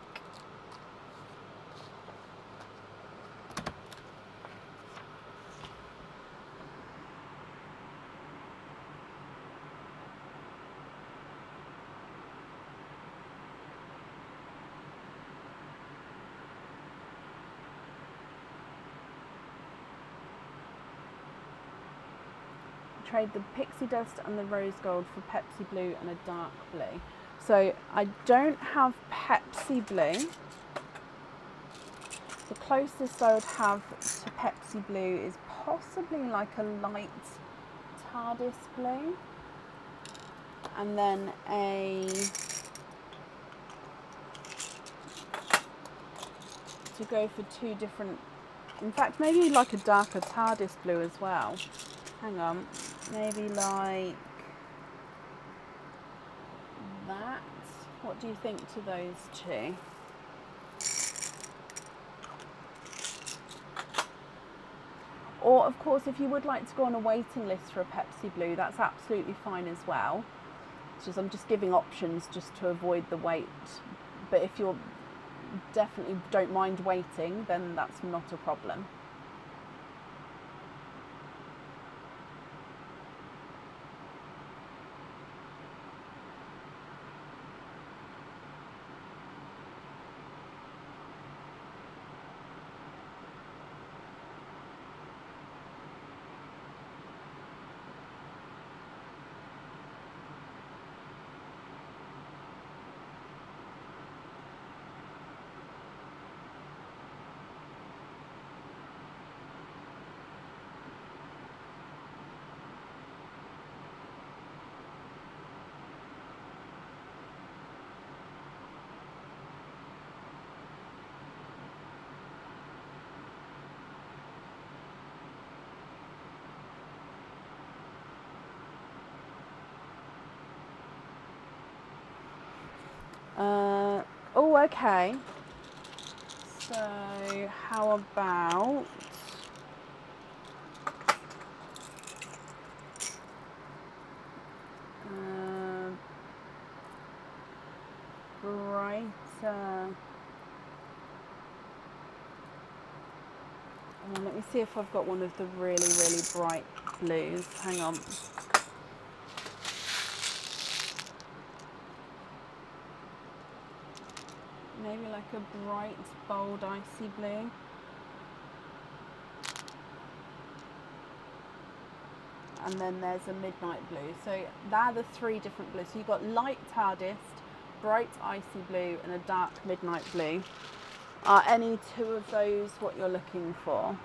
Trade the pixie dust and the rose gold for Pepsi blue and a dark blue. So I don't have Pepsi blue. The closest I would have to Pepsi blue is possibly like a light TARDIS blue. and then to go for two different, in fact maybe like a darker TARDIS blue as well. Hang on, maybe like that. What do you think to those two? Or of course, if you would like to go on a waiting list for a Pepsi Blue, that's absolutely fine as well. It's just, I'm just giving options just to avoid the wait. But if you're definitely don't mind waiting, then that's not a problem. Oh, okay. So how about brighter? Let me see if I've got one of the really, really bright blues. Hang on. Maybe like a bright, bold, icy blue. And then there's a midnight blue. So they're the three different blues. So you've got light TARDIS, bright icy blue, and a dark midnight blue. Are any two of those what you're looking for?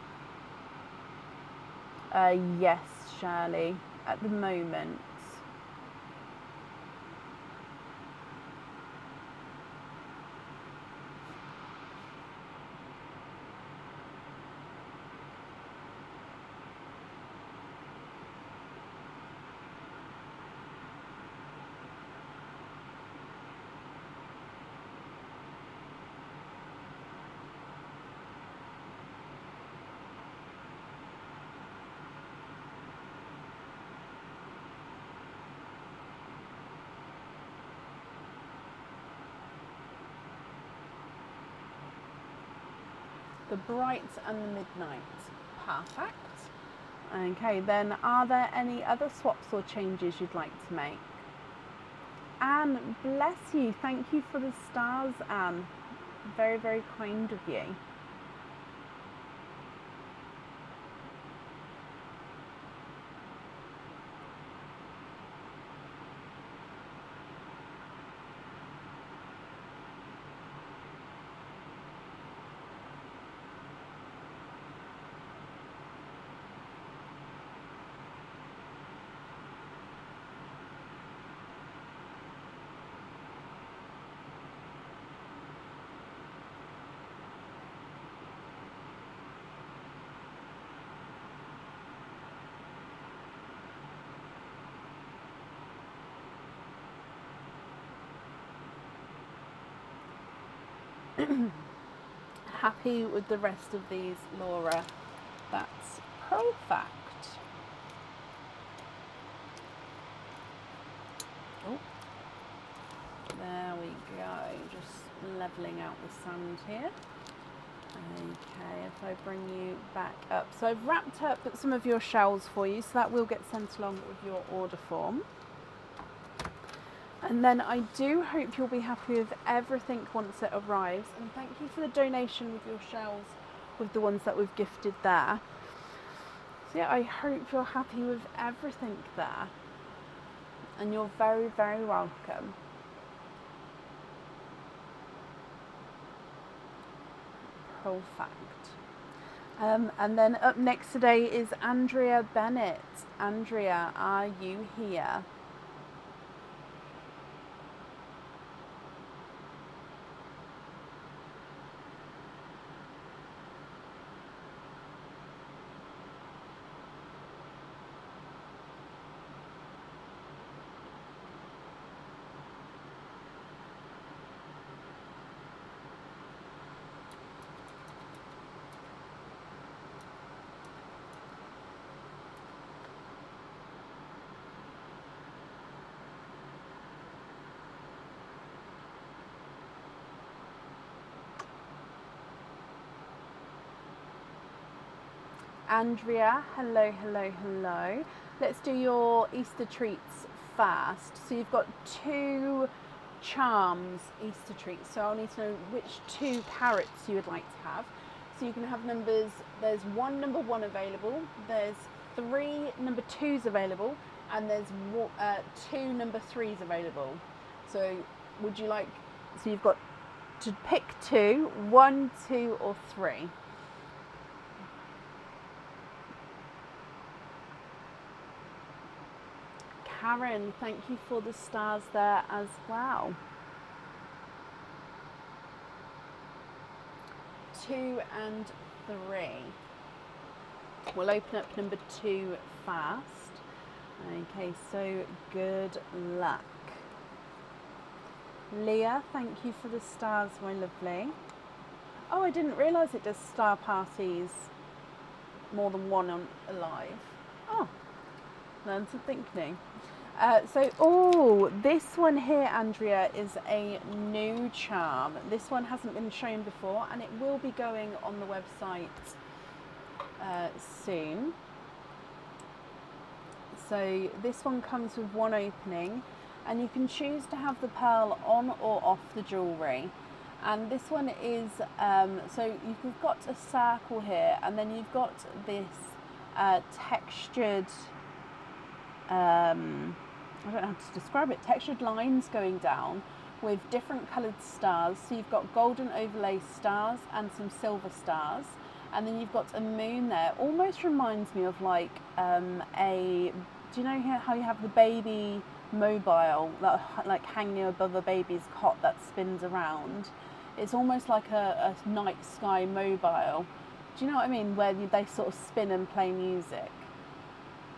Yes, Shirley, at the moment. The bright and the midnight. Perfect. Okay, then are there any other swaps or changes you'd like to make? Anne, bless you. Thank you for the stars, Anne. Very, very kind of you. Happy with the rest of these, Laura? That's perfect. Oh, there we go. Just leveling out the sand here. Okay, if I bring you back up. So I've wrapped up some of your shells for you, so that will get sent along with your order form. And then I do hope you'll be happy with everything once it arrives. And thank you for the donation with your shells, with the ones that we've gifted there. So yeah, I hope you're happy with everything there. And you're very, very welcome. Perfect. And then up next today is Andrea Bennett. Andrea, are you here? Andrea, hello, hello, hello. Let's do your Easter treats first. So you've got 2 charms Easter treats. So I'll need to know which 2 carrots you would like to have. So you can have numbers, there's 1 number 1 available, there's 3 number 2s available, and there's 2 number 3s available. So would you like, so you've got to pick 2, 1, 2 or 3. Karen, thank you for the stars there as well. 2 and 3. We'll open up number 2 fast. Okay, so good luck. Leah, thank you for the stars, my lovely. Oh, I didn't realise it does star parties more than 1 on Alive. Oh, learn something new. This one here, Andrea, is a new charm. This one hasn't been shown before, and it will be going on the website soon. So this one comes with 1 opening, and you can choose to have the pearl on or off the jewellery. And this one is, so you've got a circle here, and then you've got this textured, I don't know how to describe it, textured lines going down with different coloured stars. So you've got golden overlay stars and some silver stars. And then you've got a moon there. Almost reminds me of like do you know how you have the baby mobile that like hanging above a baby's cot that spins around? It's almost like a night sky mobile. Do you know what I mean? Where they sort of spin and play music.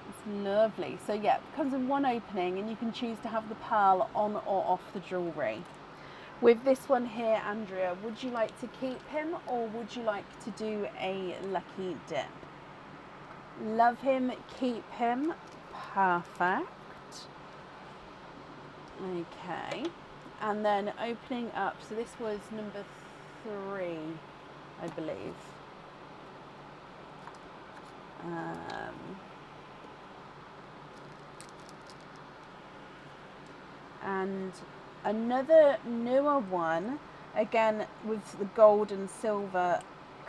It's lovely. So yeah, it comes in 1 opening, and you can choose to have the pearl on or off the jewellery. With this one here, Andrea, would you like to keep him, or would you like to do a lucky dip? Love him, keep him. Perfect. Okay. And then opening up, so this was number 3, I believe. And another newer one, again with the gold and silver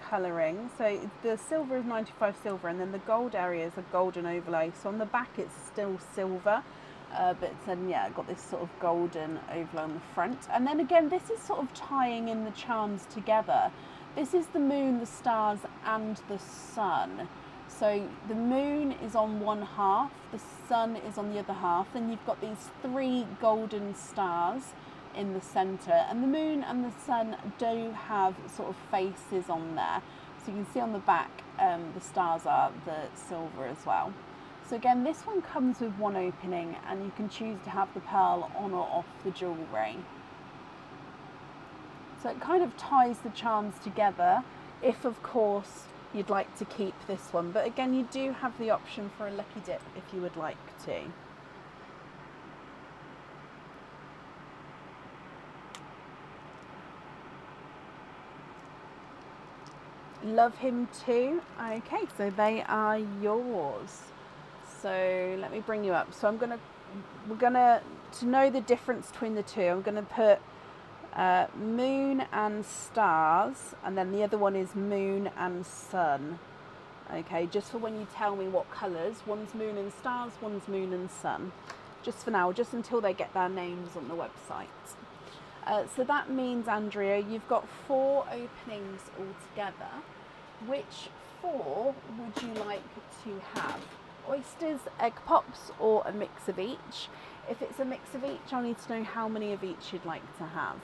colouring. So the silver is 95 silver, and then the gold area is a golden overlay. So on the back it's still silver, but then yeah, got this sort of golden overlay on the front. And then again, this is sort of tying in the charms together. This is the moon, the stars and the sun. So the moon is on one half, the sun is on the other half, then you've got these 3 golden stars in the centre, and the moon and the sun do have sort of faces on there. So you can see on the back the stars are the silver as well. So again, this one comes with 1 opening, and you can choose to have the pearl on or off the jewellery. So it kind of ties the charms together, if of course you'd like to keep this one. But again, you do have the option for a lucky dip if you would like to. Love him too. Okay, so they are yours. So let me bring you up. So we're gonna to know the difference between the 2, I'm gonna put moon and stars, and then the other one is moon and sun. Okay, just for when you tell me what colours. One's moon and stars, one's moon and sun. Just for now, just until they get their names on the website. So that means, Andrea, you've got 4 openings altogether. Which 4 would you like to have? Oysters, egg pops, or a mix of each? If it's a mix of each, I'll need to know how many of each you'd like to have.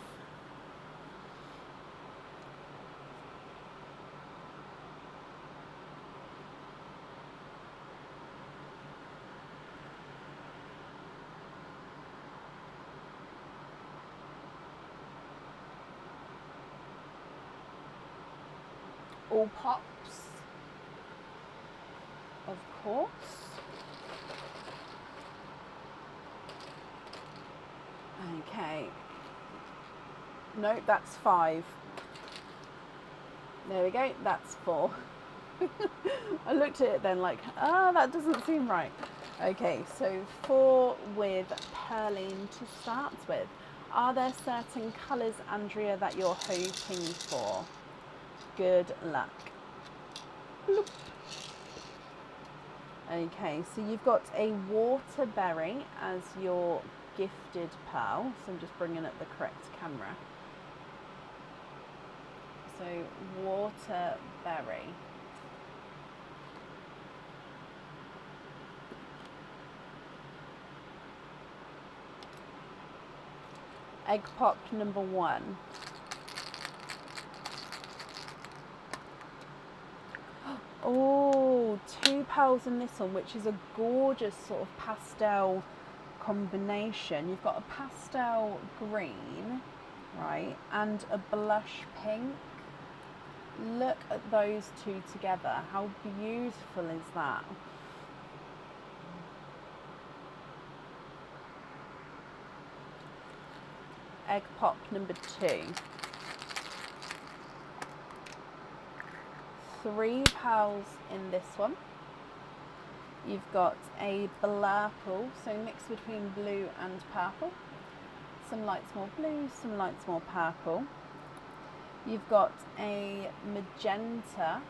All pops, of course. Okay. No, that's 5. There we go, that's 4. I looked at it then like, that doesn't seem right. Okay, so 4 with Pearline to start with. Are there certain colours, Andrea, that you're hoping for? Good luck. Bloop. Okay, so you've got a waterberry as your gifted pearl. So I'm just bringing up the correct camera. So waterberry. Egg pop number 1. Oh, 2 pearls in this one, which is a gorgeous sort of pastel combination. You've got a pastel green, right, and a blush pink. Look at those 2 together. How beautiful is that? Egg pop number 2. 3 pearls in this one. You've got a blurple, so mixed between blue and purple. Some lights more blue, some lights more purple. You've got a magenta,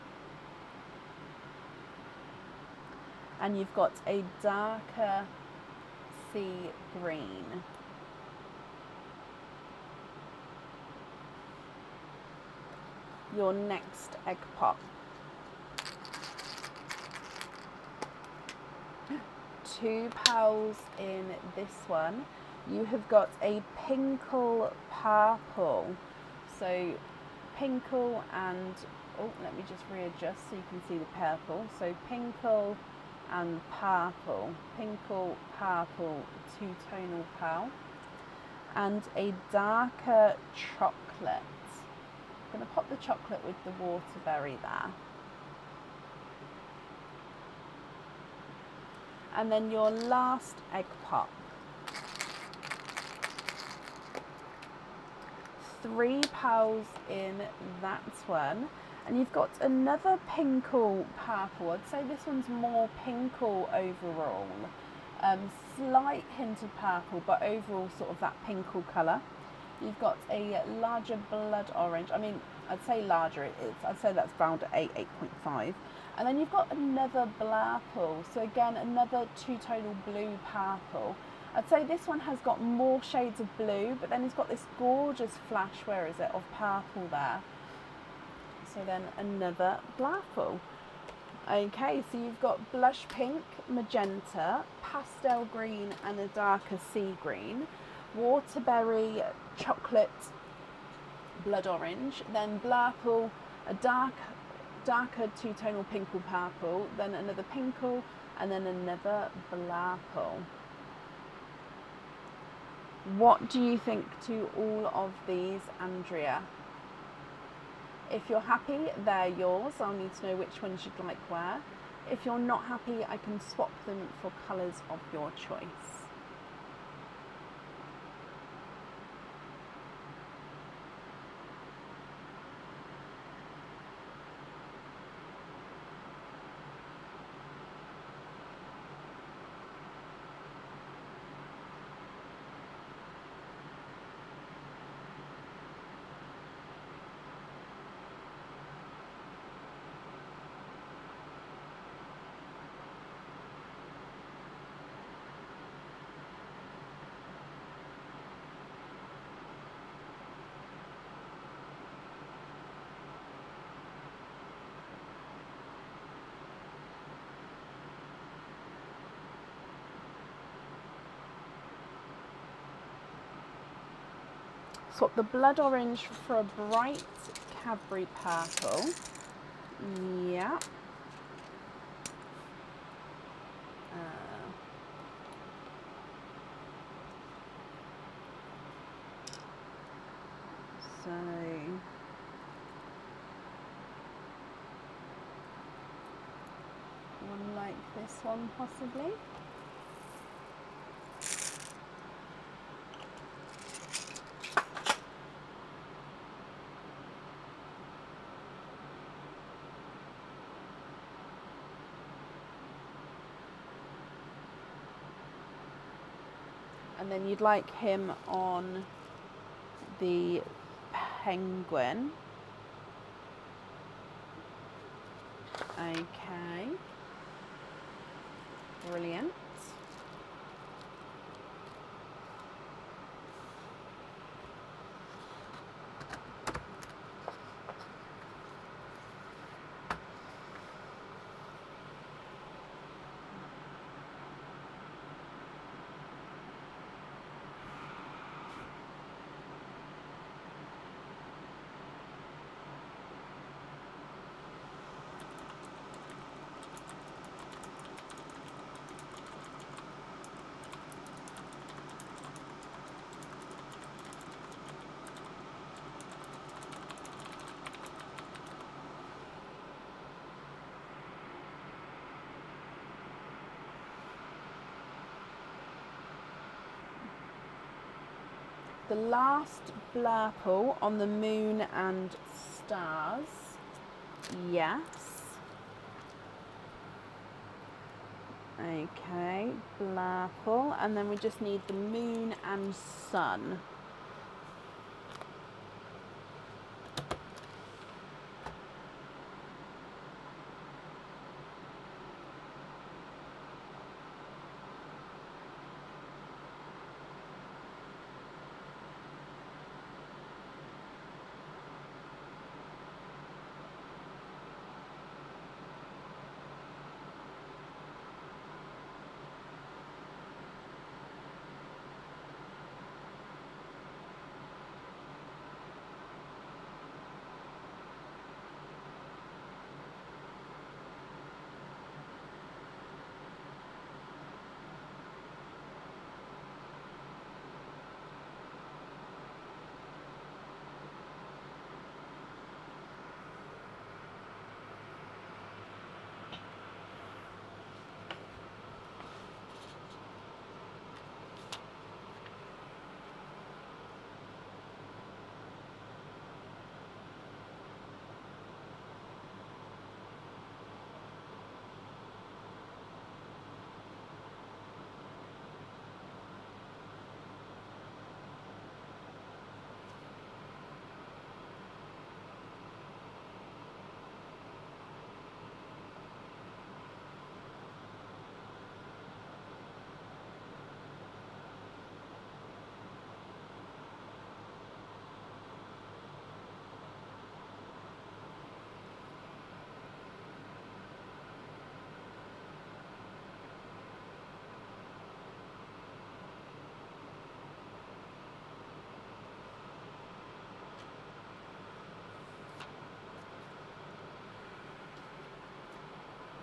and you've got a darker sea green. Your next egg pop. 2 pearls in this one. You have got a pinkle purple. So pinkle and, oh, let me just readjust so you can see the purple. So pinkle and purple. Pinkle, purple, 2-tonal pearl. And a darker chocolate. I'm going to pop the chocolate with the waterberry there. And then your last egg pop. 3 pearls in that one. And you've got another pinkle purple. I'd say this one's more pinkle overall. Slight hint of purple, but overall sort of that pinkle colour. You've got a larger blood orange. I mean, I'd say larger. I'd say that's round at 8.5. And then you've got another blurple. So again, another 2-tonal blue purple. I'd say this one has got more shades of blue, but then it's got this gorgeous flash, where is it, of purple there. So then another blurple. Okay, so you've got blush pink, magenta, pastel green, and a darker sea green. Waterberry, chocolate, blood orange, then blurple, a darker 2-tonal pinkle purple, then another pinkle, and then another blurple. What do you think to all of these, Andrea? If you're happy, they're yours. I'll need to know which ones you'd like where. If you're not happy, I can swap them for colours of your choice. Swap the blood orange for a bright Cadbury purple. Yeah. So one like this one possibly. And then you'd like him on the penguin. Okay. Brilliant. The last blurple on the moon and stars. Yes. Okay, blurple. And then we just need the moon and sun.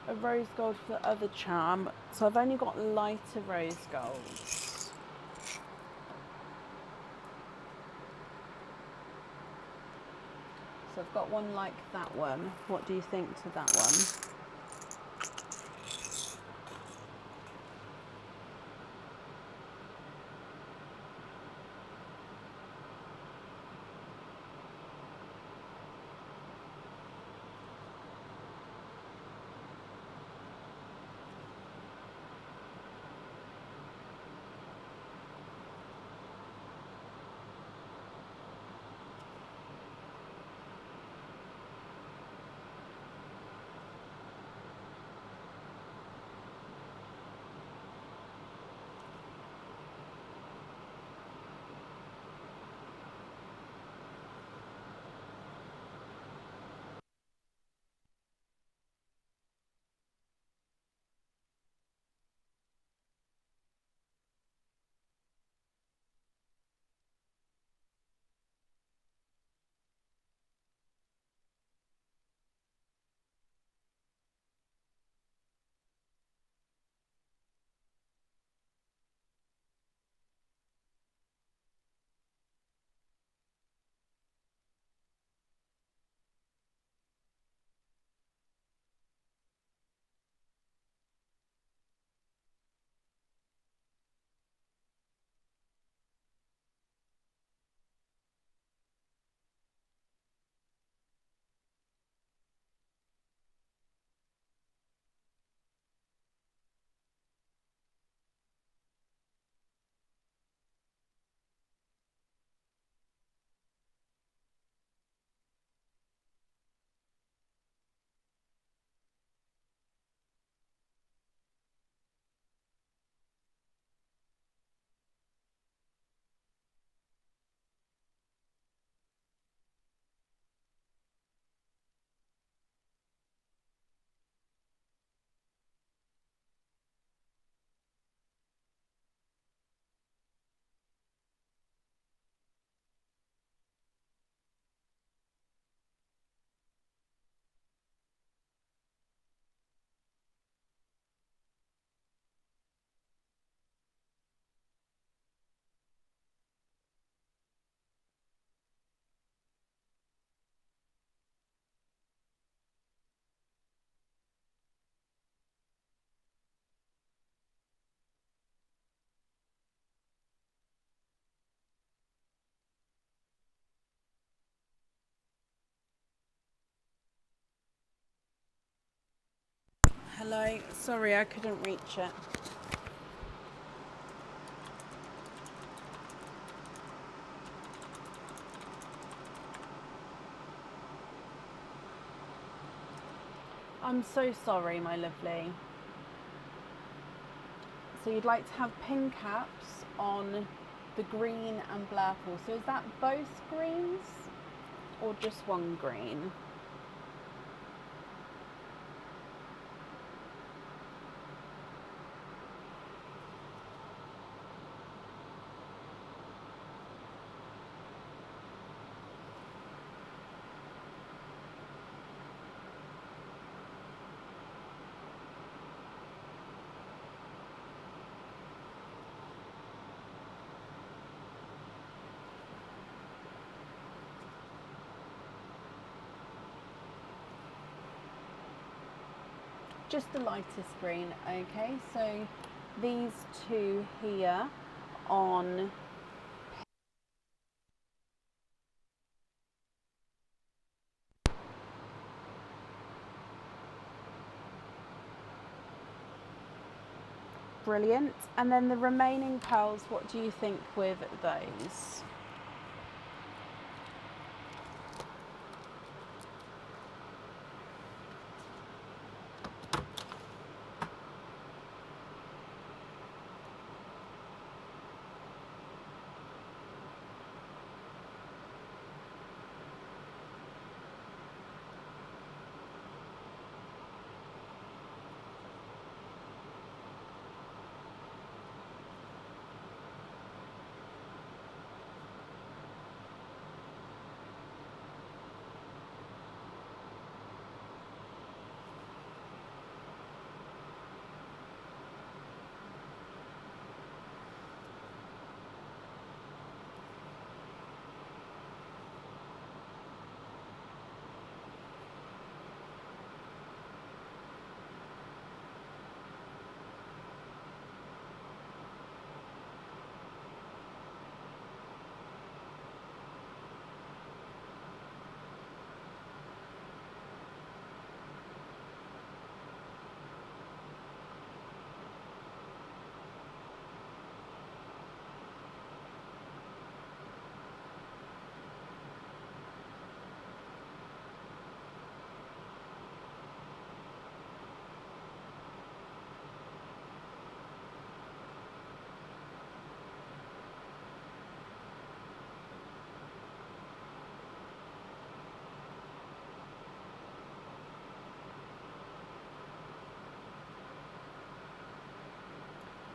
A rose gold for the other charm. So I've only got lighter rose golds. So I've got one like that one. What do you think to that one? Hello, sorry I couldn't reach it. I'm so sorry, my lovely. So you'd like to have pin caps on the green and purple. So is that both greens or just one green? Just the lightest green. Okay, so these two here on brilliant. And then the remaining pearls, what do you think with those?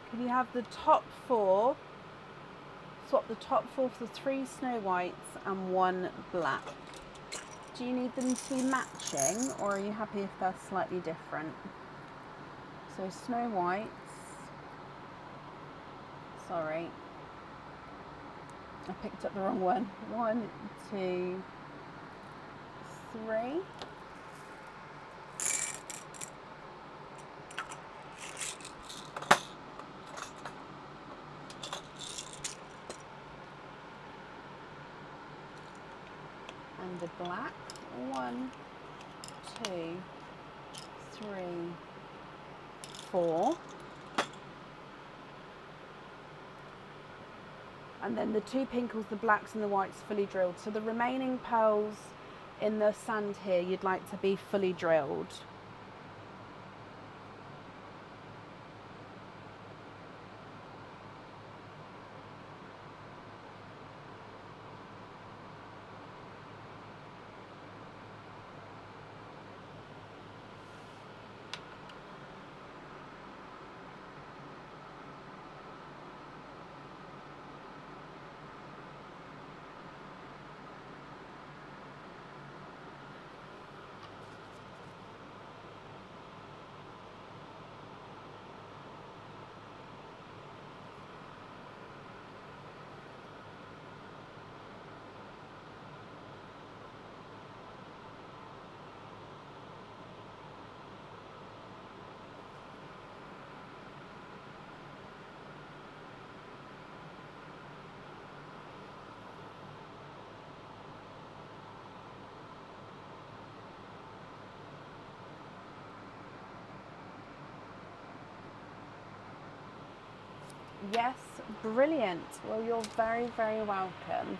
Can you have the top four, swap the top four for 3 Snow Whites and 1 black? Do you need them to be matching, or are you happy if they're slightly different? So Snow Whites, sorry, I picked up the wrong one. 1, 2, 3. And the black. 1, 2, 3, 4. And then the 2 pinkles, the blacks and the whites fully drilled. So the remaining pearls in the sand here, you'd like to be fully drilled. Yes, brilliant. Well, you're very, very welcome.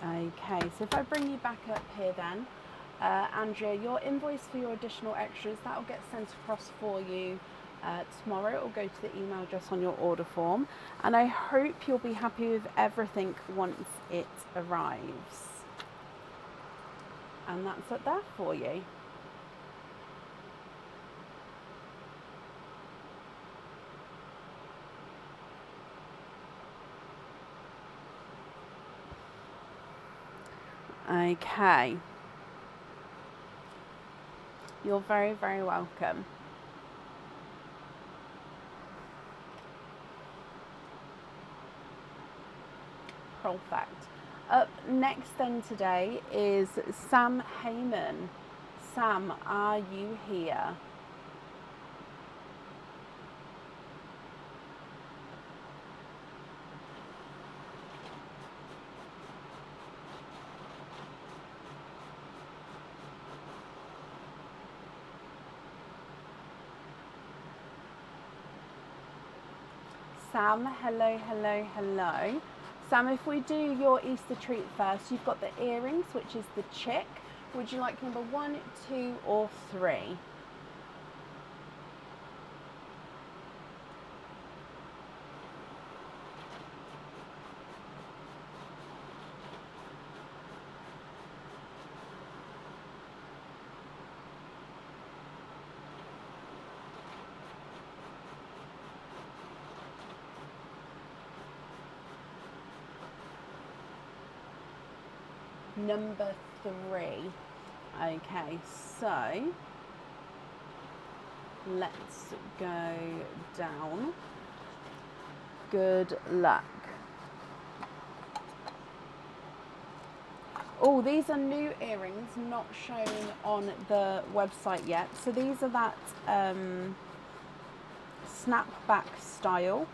Okay, so if I bring you back up here then, Andrea, your invoice for your additional extras, that will get sent across for you tomorrow. It will go to the email address on your order form. And I hope you'll be happy with everything once it arrives. And that's up there for you. Okay. You're very, very welcome. Perfect. Up next then today is Sam Heyman. Sam, are you here? Sam, hello, hello, hello. Sam, if we do your Easter treat first, you've got the earrings, which is the chick. Would you like number 1, 2, or 3? Number 3. Okay, so let's go down. Good luck. Oh, these are new earrings, not shown on the website yet. So these are that snapback style.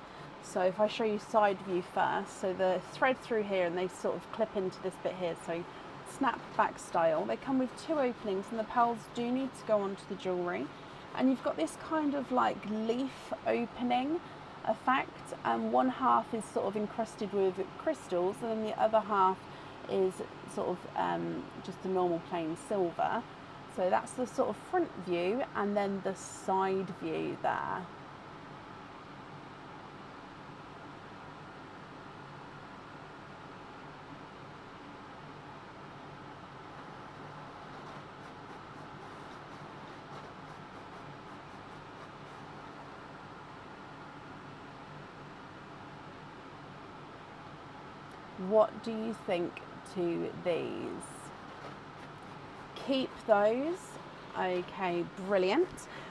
So if I show you side view first, so the thread through here and they sort of clip into this bit here. So snapback style. They come with 2 openings and the pearls do need to go onto the jewellery. And you've got this kind of like leaf opening effect. One half is sort of encrusted with crystals and then the other half is sort of just a normal plain silver. So that's the sort of front view and then the side view there. What do you think to these? Keep those. Okay, brilliant.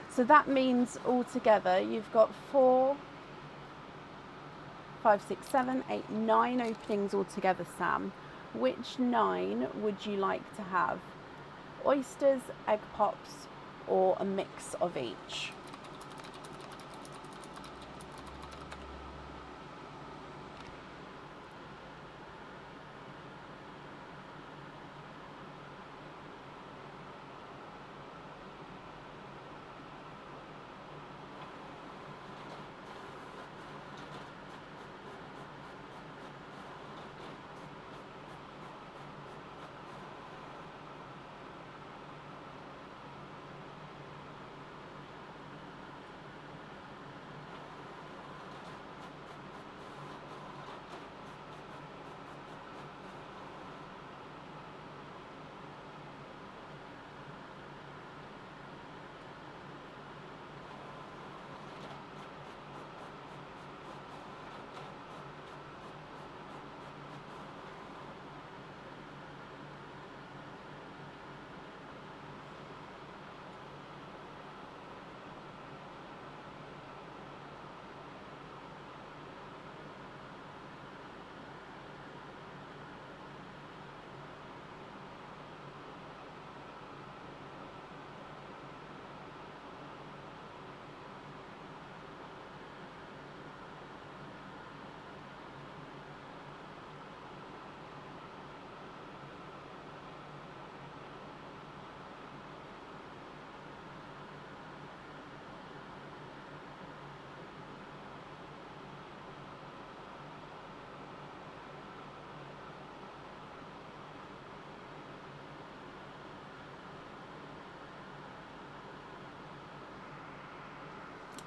So that means altogether you've got 4, 5, 6, 7, 8, 9 openings altogether, Sam. Which 9 would you like to have? Oysters, egg pops, or a mix of each?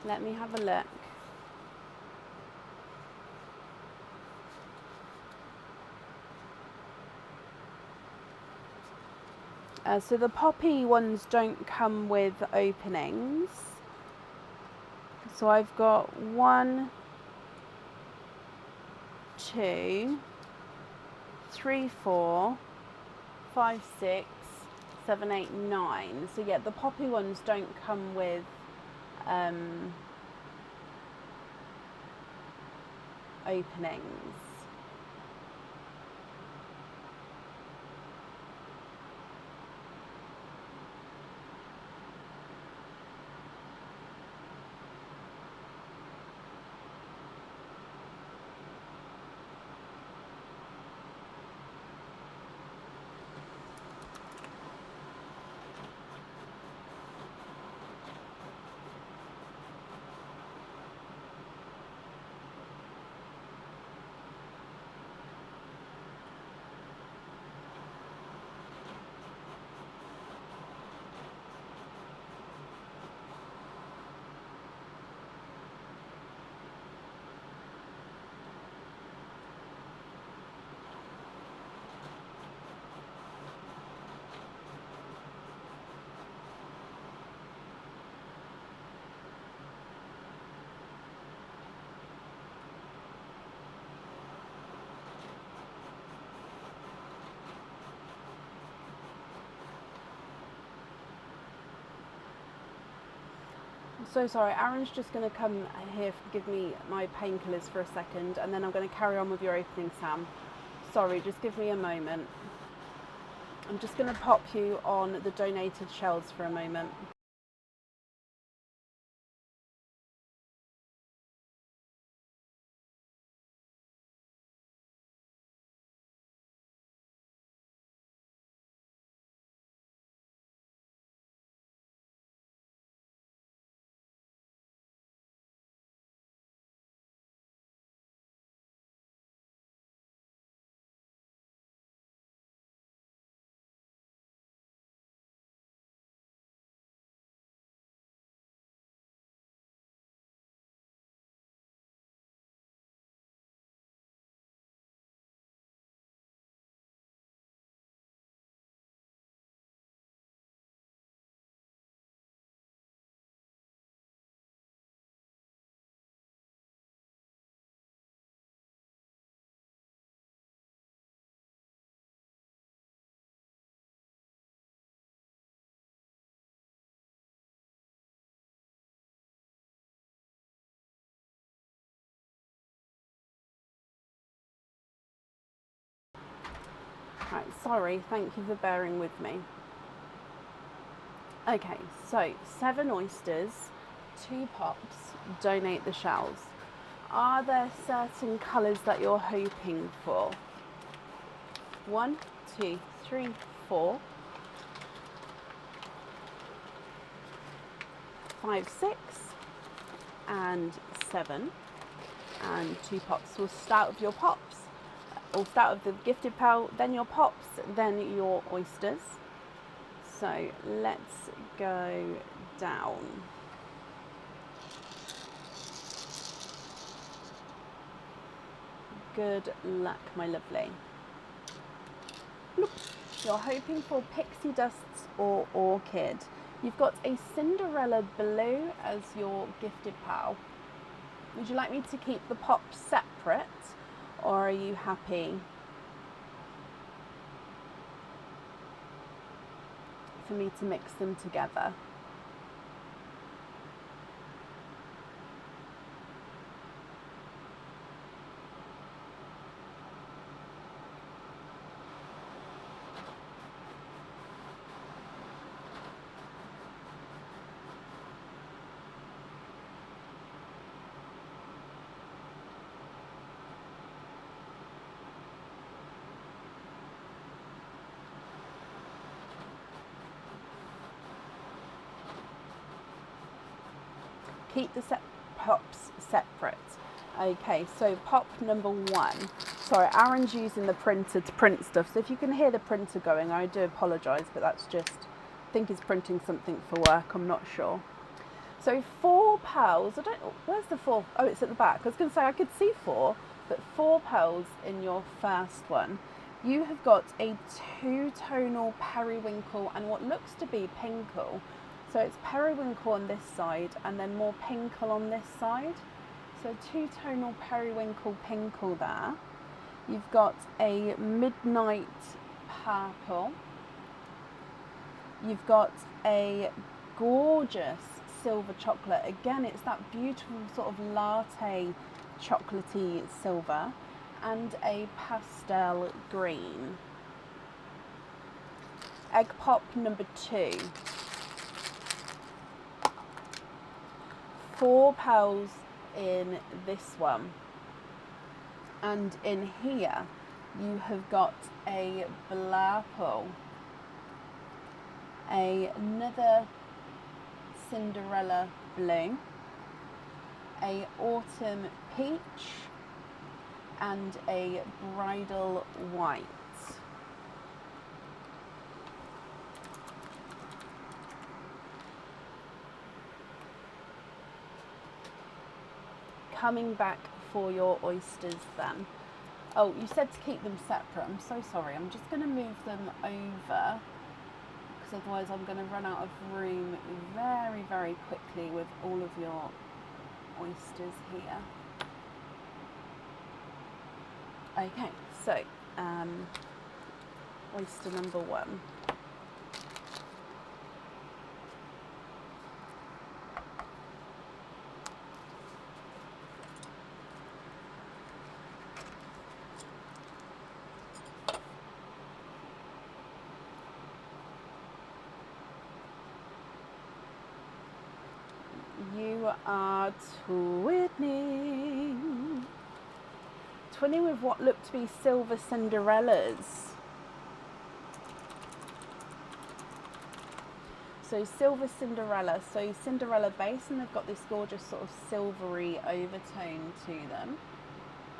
Let me have a look. So the poppy ones don't come with openings. So I've got 1, 2, 3, 4, 5, 6, 7, 8, 9. So yeah, the poppy ones don't come with openings. So sorry, Aaron's just going to come here, give me my painkillers for a second, and then I'm going to carry on with your opening, Sam. Sorry, just give me a moment. I'm just going to pop you on the donated shells for a moment. Right, sorry, thank you for bearing with me. Okay, so 7 oysters, 2 pops, donate the shells. Are there certain colours that you're hoping for? 1, 2, 3, 4, 5, 6, and 7, and 2 pops. We'll start with your pops. We'll start with the gifted pal, then your pops, then your oysters. So let's go down. Good luck, my lovely. Look, you're hoping for pixie dusts or orchid. You've got a Cinderella blue as your gifted pal. Would you like me to keep the pops separate, or are you happy for me to mix them together? Keep the pops separate. Okay, so pop number 1. Sorry, Aaron's using the printer to print stuff, so if you can hear the printer going, I do apologise, but that's just, I think he's printing something for work, I'm not sure. So 4 pearls, I don't, where's the 4? Oh, it's at the back. I was going to say I could see 4, but 4 pearls in your first one. You have got a 2-tonal periwinkle and what looks to be pinkle. So it's periwinkle on this side and then more pinkle on this side. So 2-tonal periwinkle pinkle there. You've got a midnight purple. You've got a gorgeous silver chocolate. Again, it's that beautiful sort of latte chocolatey silver, and a pastel green. Egg pop number 2. 4 pearls in this one. And in here, you have got a blurple, another Cinderella blue, a autumn peach, and a bridal white. Coming back for your oysters then. Oh, you said to keep them separate. I'm so sorry. I'm just going to move them over, because otherwise I'm going to run out of room very, very quickly with all of your oysters here. Okay, so oyster number 1. You are twinning. Twinning with what look to be silver Cinderellas. So silver Cinderella, so Cinderella base, and they've got this gorgeous sort of silvery overtone to them.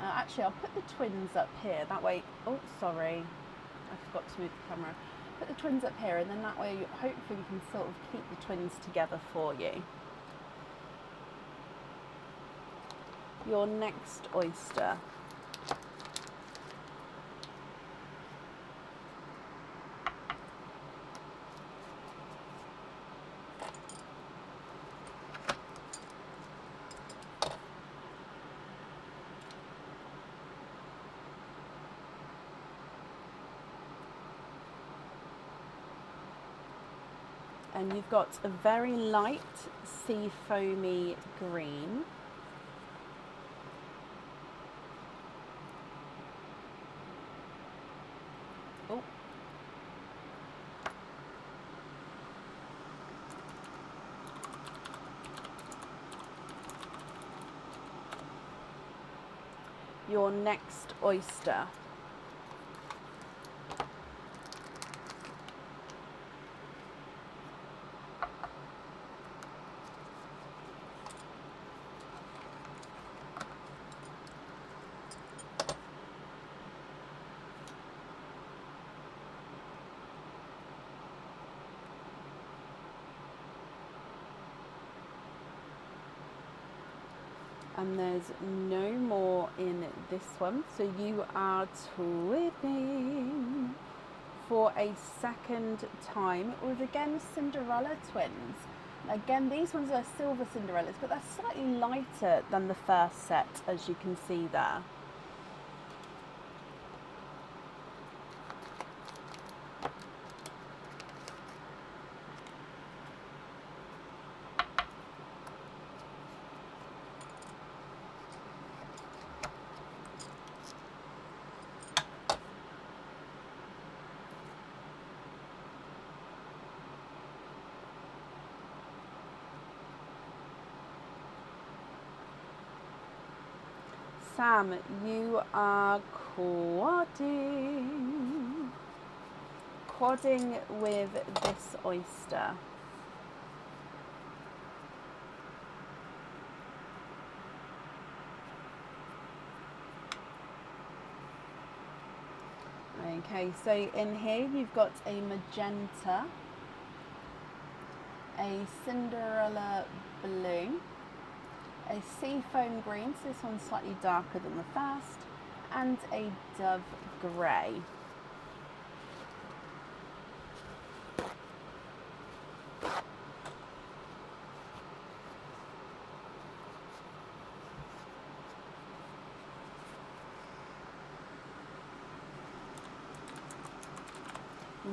Actually, I'll put the twins up here, that way, oh sorry, I forgot to move the camera. Put the twins up here, and then that way hopefully we can sort of keep the twins together for you. Your next oyster. And you've got a very light sea foamy green. Oh. Your next oyster. And there's no more in this one, so you are twinning for a second time with, again, Cinderella twins. Again, these ones are silver Cinderellas, but they're slightly lighter than the first set, as you can see there. Sam, you are quadding with this oyster. Okay, so in here you've got a magenta, a Cinderella blue, a seafoam green, so this one's slightly darker than the first, and a dove grey.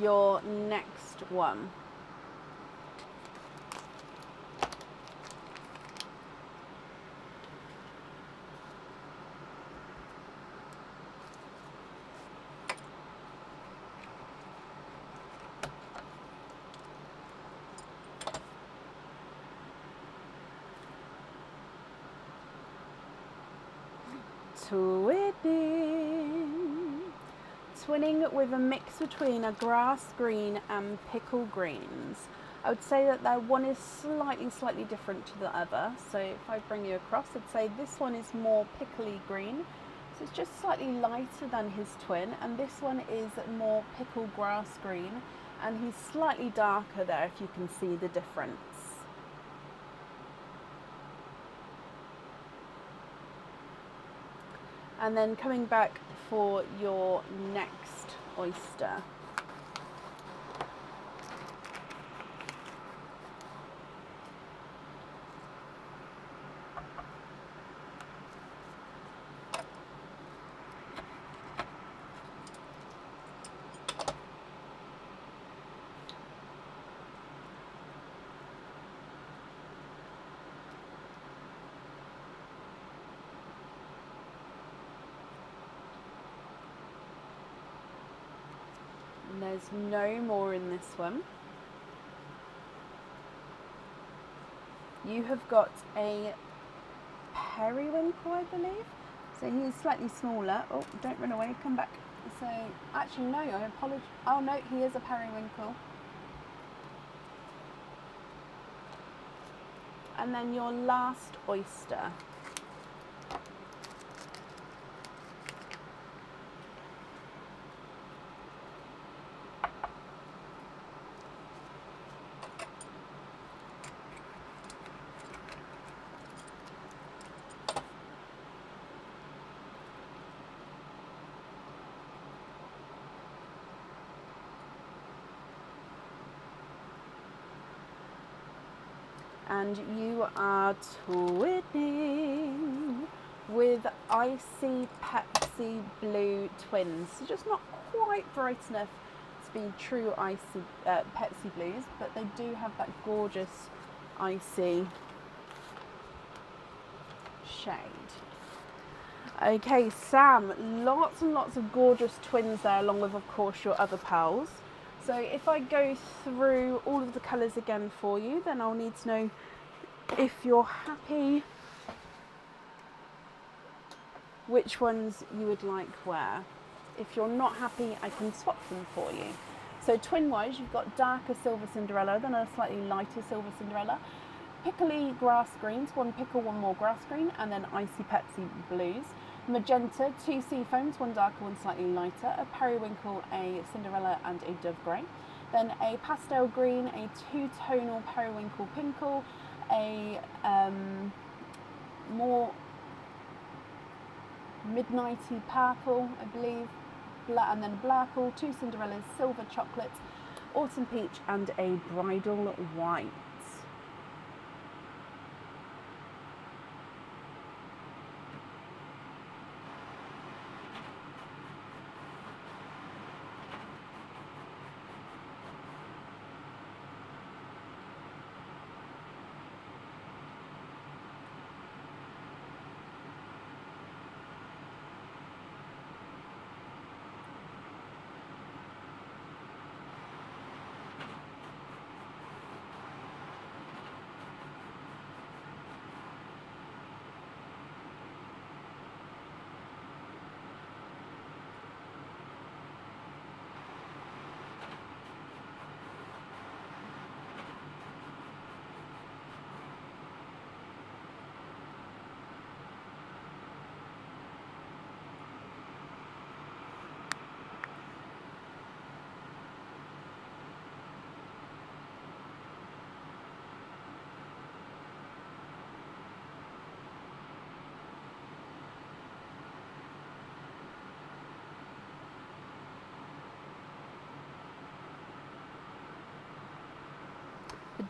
Your next one. Twinning with a mix between a grass green and pickle greens. I would say that one is slightly different to the other. So if I bring you across, I'd say this one is more pickly green. So it's just slightly lighter than his twin. And this one is more pickle grass green. And he's slightly darker there, if you can see the difference. And then coming back for your next oyster. And there's no more in this one. You have got a periwinkle, I believe. So he's slightly smaller. Oh, don't run away, come back. So, actually no, I apologize. Oh no, he is a periwinkle. And then your last oyster. And you are twinning with icy Pepsi blue twins. So just not quite bright enough to be true icy Pepsi blues, but they do have that gorgeous icy shade. Okay, Sam, lots and lots of gorgeous twins there, along with, of course, your other pals. So if I go through all of the colours again for you, then I'll need to know if you're happy, which ones you would like where. If you're not happy, I can swap them for you. So twin-wise, you've got darker Silver Cinderella, then a slightly lighter Silver Cinderella, pickly grass greens, one pickle, one more grass green, and then icy Pepsi blues. Magenta, two sea foams, one darker, one slightly lighter, a periwinkle, a Cinderella, and a dove grey. Then a pastel green, a two-tonal periwinkle pinkle, a more midnighty purple, I believe, and then blackle, two Cinderellas, silver chocolate, autumn peach, and a bridal white.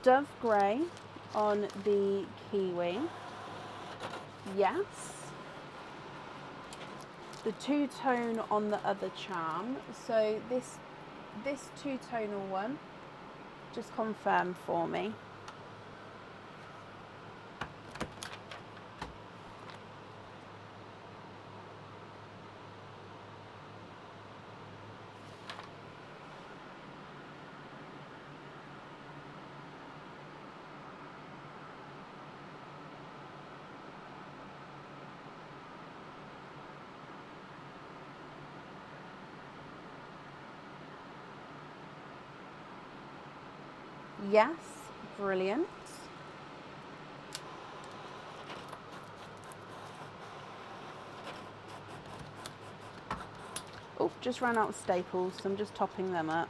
Dove grey on the kiwi. Yes. The two-tone on the other charm. So this two-tonal one, just confirm for me. Yes, brilliant. Oh, just ran out of staples, so I'm just topping them up.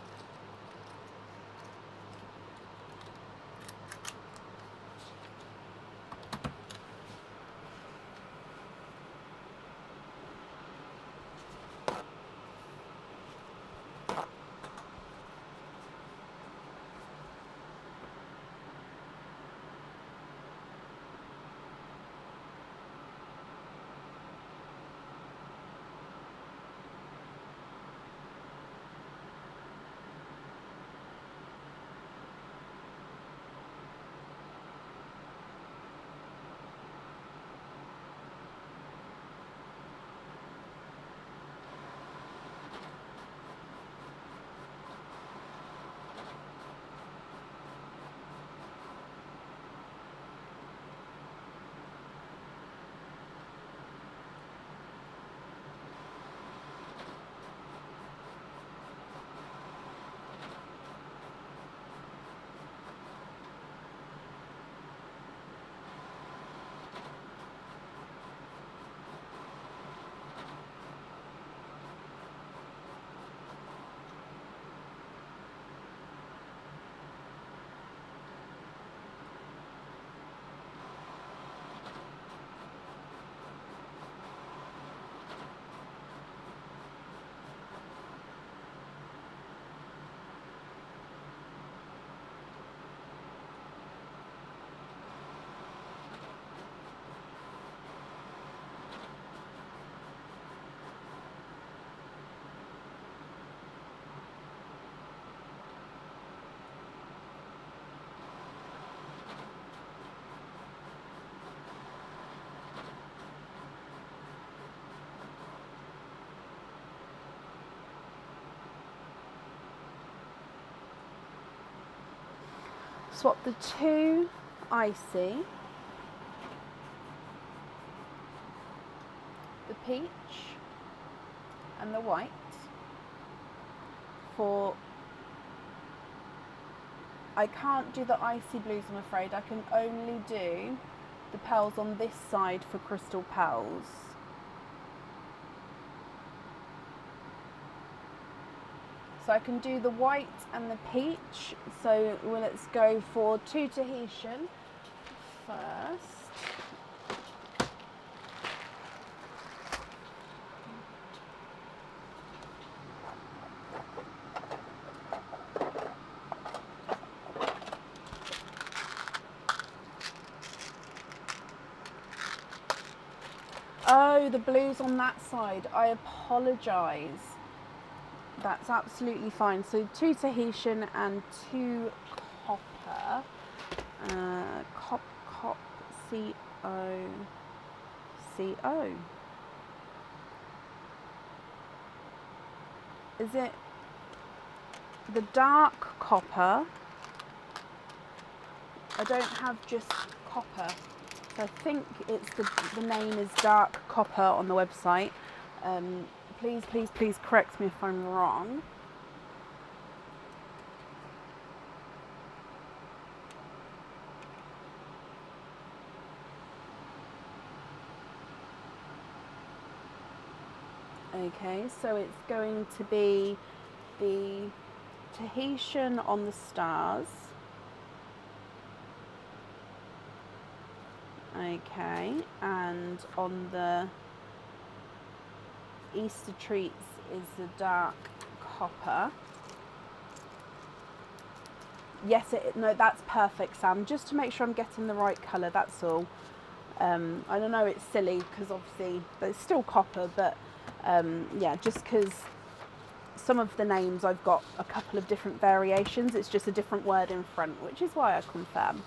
Swap the two icy, the peach and the white for, I can't do the icy blues I'm afraid, I can only do the pearls on this side for crystal pearls. So I can do the white and the peach, so well, let's go for two Tahitian first. Oh, the blues on that side, I apologise. That's absolutely fine. So two Tahitian and two copper. Cop, C-O. Is it the dark copper? I don't have just copper. So I think it's the name is dark copper on the website. Please correct me if I'm wrong. Okay, so it's going to be the Tahitian on the stars. Okay, and on the Easter treats is the dark copper. Yes, no, that's perfect, Sam. Just to make sure I'm getting the right colour, that's all. I don't know, it's silly because obviously, but it's still copper, but yeah, just because some of the names I've got a couple of different variations, it's just a different word in front, which is why I confirm.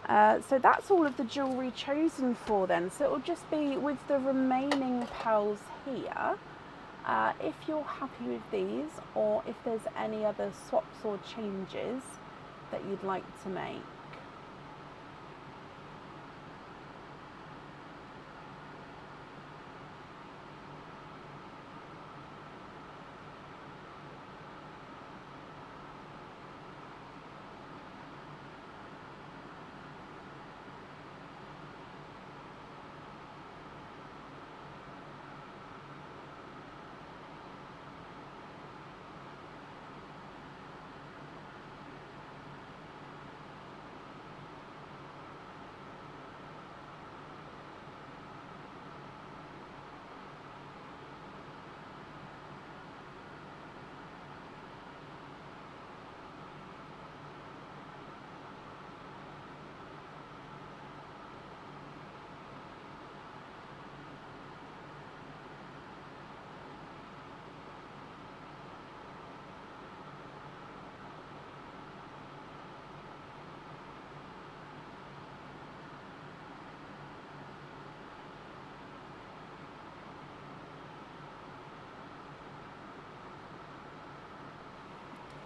So that's all of the jewellery chosen for then. So it'll just be with the remaining pearls here. If you're happy with these, or if there's any other swaps or changes that you'd like to make.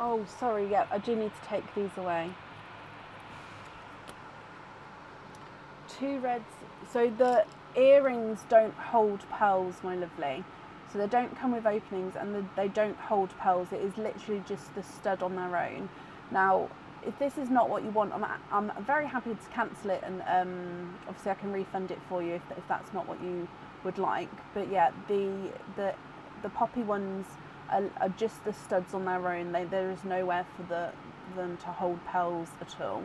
Oh, sorry, yeah, I do need to take these away. 2 reds. So the earrings don't hold pearls, my lovely. So they don't come with openings, and they don't hold pearls. It is literally just the stud on their own. Now, if this is not what you want, I'm very happy to cancel it, and obviously I can refund it for you if that's not what you would like. But yeah, the poppy ones are just the studs on their own. There is nowhere for them to hold pearls at all.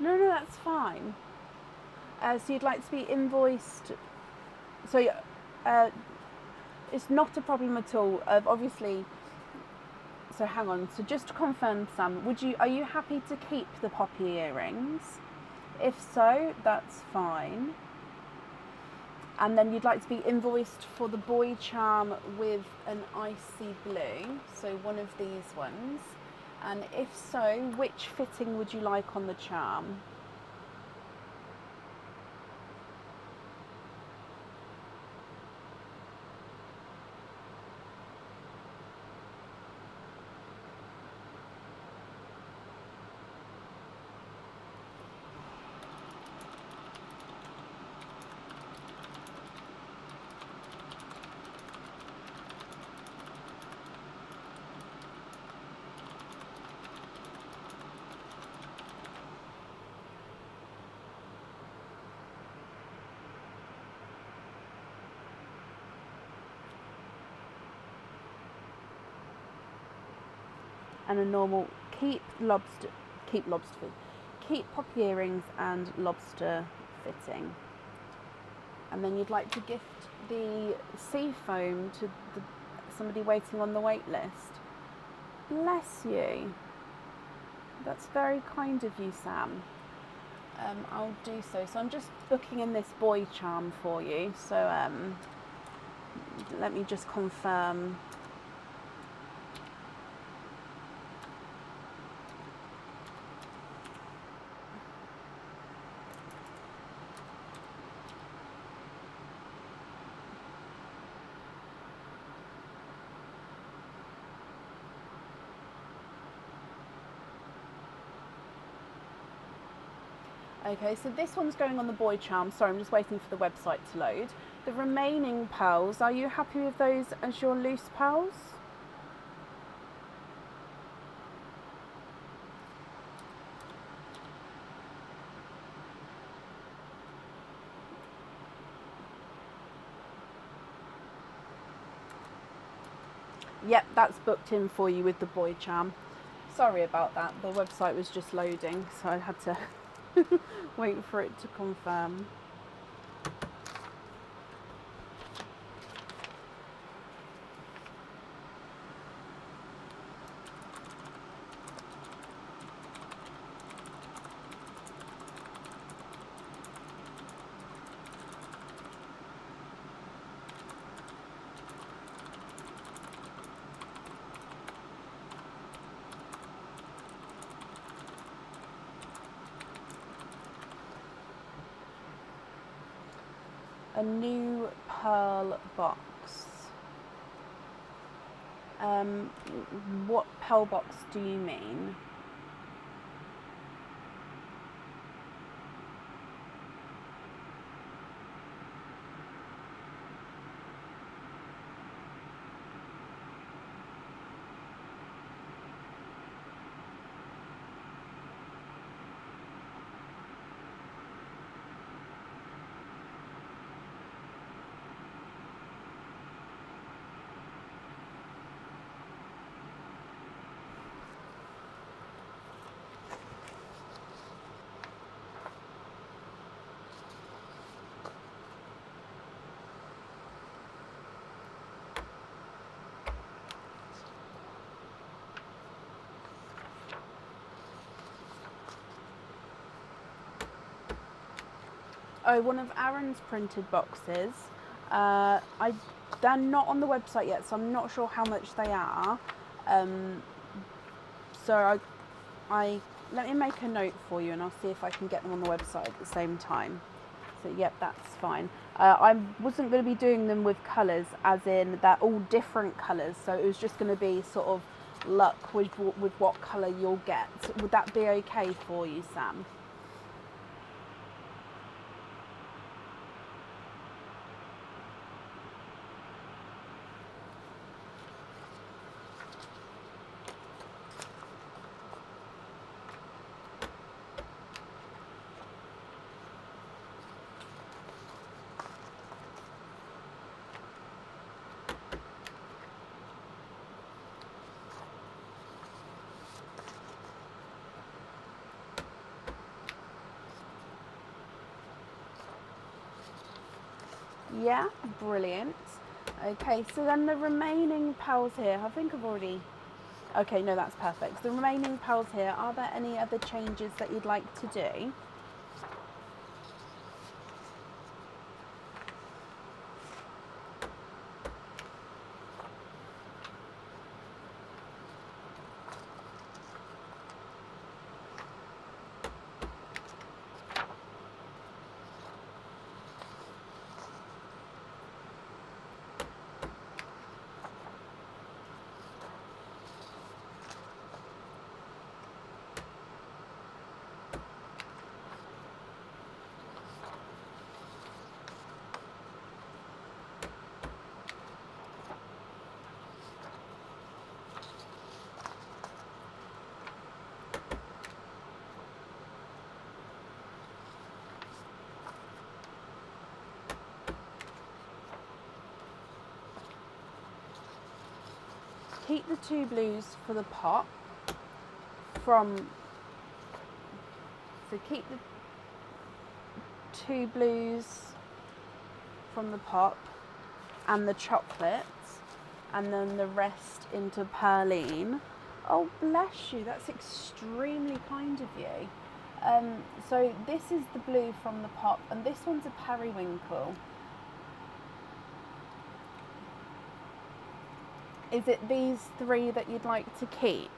No, that's fine. So you'd like to be invoiced. So it's not a problem at all. Obviously. So hang on. So just to confirm, Sam, are you happy to keep the poppy earrings? If so, that's fine. And then you'd like to be invoiced for the boy charm with an icy blue. So one of these ones. And if so, which fitting would you like on the charm? And a normal keep poppy earrings and lobster fitting. and then you'd like to gift the sea foam to somebody waiting on the wait list. Bless you. That's very kind of you, Sam. I'll do so. So I'm just booking in this boy charm for you. So let me just confirm. Okay, so this one's going on the boy charm. Sorry, I'm just waiting for the website to load. The remaining pearls, are you happy with those as your loose pearls? Yep, that's booked in for you with the boy charm. Sorry about that, the website was just loading, so I had to wait for it to confirm. A new pearl box. What pearl box do you mean? Oh, one of Aaron's printed boxes. They're not on the website yet, so I'm not sure how much they are. So let me make a note for you, and I'll see if I can get them on the website at the same time. So yep, that's fine. I wasn't going to be doing them with colours, as in they're all different colours. So it was just going to be sort of luck with what colour you'll get. Would that be okay for you, Sam? Yeah, brilliant. Okay, so then the remaining pearls here, I think I've already... Okay, no, that's perfect. The remaining pearls here, are there any other changes that you'd like to do? Keep the 2 blues for the pot so keep the 2 blues from the pop and the chocolate, and then the rest into Perline. Oh, bless you. That's extremely kind of you. So this is the blue from the pop, and this one's a periwinkle. Is it these three that you'd like to keep?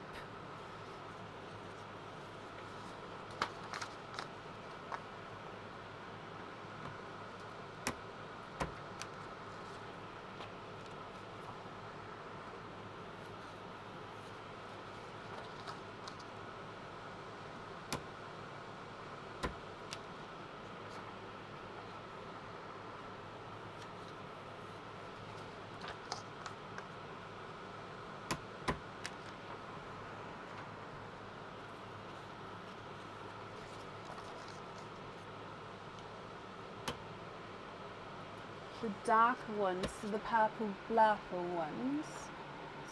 The darker ones, so the purple blurple ones,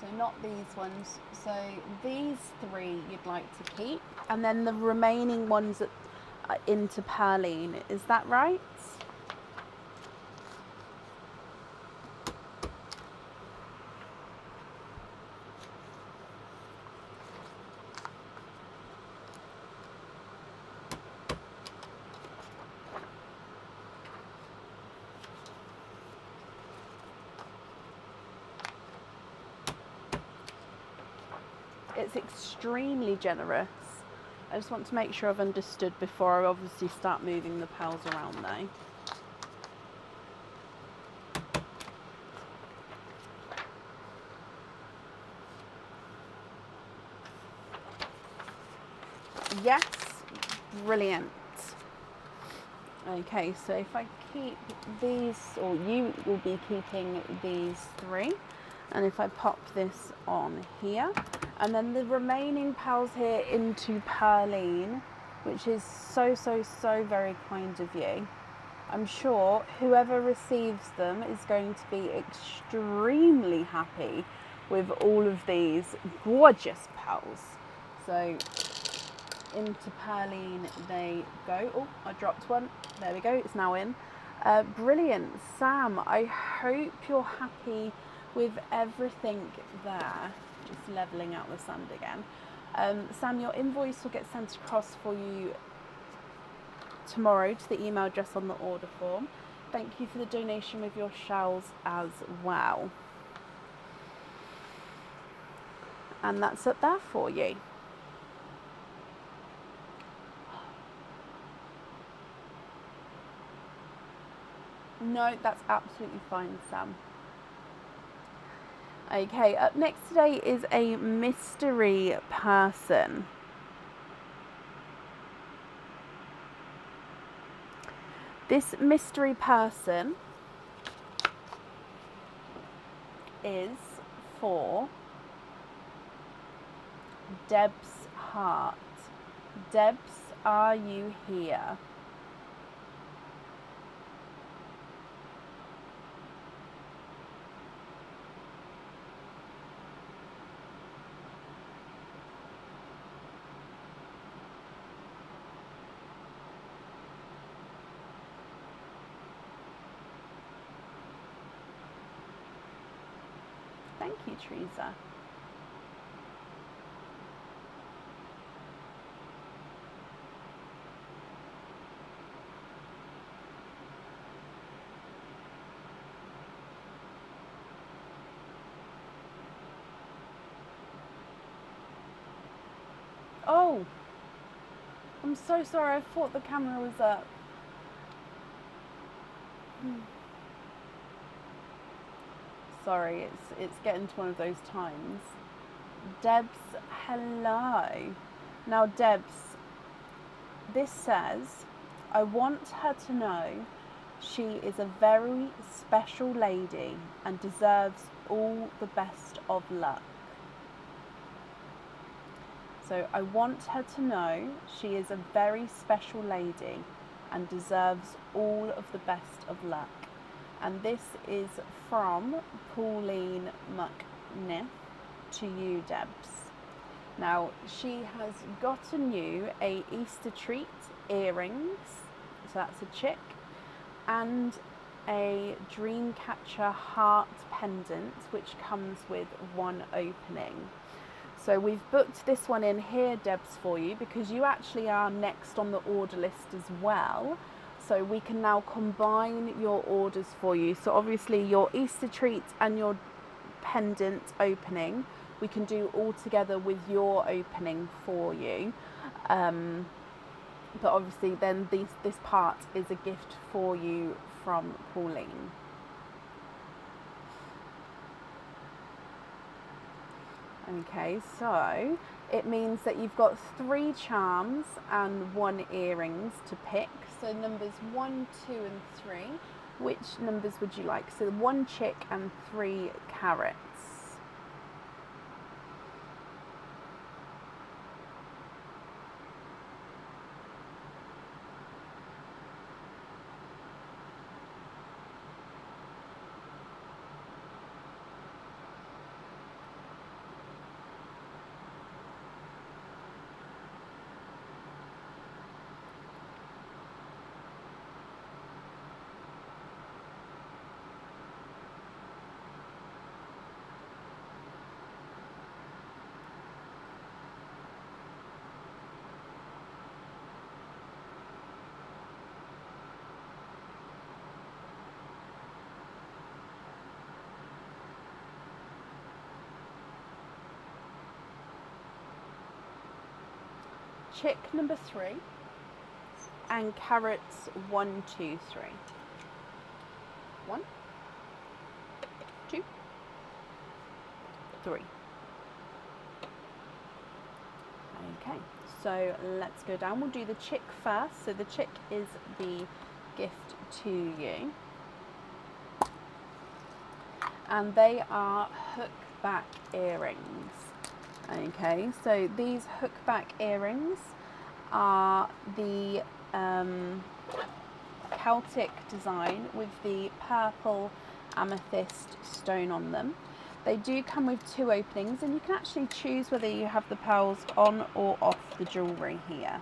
so not these ones, so these three you'd like to keep, and then the remaining ones are into Perline, is that right? It's extremely generous. I just want to make sure I've understood before I obviously start moving the pals around though. Yes, brilliant. Okay, so if I keep these, or you will be keeping these three, and if I pop this on here, and then the remaining pals here into Perline, which is so very kind of you. I'm sure whoever receives them is going to be extremely happy with all of these gorgeous pals. So into Perline they go. Oh, I dropped one. There we go, it's now in. Brilliant. Sam, I hope you're happy with everything there. Just levelling out the sand again. Sam, your invoice will get sent across for you tomorrow to the email address on the order form. Thank you for the donation with your shells as well. And that's up there for you. No, that's absolutely fine, Sam. Okay, up next today is a mystery person. This mystery person is for Deb's heart. Debs, are you here? Thank you, Teresa. Oh, I'm so sorry. I thought the camera was up. Sorry, it's getting to one of those times. Debs, hello. Now, Debs, this says, I want her to know she is a very special lady and deserves all the best of luck. So I want her to know she is a very special lady and deserves all of the best of luck. And this is from Pauline McNiff to you, Debs. Now, she has gotten you a Easter treat, earrings, so that's a chick, and a Dreamcatcher heart pendant, which comes with one opening. So we've booked this one in here, Debs, for you because you actually are next on the order list as well. So we can now combine your orders for you. So obviously your Easter treat and your pendant opening, we can do all together with your opening for you. But obviously then this part is a gift for you from Pauline. Okay, so it means that you've got 3 charms and 1 earrings to pick. So numbers 1, 2 and 3. Which numbers would you like? So 1 chick and 3 carrots. Chick number 3 and carrots 1, 2, 3. 1, 2, 3. Okay, so let's go down. We'll do the chick first. So the chick is the gift to you. And they are hook-back earrings. Okay, so these hook-back earrings are the Celtic design with the purple amethyst stone on them. They do come with 2 openings, and you can actually choose whether you have the pearls on or off the jewellery here.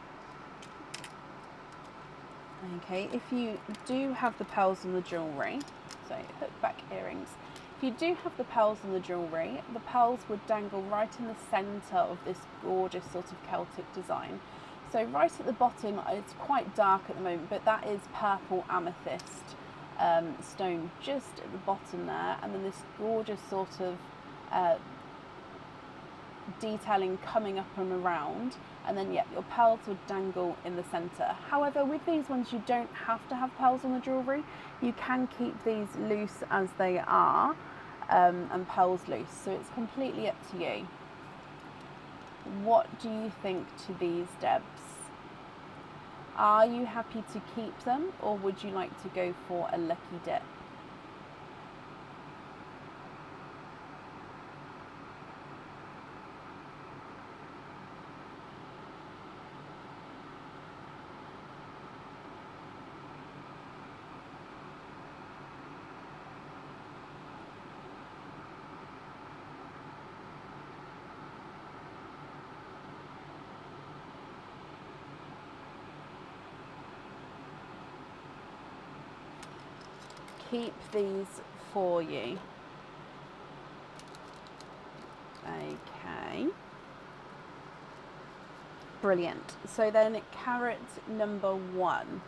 Okay, if you do have the pearls on the jewellery, so hook-back earrings, if you do have the pearls on the jewellery, the pearls would dangle right in the centre of this gorgeous sort of Celtic design. So right at the bottom, it's quite dark at the moment, but that is purple amethyst stone just at the bottom there, and then this gorgeous sort of detailing coming up and around, and then your pearls would dangle in the centre. However, with these ones you don't have to have pearls on the jewellery. You can keep these loose as they are, and pearls loose, so it's completely up to you. What do you think to these, Debs? Are you happy to keep them, or would you like to go for a lucky dip? Keep these for you. Okay. Brilliant. So then carrot number 1.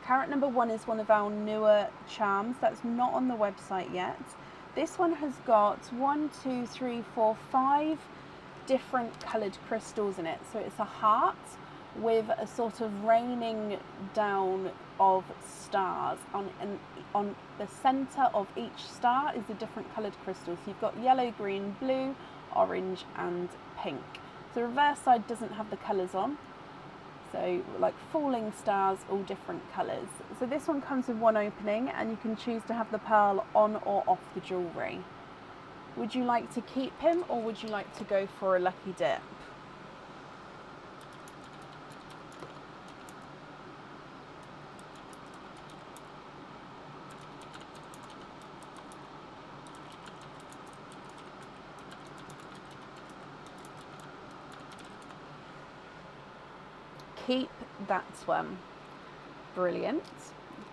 Carrot number 1 is one of our newer charms that's not on the website yet. This one has got 5 different coloured crystals in it. So it's a heart with a sort of raining down of stars. On the centre of each star is a different coloured crystal. So you've got yellow, green, blue, orange and pink. The reverse side doesn't have the colours on. So like falling stars, all different colours. So this one comes with 1 opening, and you can choose to have the pearl on or off the jewellery. Would you like to keep him, or would you like to go for a lucky dip? Keep that one. Brilliant.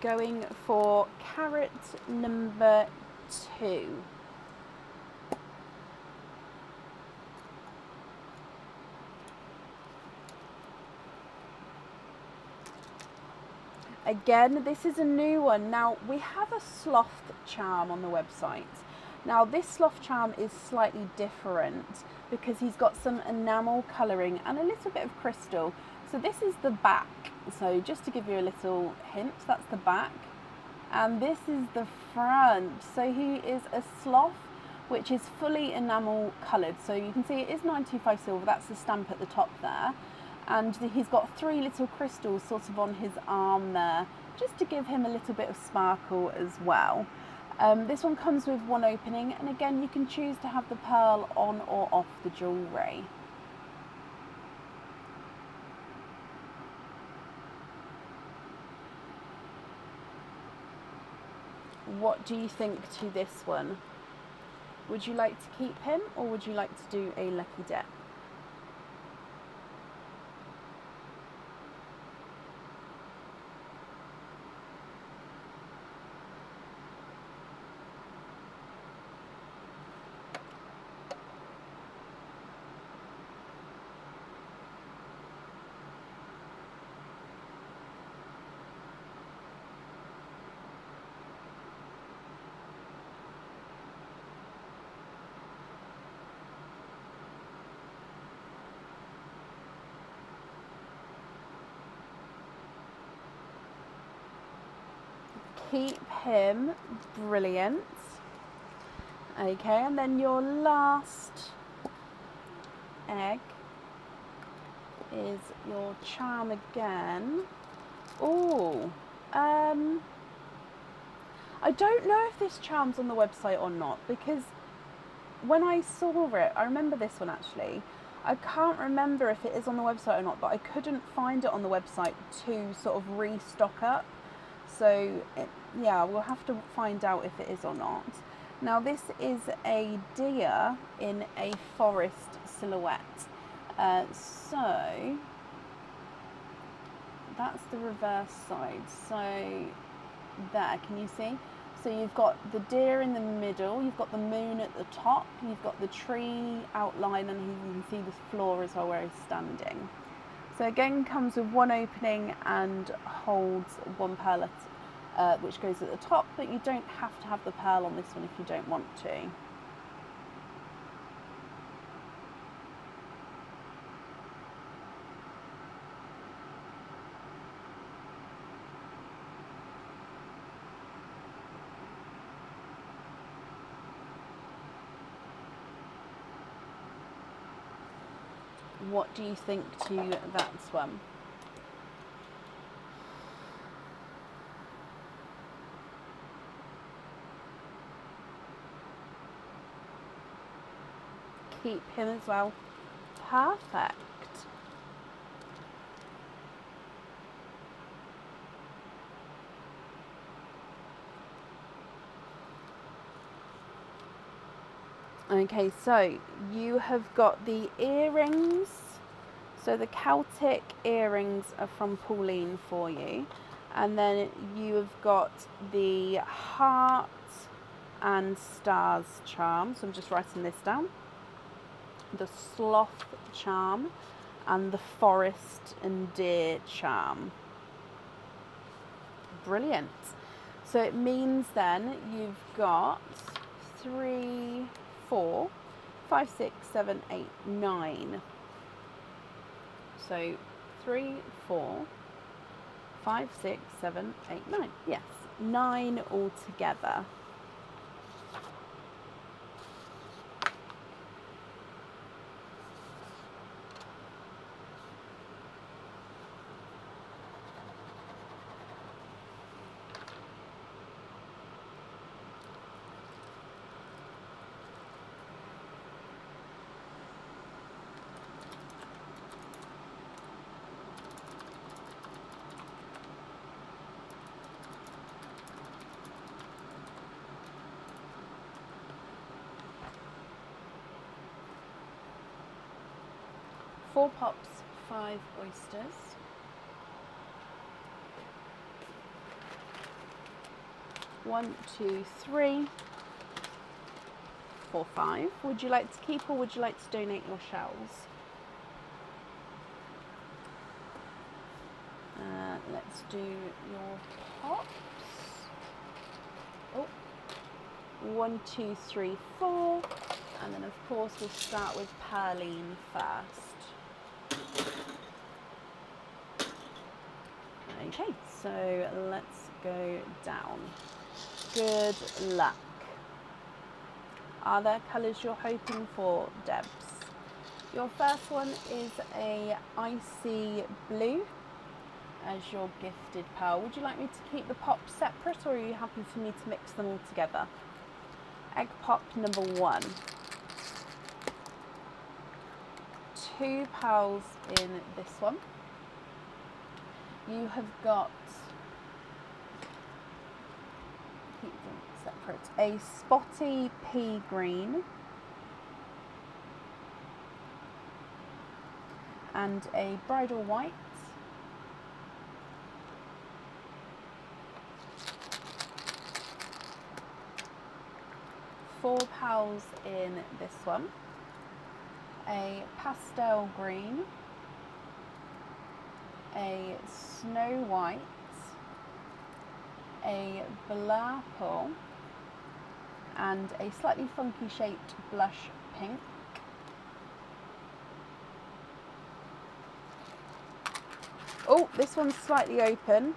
Going for carrot number 2. Again, this is a new one. Now, we have a sloth charm on the website. Now, this sloth charm is slightly different because he's got some enamel colouring and a little bit of crystal. So this is the back. So just to give you a little hint, that's the back. And this is the front. So he is a sloth, which is fully enamel coloured. So you can see it is 925 silver. That's the stamp at the top there. And he's got 3 little crystals sort of on his arm there, just to give him a little bit of sparkle as well. This one comes with 1 opening, and again, you can choose to have the pearl on or off the jewellery. What do you think to this one? Would you like to keep him, or would you like to do a lucky dip? Keep him. Brilliant. Okay, and then your last egg is your charm again. Oh, I don't know if this charm's on the website or not, because when I saw it, I remember this one actually. I can't remember if it is on the website or not, but I couldn't find it on the website to sort of restock up. So, yeah, we'll have to find out if it is or not. Now, this is a deer in a forest silhouette. So, that's the reverse side. So, there, can you see? So you've got the deer in the middle, you've got the moon at the top, you've got the tree outline, and you can see the floor as well where he's standing. So again, comes with 1 opening and holds 1 pearl, which goes at the top, but you don't have to have the pearl on this one if you don't want to. What do you think to that one? Keep him as well. Perfect. Okay, so you have got the earrings. So the Celtic earrings are from Pauline for you. And then you have got the heart and stars charm. So I'm just writing this down. The sloth charm and the forest and deer charm. Brilliant. So it means then you've got 3, 4, 5, 6, 7, 8, 9. So 3, 4, 5, 6, 7, 8, 9. Yes, 9 altogether. Four pops, 5 oysters. 1, 2, 3, 4, 5. Would you like to keep or would you like to donate your shells? Let's do your pops. Oh, 1, 2, 3, 4. And then of course we'll start with Pearline first. Okay, so let's go down. Good luck. Are there colours you're hoping for, Debs? Your first one is a icy blue as your gifted pearl. Would you like me to keep the pops separate or are you happy for me to mix them all together? Egg pop number 1. 2 pearls in this one. You have got, keep them separate, a spotty pea green and a bridal white. Four pearls in this one, a pastel green, a snow white, a blurple, and a slightly funky shaped blush pink. Oh, this one's slightly open,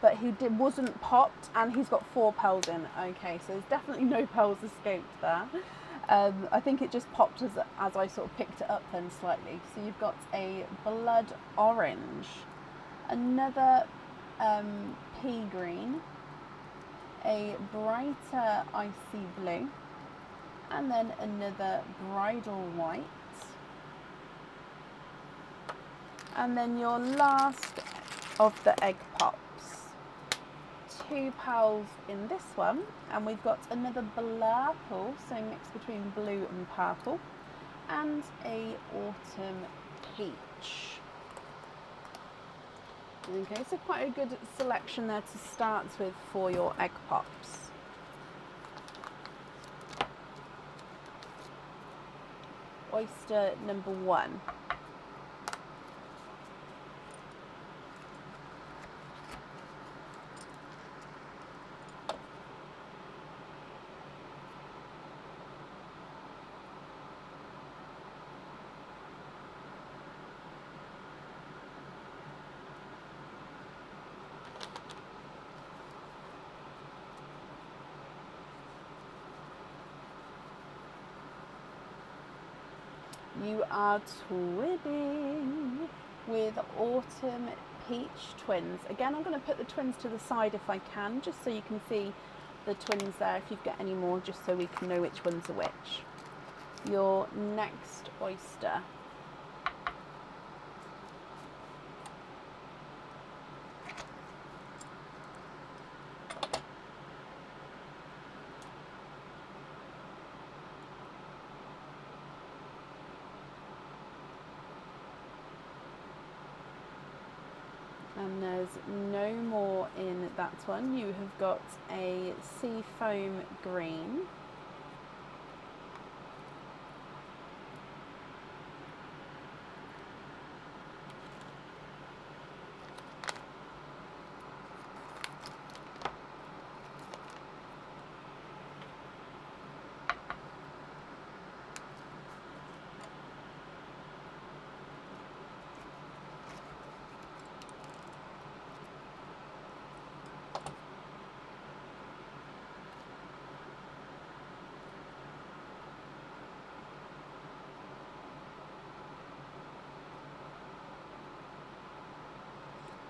but wasn't popped, and he's got 4 pearls in. Okay, so there's definitely no pearls escaped there. I think it just popped as I sort of picked it up then slightly. So you've got a blood orange, another pea green, a brighter icy blue, and then another bridal white. And then your last of the egg pops. 2 pearls in this one, and we've got another blurple, so mixed between blue and purple, and a autumn peach. Okay, so quite a good selection there to start with for your egg pops. Oyster number 1. You are twibbing with Autumn Peach Twins. Again, I'm going to put the twins to the side if I can, just so you can see the twins there if you've got any more, just so we can know which ones are which. Your next oyster. And there's no more in that one. You have got a sea foam green,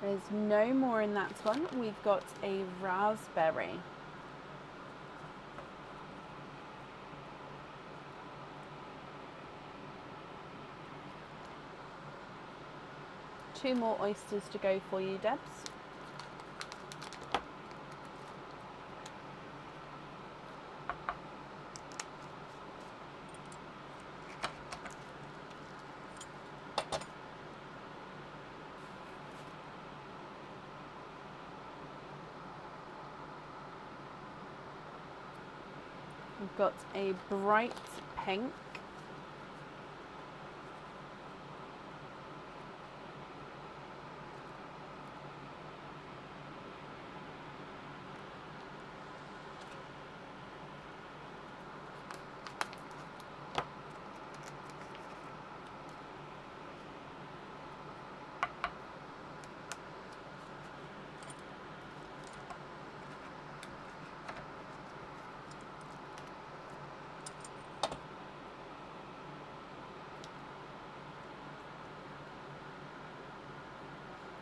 there's no more in that one. We've got a raspberry. Two more oysters to go for you, Debs. We've got a bright pink.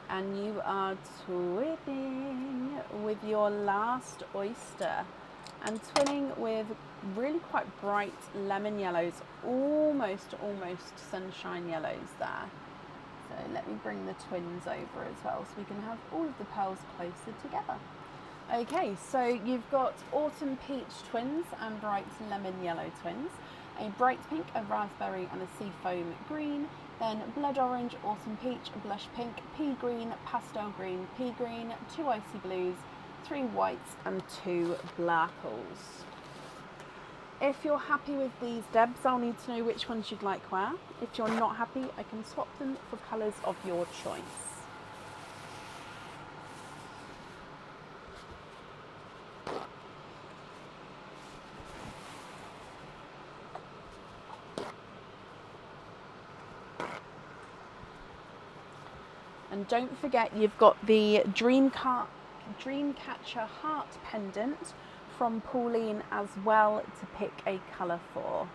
And you are twinning with your last oyster, and twinning with really quite bright lemon yellows, almost sunshine yellows there. So let me bring the twins over as well so we can have all of the pearls closer together. Okay, so you've got autumn peach twins and bright lemon yellow twins, a bright pink, a raspberry and a seafoam green, then blood orange, autumn peach, blush pink, pea green, pastel green, pea green, 2 icy blues, 3 whites and 2 blackles. If you're happy with these, Debs, I'll need to know which ones you'd like where. If you're not happy, I can swap them for colours of your choice. And don't forget, you've got the Dreamcatcher heart pendant from Pauline as well to pick a colour for.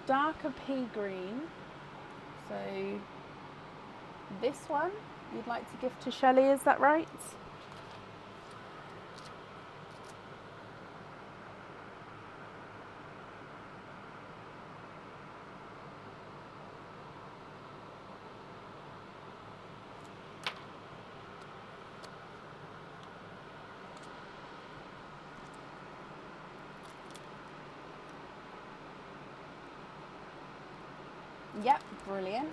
Darker pea green, so this one you'd like to gift to Shelley, is that right? Yep, brilliant.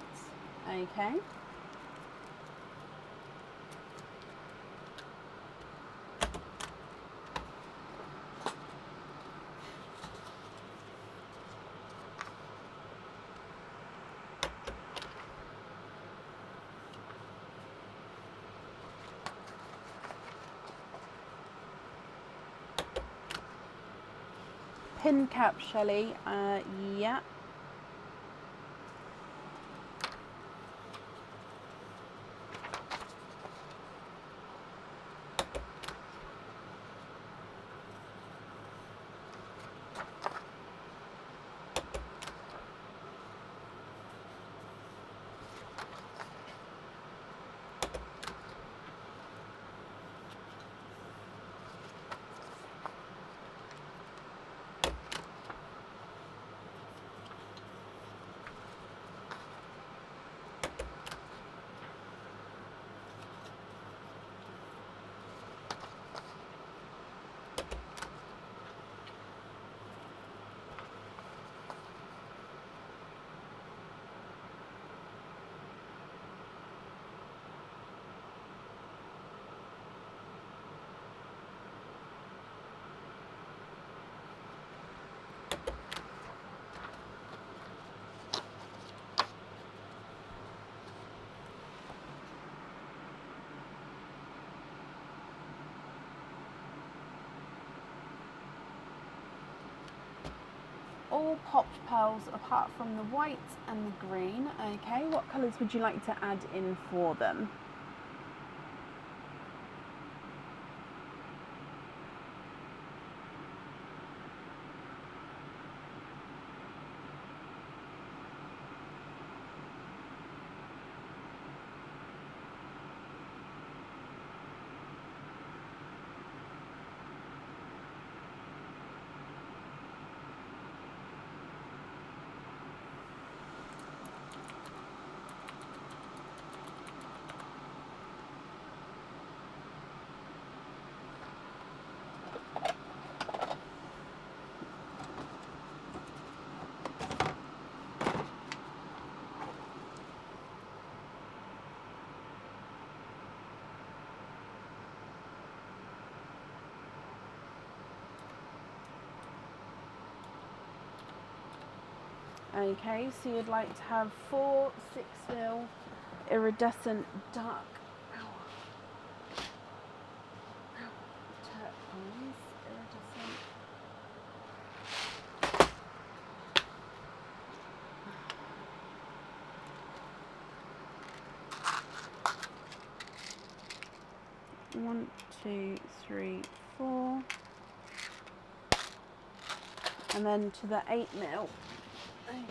Okay. Pin cap, Shelley. Yeah. All popped pearls apart from the white and the green. Okay, what colours would you like to add in for them? Okay, so you'd like to have 4 6mm iridescent dark turquoise iridescent. One, two, three, 4. And then to the 8mm. Okay.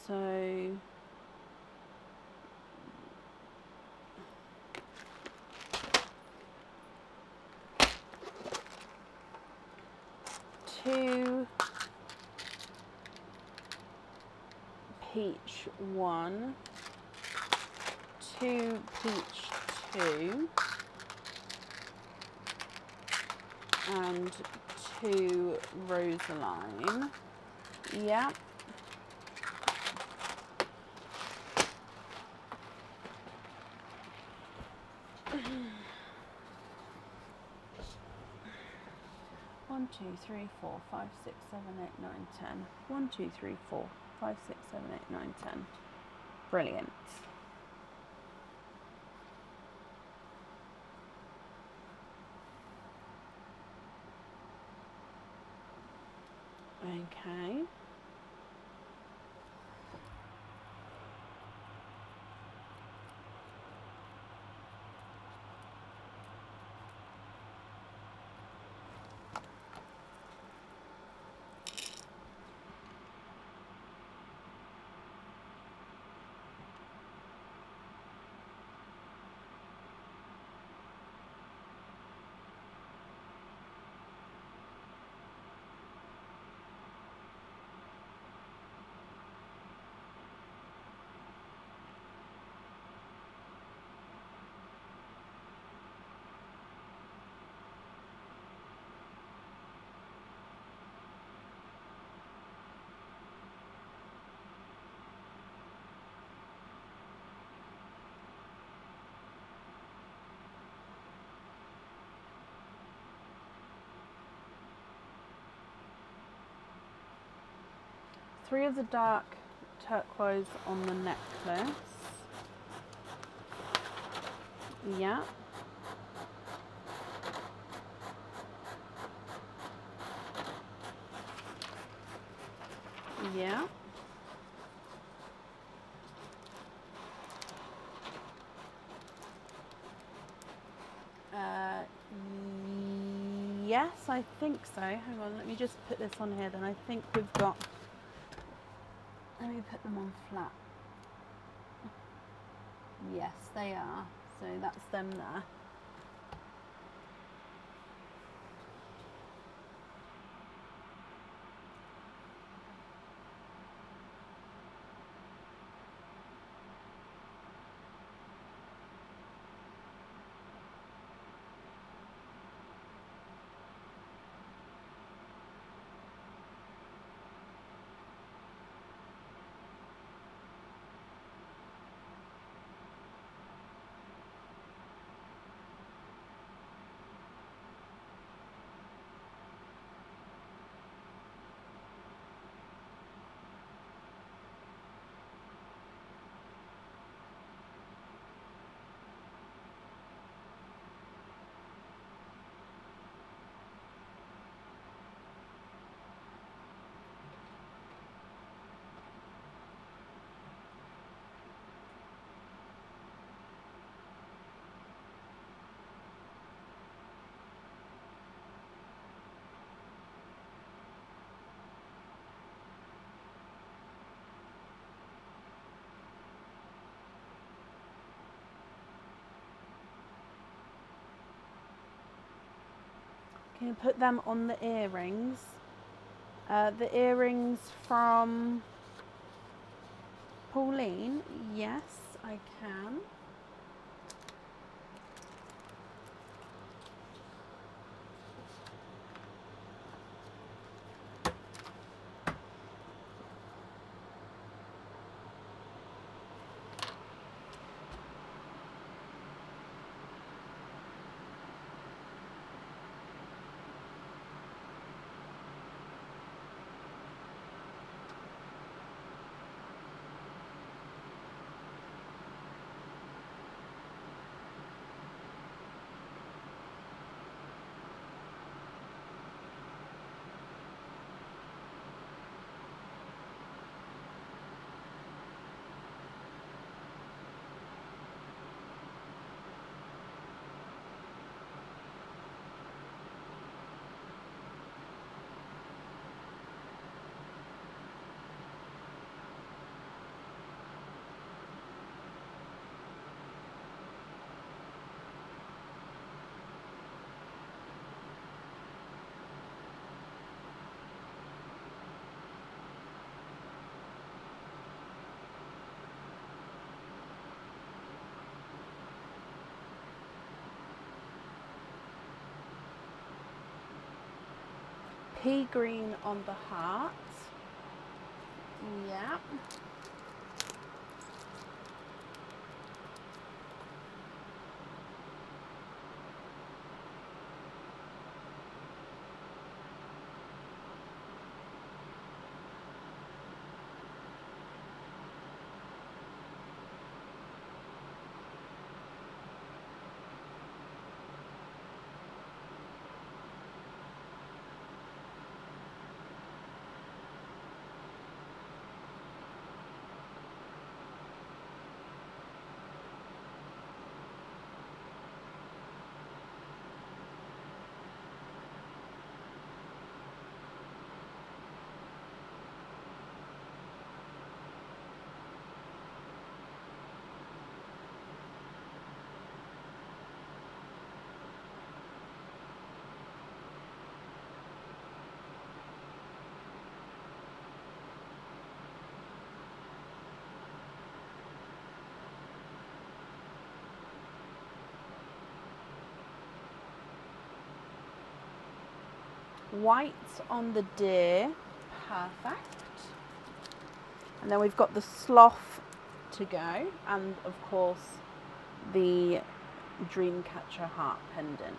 So 2 peach 1, 2 peach 2, and 2 rosaline. Yeah. One, 2, 3, 4, 5, 6, 7, 8, 9, 10. 1, 2, 3, 4, 5, 6, 7, 8, 9, 10. Brilliant. Okay. Three of the dark turquoise on the necklace. Yeah. Yeah. Yes, I think so. Hang on, let me just put this on here then. I think we've got... Let me put them on flat. Yes, they are. So that's them there. Can you put them on the earrings? The earrings from Pauline? Yes, I can. pea green on the heart. Yeah. White on the deer. Perfect. And then we've got the sloth to go, and of course the Dreamcatcher heart pendant.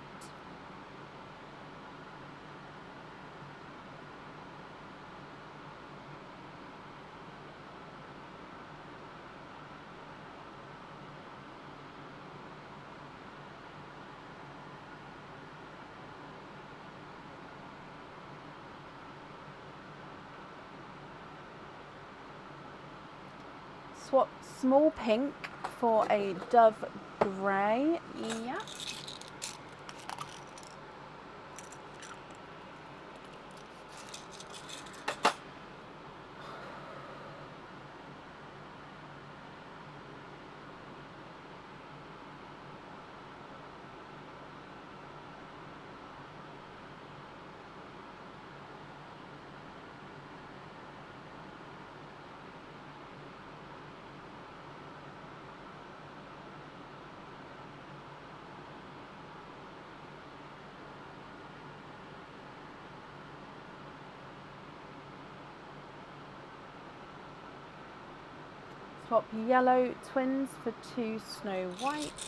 Swap small pink for a dove grey. Yeah. Swap yellow twins for 2 Snow Whites.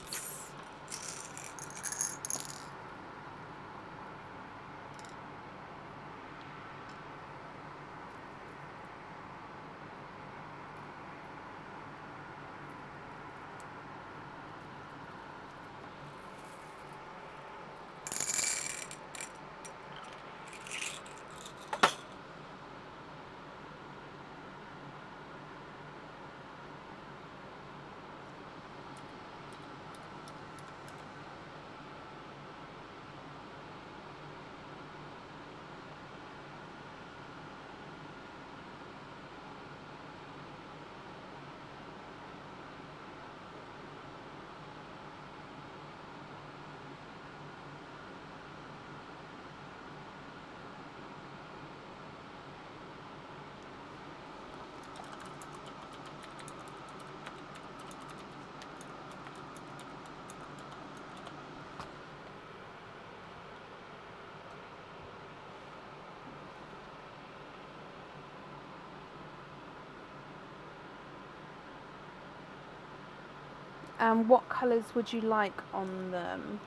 And what colours would you like on them?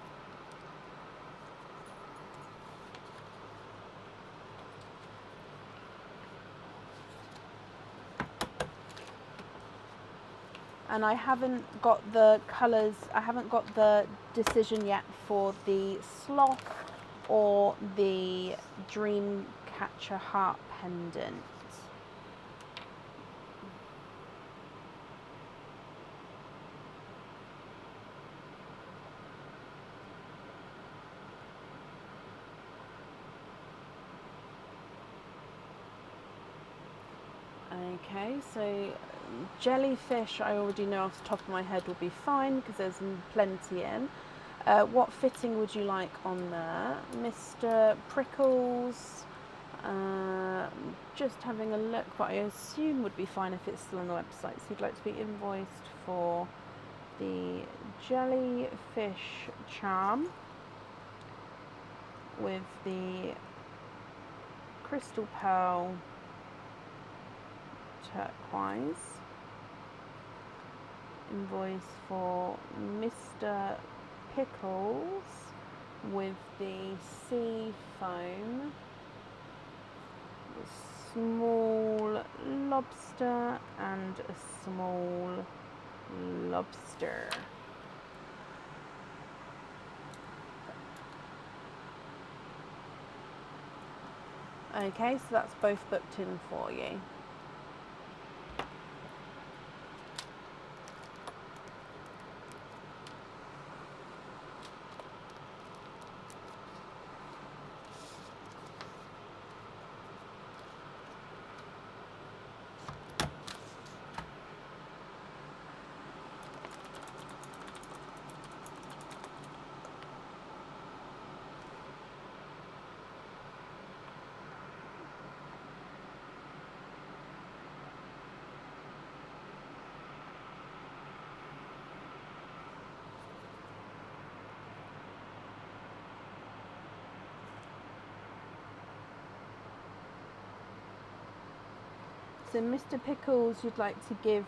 And I haven't got the colours, I haven't got the decision yet for the sloth or the Dreamcatcher heart pendant. Okay, so jellyfish I already know off the top of my head will be fine because there's plenty in. What fitting would you like on there? Mr. Prickles, just having a look, but I assume would be fine if it's still on the website. So you'd like to be invoiced for the jellyfish charm with the Crystal Pearl Turquoise. Invoice for Mr. Pickles with the sea foam, a small lobster and a small lobster. Okay, so that's both booked in for you. So Mr. Pickles you'd like to gift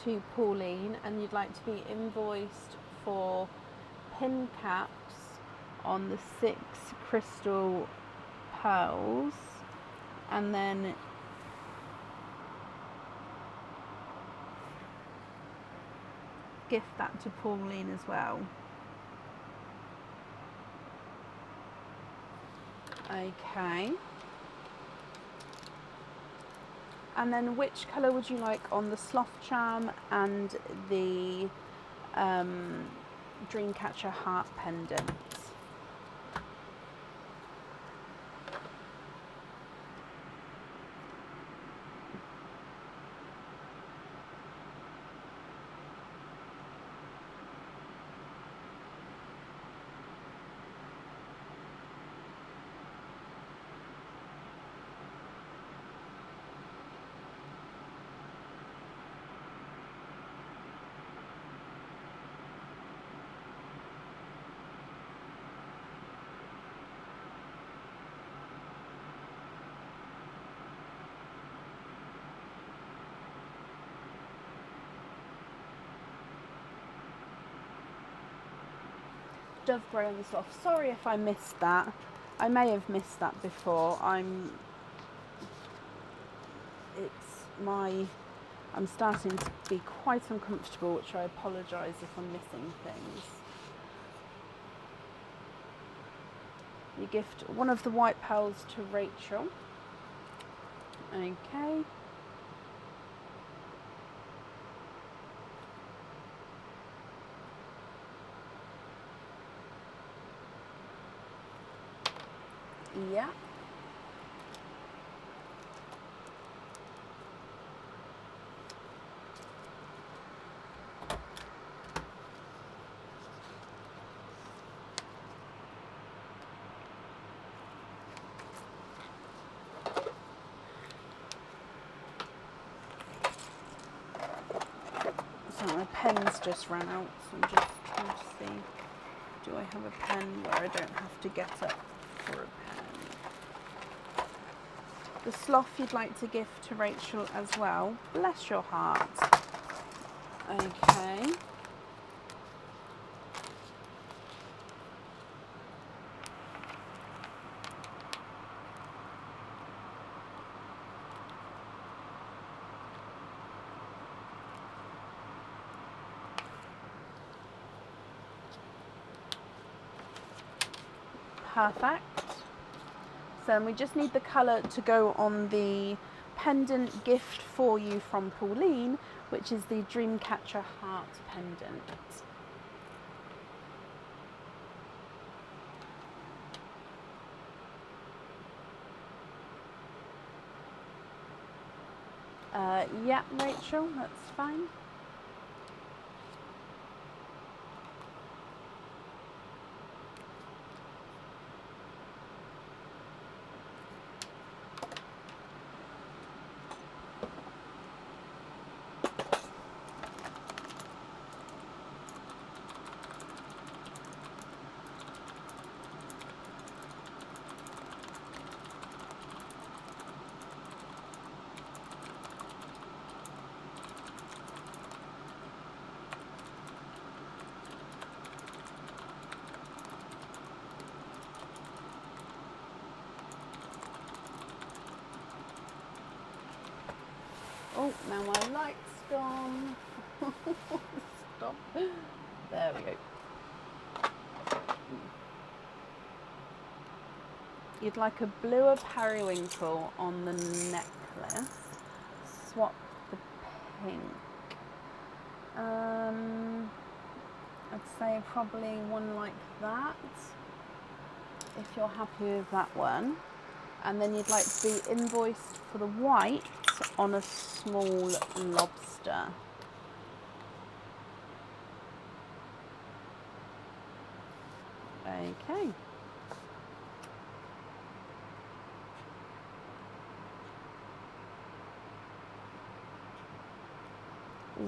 to Pauline, and you'd like to be invoiced for pin caps on the 6 crystal pearls, and then gift that to Pauline as well. Okay. And then which colour would you like on the sloth charm and the Dreamcatcher heart pendant? Dove grey on the sloth. Sorry if I missed that. I may have missed that before. I'm starting to be quite uncomfortable, which I apologise if I'm missing things. You gift one of the white pearls to Rachel. Okay. Yeah. So my pen's just ran out, so I'm just trying to see, do I have a pen where I don't have to get up for a pen? The sloth you'd like to gift to Rachel as well. Bless your heart. Okay. Perfect. So we just need the colour to go on the pendant gift for you from Pauline, which is the Dreamcatcher heart pendant. Yeah, Rachel, that's fine. Oh, now my light's gone. Stop. There we go. You'd like a bluer periwinkle on the necklace. Swap the pink. I'd say probably one like that, if you're happy with that one. And then you'd like to be invoiced for the white on a small lobster. Okay.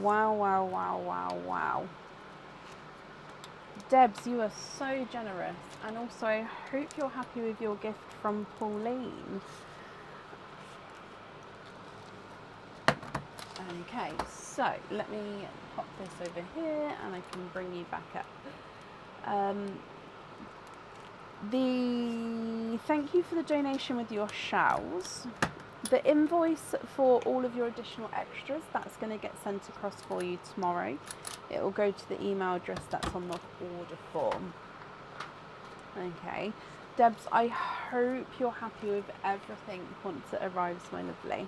Wow, wow, wow, wow, wow. Debs, you are so generous, and also I hope you're happy with your gift from Pauline. Okay, so let me pop this over here and I can bring you back up. Thank you for the donation with your shells. The invoice for all of your additional extras, that's going to get sent across for you tomorrow. It will go to the email address that's on the order form. Okay. Debs, I hope you're happy with everything once it arrives, my lovely.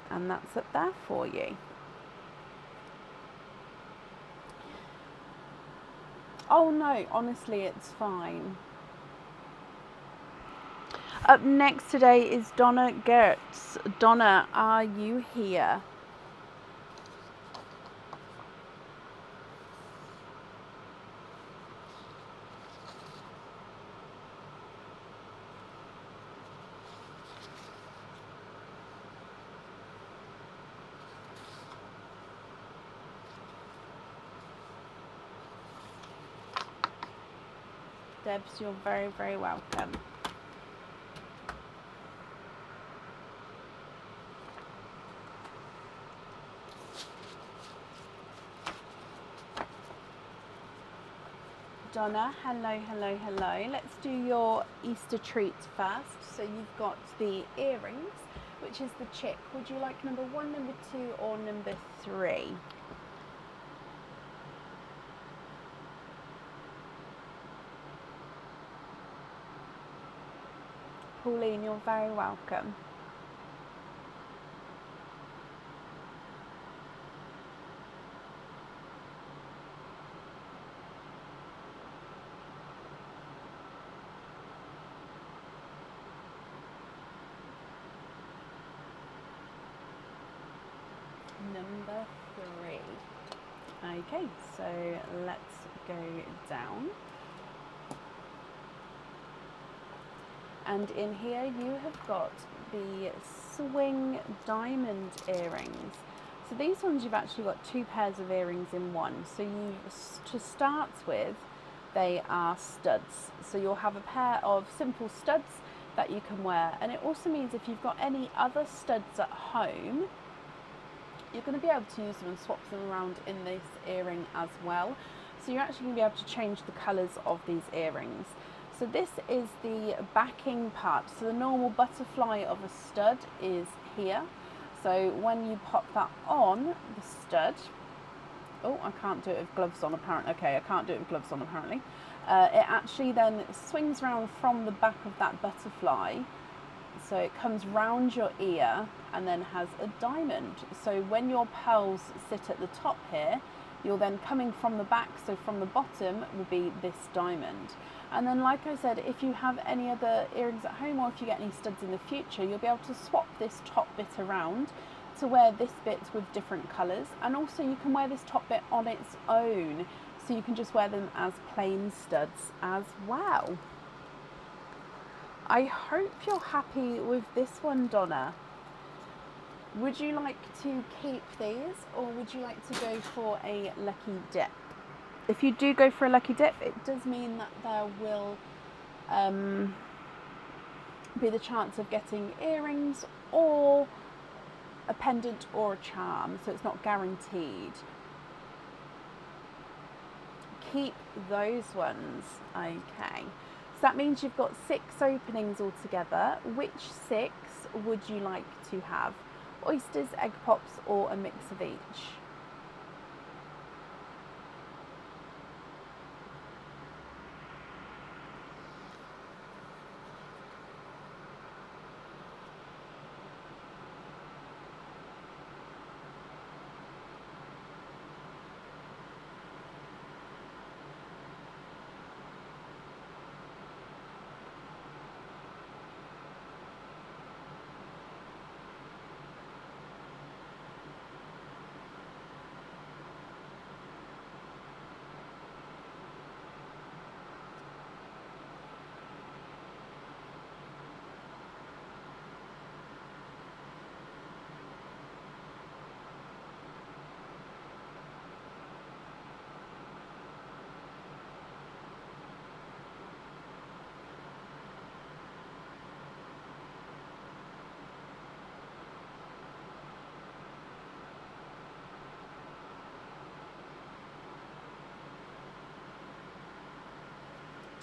And that's up there for you. Oh no, honestly, it's fine. Up next today is Donna Gertz. Donna, are you here? Debs, you're very, very welcome. Donna, hello, hello, hello. Let's do your Easter treats first. So you've got the earrings, which is the chick. Would you like number 1, number 2, or number 3? Pauline, you're very welcome. Number 3. Okay, so let's go down. And in here you have got the swing diamond earrings. So these ones you've actually got 2 pairs of earrings in one. So to start with, they are studs. So you'll have a pair of simple studs that you can wear. And it also means if you've got any other studs at home, you're going to be able to use them and swap them around in this earring as well. So you're actually going to be able to change the colours of these earrings. So this is the backing part. So the normal butterfly of a stud is here. So when you pop that on the stud, oh, I can't do it with gloves on apparently. Okay, I can't do it with gloves on apparently. It actually then swings around from the back of that butterfly. So it comes round your ear and then has a diamond. So when your pearls sit at the top here, you're then coming from the back, so from the bottom will be this diamond. And then like I said, if you have any other earrings at home or if you get any studs in the future, you'll be able to swap this top bit around to wear this bit with different colours. And also you can wear this top bit on its own. So you can just wear them as plain studs as well. I hope you're happy with this one, Donna. Would you like to keep these or would you like to go for a lucky dip? If you do go for a lucky dip, it does mean that there will be the chance of getting earrings or a pendant or a charm, so it's not guaranteed. Keep those ones. Okay. So that means you've got 6 openings altogether. Which 6 would you like to have? oysters, egg pops, or a mix of each?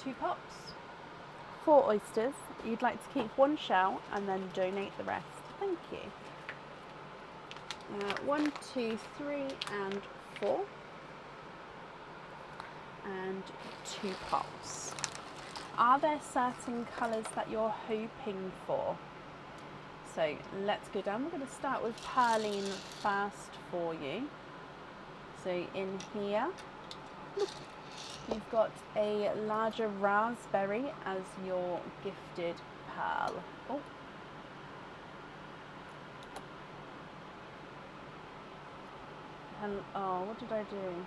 Two pops, 4 oysters. You'd like to keep 1 shell and then donate the rest. Thank you. 1, 2, 3, and 4. And 2 pops. Are there certain colours that you're hoping for? So let's go down. We're going to start with Pearline first for you. So in here, you've got a larger raspberry as your gifted pearl. Oh, what did I do?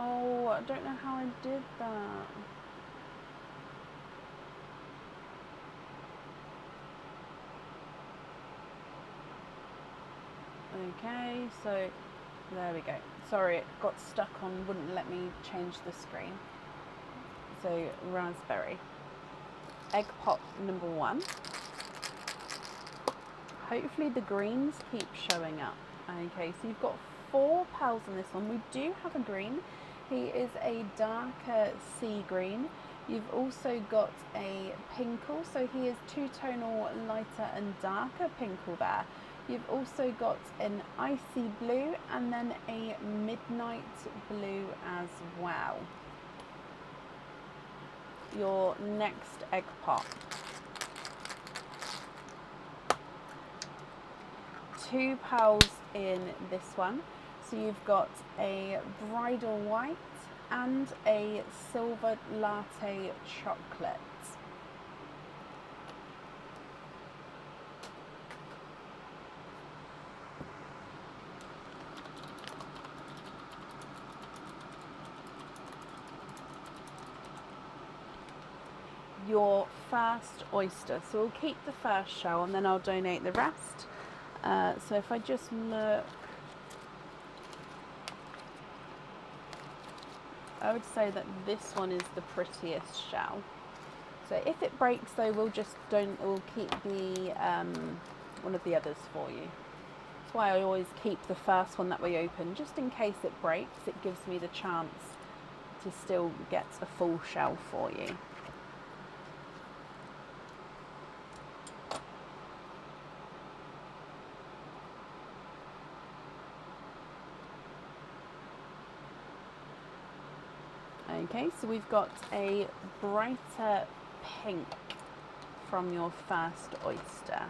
Oh, I don't know how I did that. Okay, so there we go. Sorry, it got stuck on, wouldn't let me change the screen. So raspberry. Egg pop number 1. Hopefully the greens keep showing up. Okay, so you've got 4 pearls in this one. We do have a green. He is a darker sea green. You've also got a pinkle, so he is 2-tonal lighter and darker pinkle there. You've also got an icy blue and then a midnight blue as well. Your next egg pop. 2 pearls in this one. So you've got a bridal white and a silver latte chocolate. Your first oyster. So we'll keep the first shell and then I'll donate the rest. So if I just look, I would say that this one is the prettiest shell. So if it breaks though, we'll keep the one of the others for you. That's why I always keep the first one that we open, just in case it breaks. It gives me the chance to still get a full shell for you. Okay, so we've got a brighter pink from your first oyster.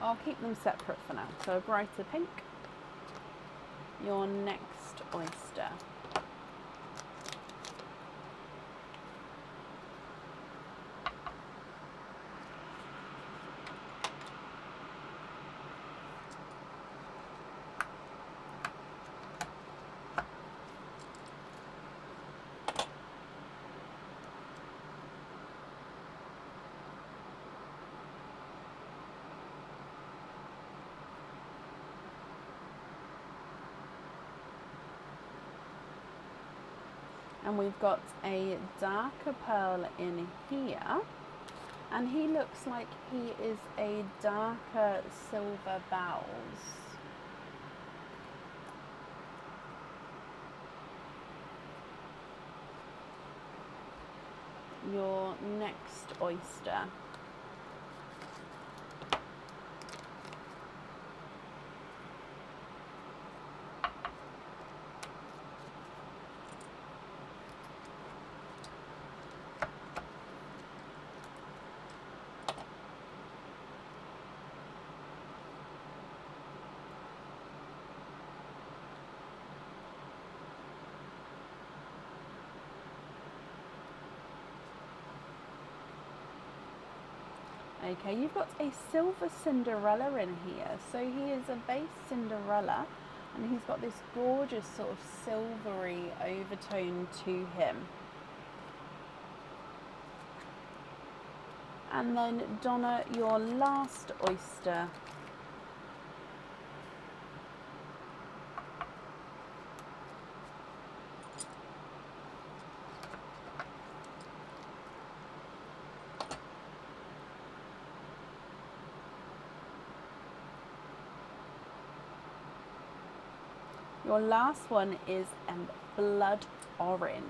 I'll keep them separate for now. So a brighter pink. Your next oyster. And we've got a darker pearl in here. And he looks like he is a darker silver bells. Your next oyster. Okay, you've got a silver Cinderella in here. So he is a base Cinderella and he's got this gorgeous sort of silvery overtone to him. And then Donna, your last oyster. Your last one is blood orange.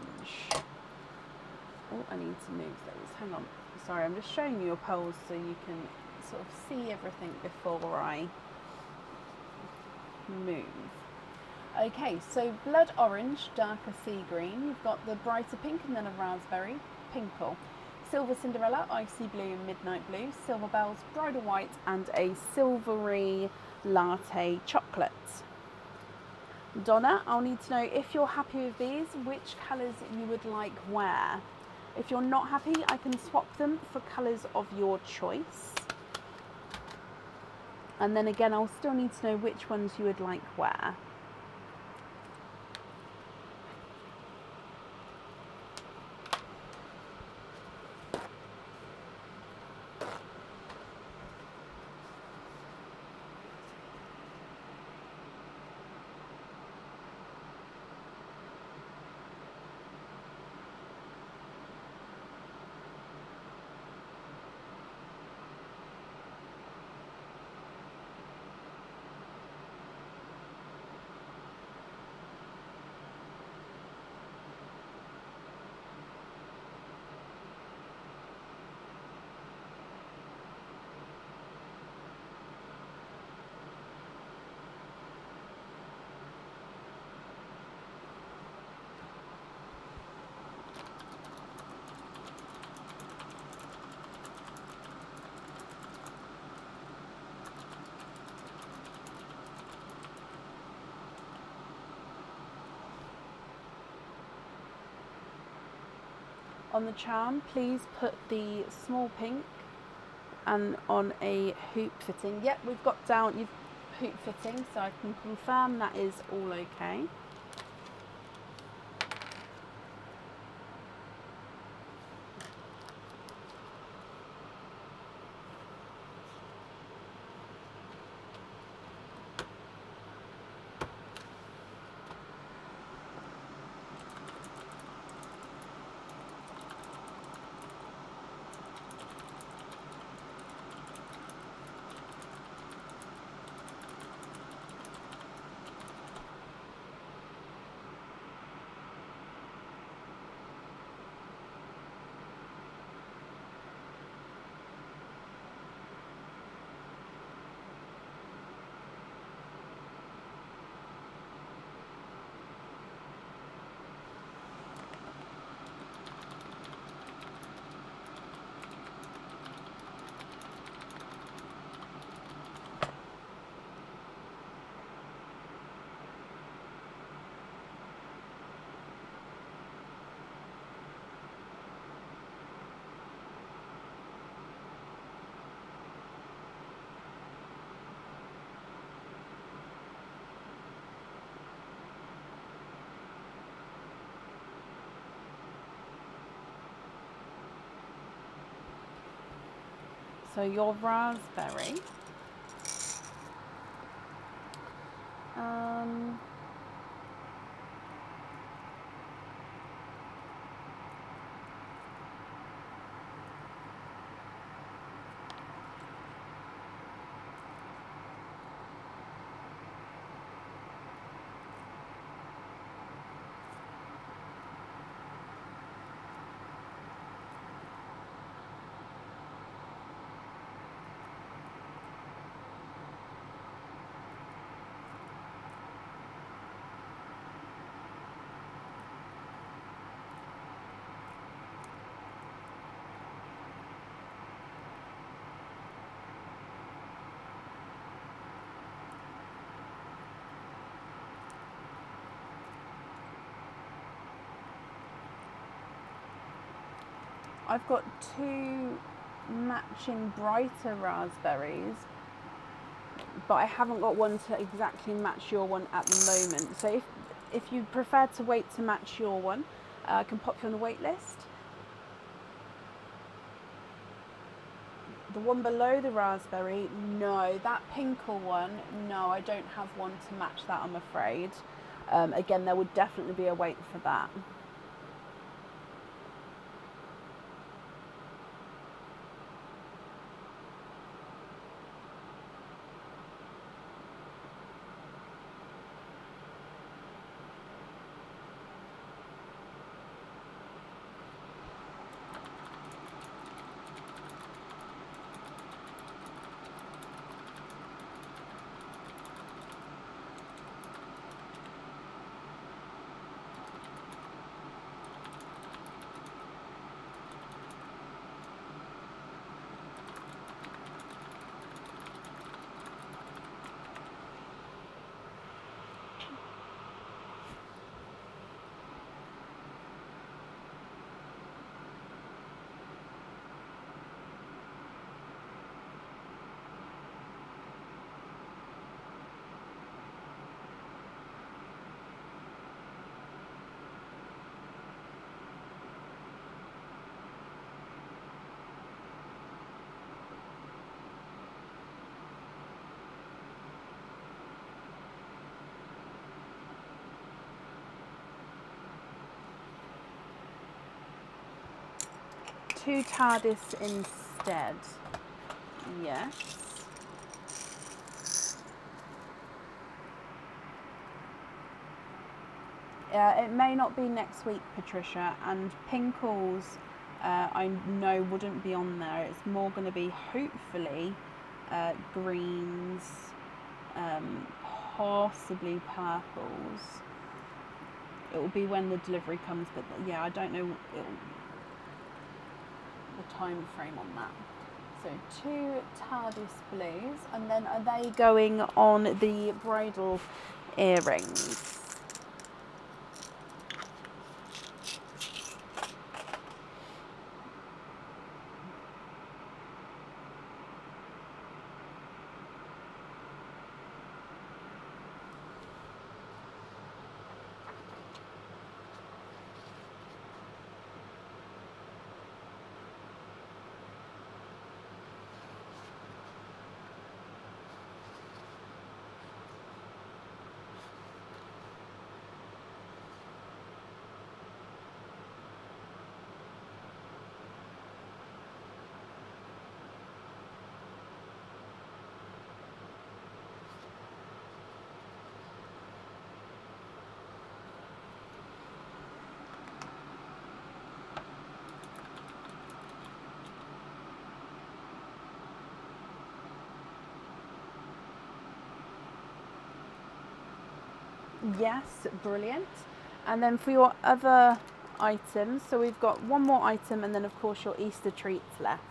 Oh, I need to move those. Hang on. Sorry, I'm just showing you your pearls so you can sort of see everything before I move. Okay, so blood orange, darker sea green. You've got the brighter pink and then a raspberry, pinkle. Silver Cinderella, icy blue, midnight blue. Silver bells, bridal white, and a silvery latte chocolate. Donna, I'll need to know if you're happy with these, which colours you would like where. If you're not happy, I can swap them for colours of your choice. And then again, I'll still need to know which ones you would like where. On the charm, please put the small pink and on a hoop fitting. Yep, we've got down you've hoop fitting, so I can confirm that is all okay. So your raspberry. I've got 2 matching brighter raspberries, but I haven't got one to exactly match your one at the moment. So if you prefer to wait to match your one, I can pop you on the wait list. The one below the raspberry, no. That pinkle one, no, I don't have one to match that, I'm afraid. Again, there would definitely be a wait for that. Two TARDIS instead. Yes. It may not be next week, Patricia, and Pinkles I know wouldn't be on there. It's more going to be hopefully greens, possibly purples. It will be when the delivery comes, but yeah, I don't know the time frame on that. So 2 TARDIS blues, and then are they going on the bridal earrings? Yes, brilliant. And then for your other items, so we've got one more item and then of course your Easter treats left.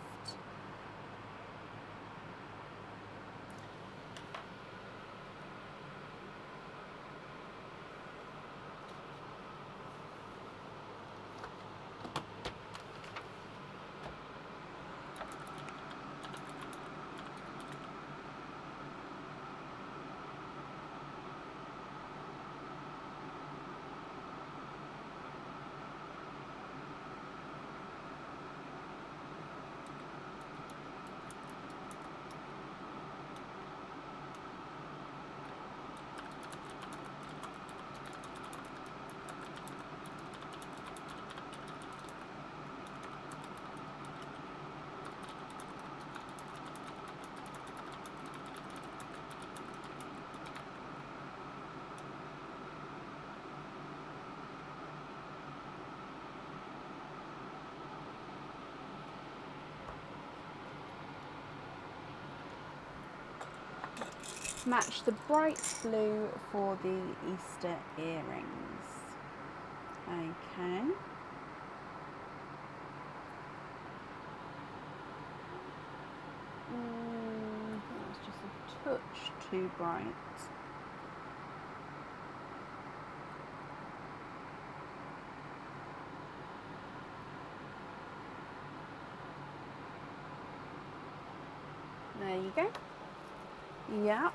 Match the bright blue for the Easter earrings. Okay. That's just a touch too bright. There you go. Yeah.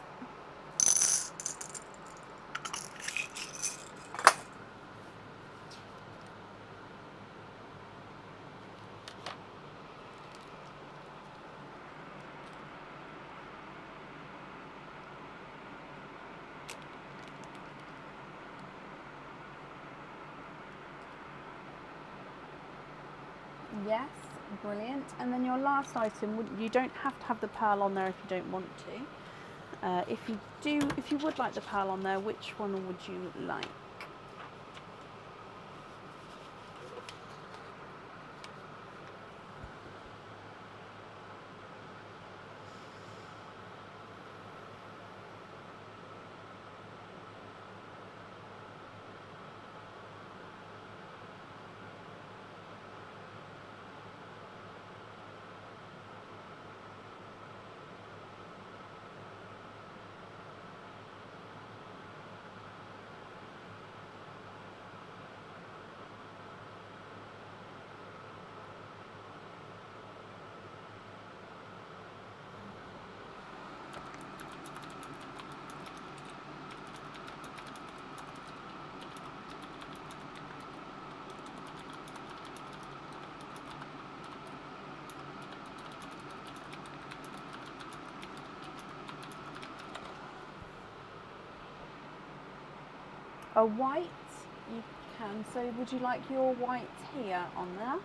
Yes, brilliant. And then your last item, you don't have to have the pearl on there if you don't want to. If you would like the pearl on there, which one would you like? A white, you can. So would you like your white here on there?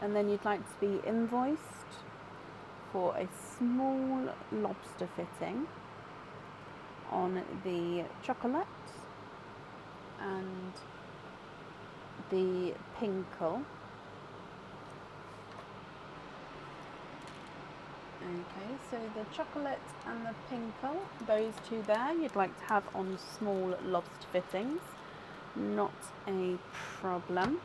And then you'd like to be invoiced for a small lobster fitting on the chocolate and the pinkle. Okay, so the chocolate and the pinkle, those two there, you'd like to have on small lobster fittings. Not a problem.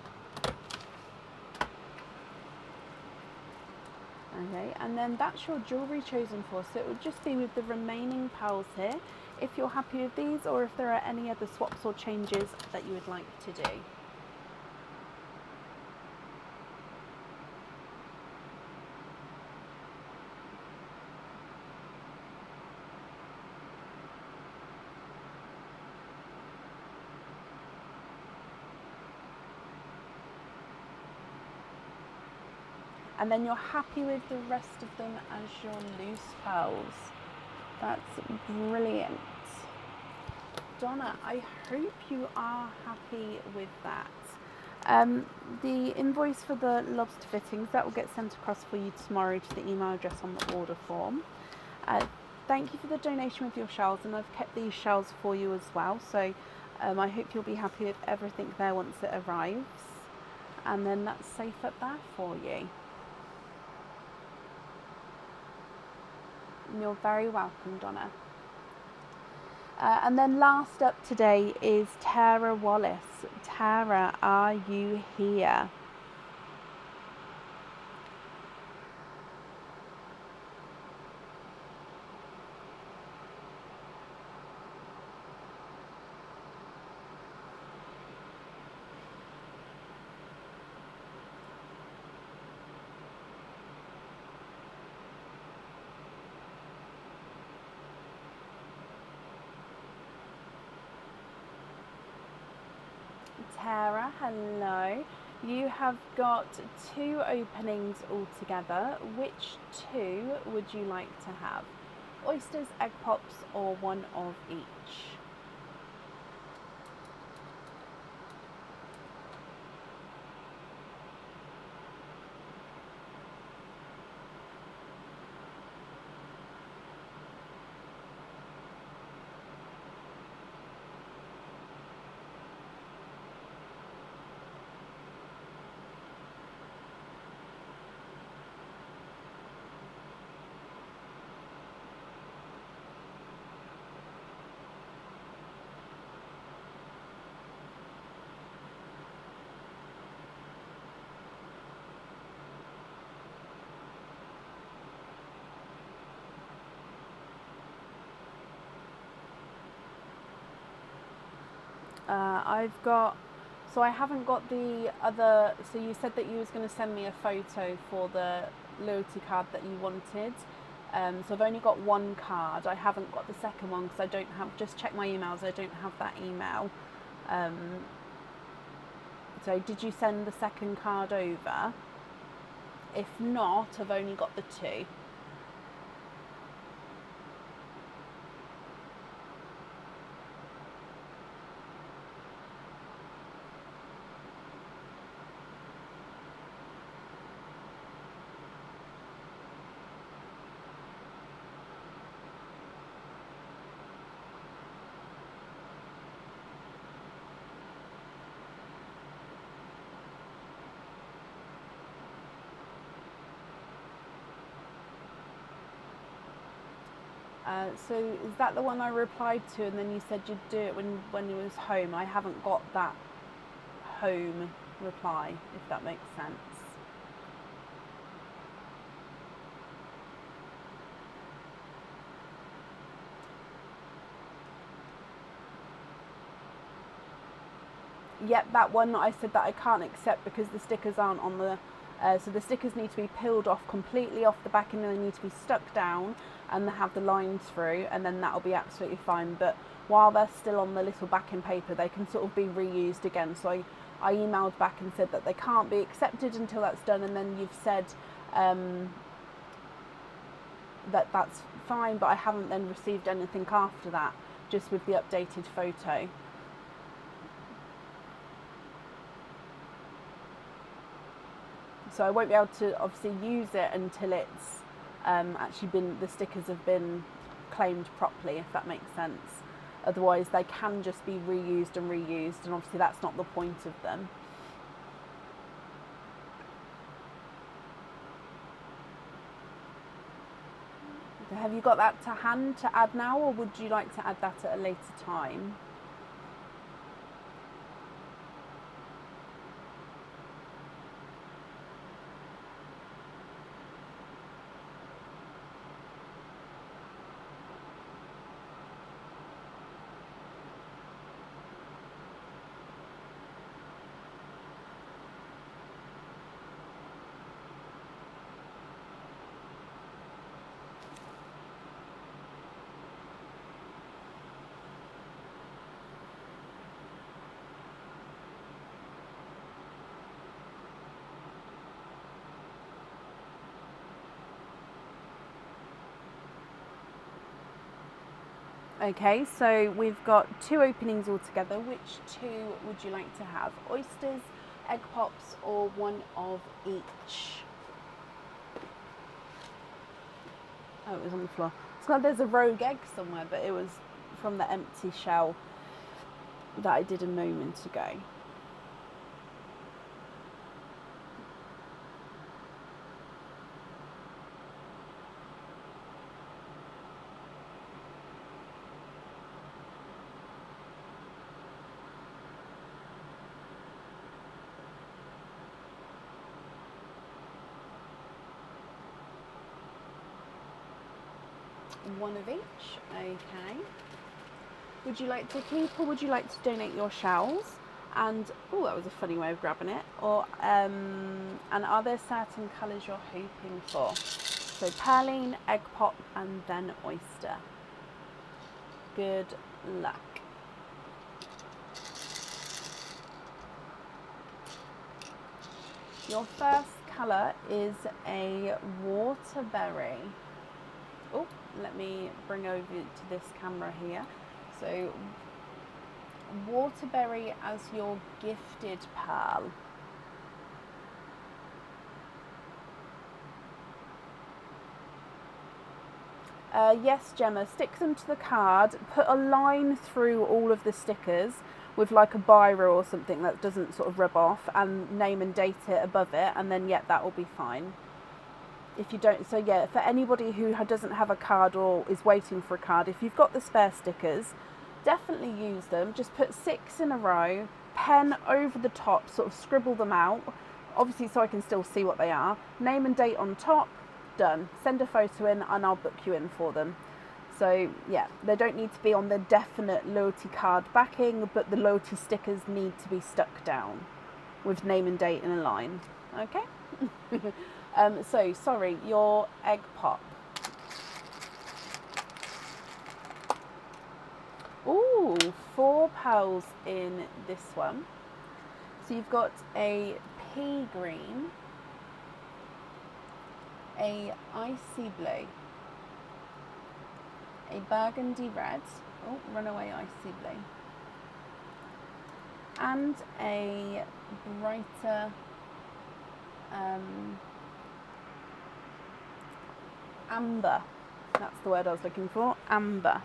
Okay, and then that's your jewellery chosen for, so it would just be with the remaining pearls here, if you're happy with these, or if there are any other swaps or changes that you would like to do. And then you're happy with the rest of them as your loose pearls. That's brilliant. Donna, I hope you are happy with that. The invoice for the lobster fittings, that will get sent across for you tomorrow to the email address on the order form. Thank you for the donation with your shells, and I've kept these shells for you as well, so I hope you'll be happy with everything there once it arrives. And then that's safe up there for you. You're very welcome, Donna. And then last up today is Tara Wallace. Tara, are you here? Tara, hello. You have got 2 openings altogether. Which 2 would you like to have? Oysters, egg pops, or one of each? I've got, so I haven't got the other, so you said that you was going to send me a photo for the loyalty card that you wanted. So I've only got one card. I haven't got the second one because I don't have, just check my emails, I don't have that email. So did you send the second card over? If not, I've only got the two. So is that the one I replied to, and then you said you'd do it when you was home? I haven't got that home reply, if that makes sense. Yep, that one I said that I can't accept because the stickers aren't on the, so the stickers need to be peeled off completely off the back, and they need to be stuck down and have the lines through, and then that'll be absolutely fine. But while they're still on the little backing paper, they can sort of be reused again. So I emailed back and said that they can't be accepted until that's done, and then you've said that that's fine, but I haven't then received anything after that, just with the updated photo. So I won't be able to obviously use it until it's actually been, the stickers have been claimed properly, if that makes sense. Otherwise they can just be reused, and obviously that's not the point of them. Have you got that to hand to add now, or would you like to add that at a later time? Okay, so we've got two openings altogether. Which two would you like to have? Oysters, egg pops, or one of each? Oh, it was on the floor. It's like there's a rogue egg somewhere, but it was from the empty shell that I did a moment ago. One of each, okay. Would you like to keep, or would you like to donate your shells? And, oh, that was a funny way of grabbing it. Or, and are there certain colours you're hoping for? So perline, egg pop, and then oyster. Good luck. Your first colour is a waterberry. Oh, let me bring over to this camera here. So waterberry as your gifted pearl. Yes, Gemma, stick them to the card, put a line through all of the stickers with like a biro or something that doesn't sort of rub off, and name and date it above it, and then yeah, that will be fine. If you don't, so yeah, for anybody who doesn't have a card or is waiting for a card, if you've got the spare stickers, definitely use them. Just put 6 in a row, pen over the top, sort of scribble them out, obviously so I can still see what they are. Name and date on top, done. Send a photo in and I'll book you in for them. So yeah, they don't need to be on the definite loyalty card backing, but the loyalty stickers need to be stuck down with name and date in a line. Okay. So sorry, your egg pop. Ooh, 4 pearls in this one. So you've got a pea green, a icy blue, a burgundy red, oh, runaway icy blue, and a brighter amber. That's the word I was looking for, amber.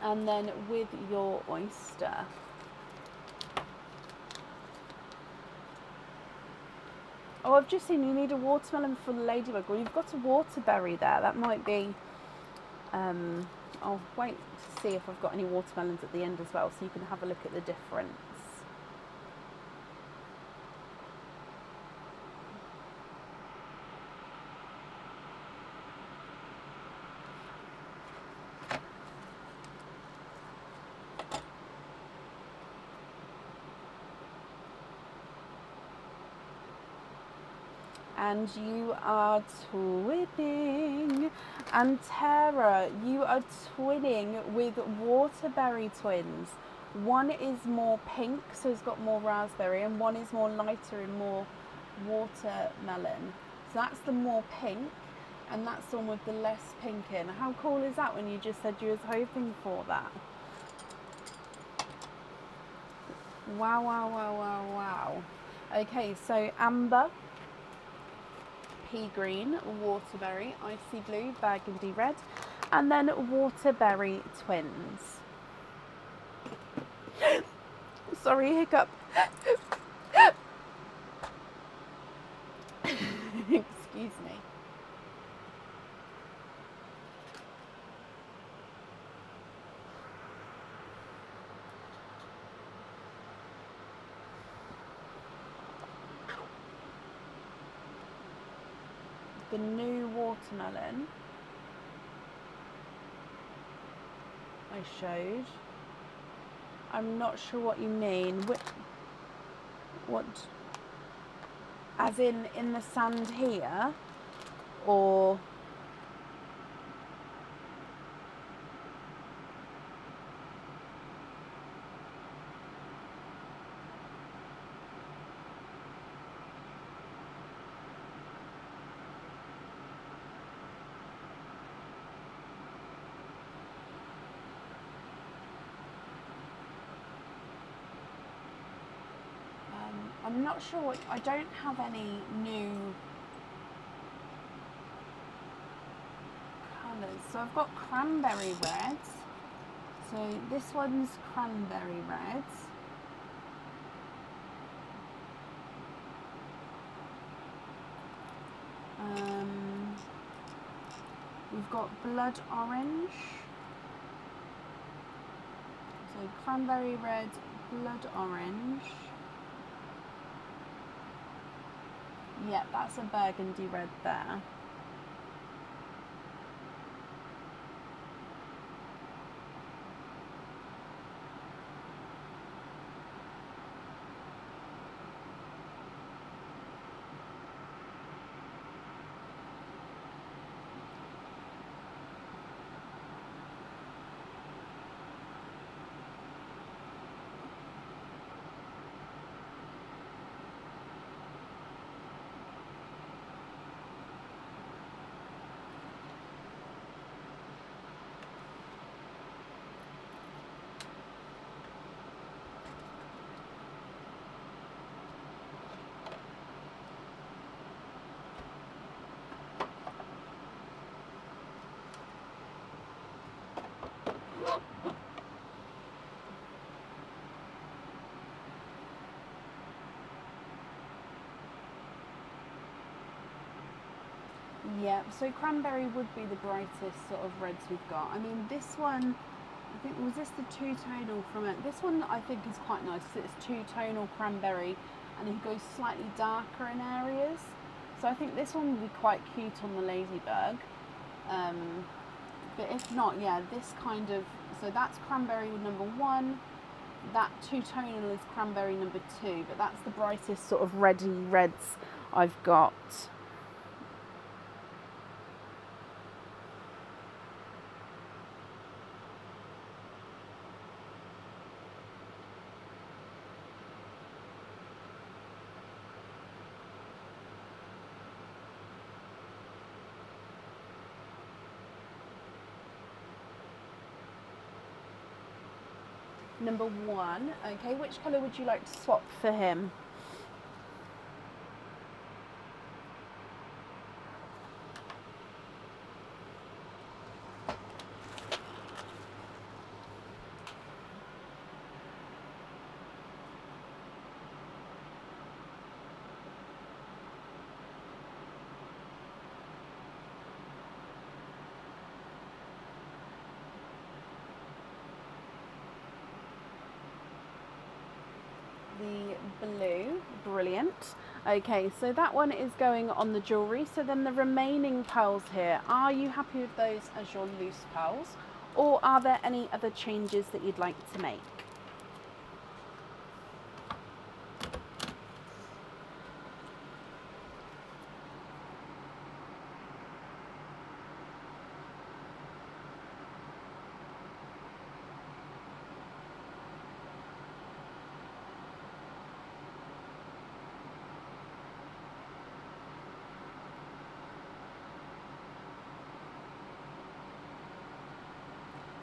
And then with your oyster, oh, I've just seen you need a watermelon for the ladybug. Well, you've got a waterberry there. That might be, I'll wait to see if I've got any watermelons at the end as well, so you can have a look at the difference. And you are twinning. And Tara, you are twinning with Waterberry twins. One is more pink, so it's got more raspberry, and one is more lighter and more watermelon. So that's the more pink, and that's the one with the less pink in. How cool is that when you just said you was hoping for that? Wow, wow, wow, wow, wow. Okay, so amber, pea green, waterberry, icy blue, burgundy red, and then waterberry twins. Sorry, hiccup. Excuse me. The new watermelon I showed. I'm not sure what you mean. What? As in the sand here? Or... I'm not sure what... I don't have any new colours. So I've got cranberry red. So this one's cranberry red. We've got blood orange. So cranberry red, blood orange. Yeah, that's a burgundy red there. Yeah, so cranberry would be the brightest sort of reds we've got. I mean, this one, I think, was this the two-tonal from it? This one I think is quite nice because it's two-tonal cranberry and it goes slightly darker in areas. So I think this one would be quite cute on the ladybug. But if not, yeah, this kind of, so that's cranberry number 1. That two-tonal is cranberry number 2, but that's the brightest sort of reddy reds I've got. Number 1, okay, which colour would you like to swap for him? The blue, brilliant. Okay, so that one is going on the jewellery. So then the remaining pearls here, are you happy with those as your loose pearls, or are there any other changes that you'd like to make?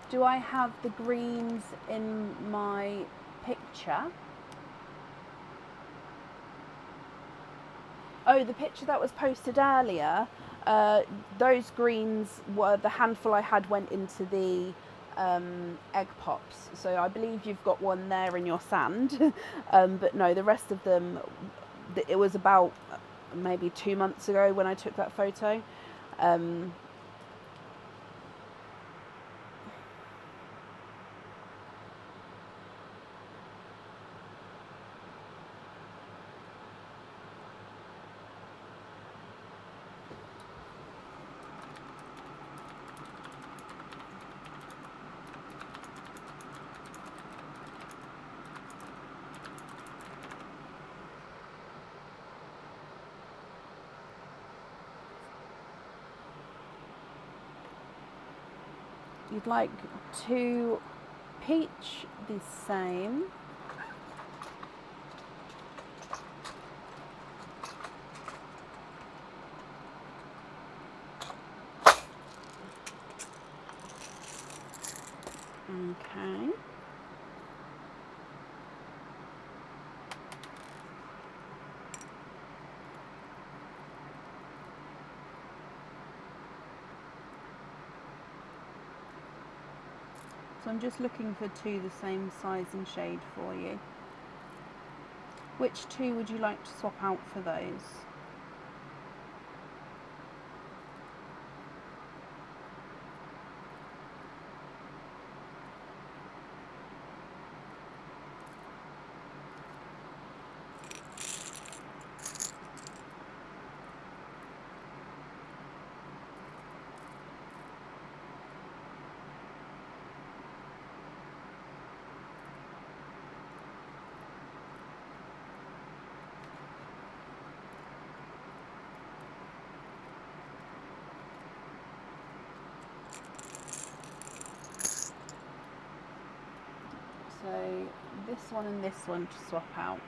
Do I have the greens in my picture? Oh, the picture that was posted earlier, those greens were the handful I had went into the egg pops. So I believe you've got one there in your sand. But no, the rest of them, it was about maybe 2 months ago when I took that photo. You'd like to peach the same. Okay. So I'm just looking for 2 the same size and shade for you. Which 2 would you like to swap out for those? So this one and this one to swap out.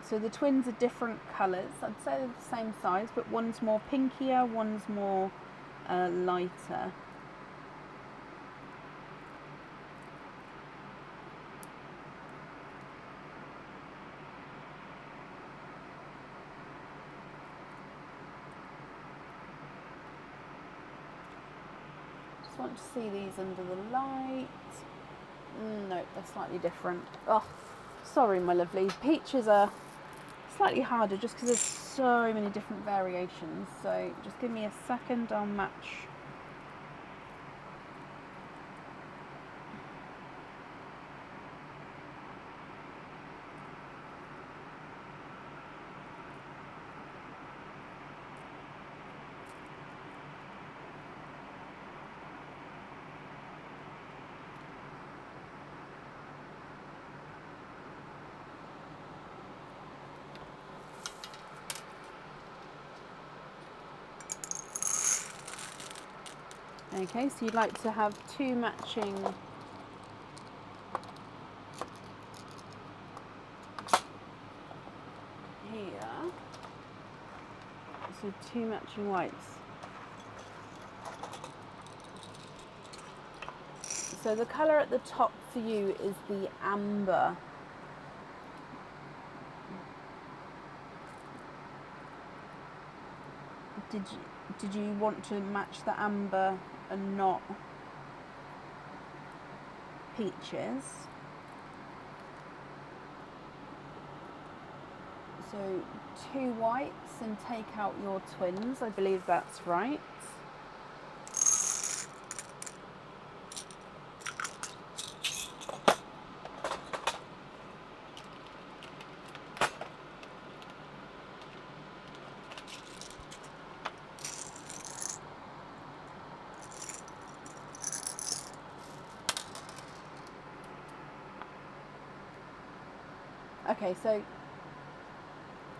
So the twins are different colours. I'd say they're the same size, but one's more pinkier, one's more lighter. want to see these under the light. No, they're slightly different. Oh, sorry, my lovelies. Peaches are slightly harder just because there's so many different variations. So just give me a second, I'll match. Okay, so you'd like to have two matching here. So two matching whites. So the colour at the top for you is the amber. Did you want to match the amber and not peaches? So two whites and take out your twins, I believe that's right. Okay, so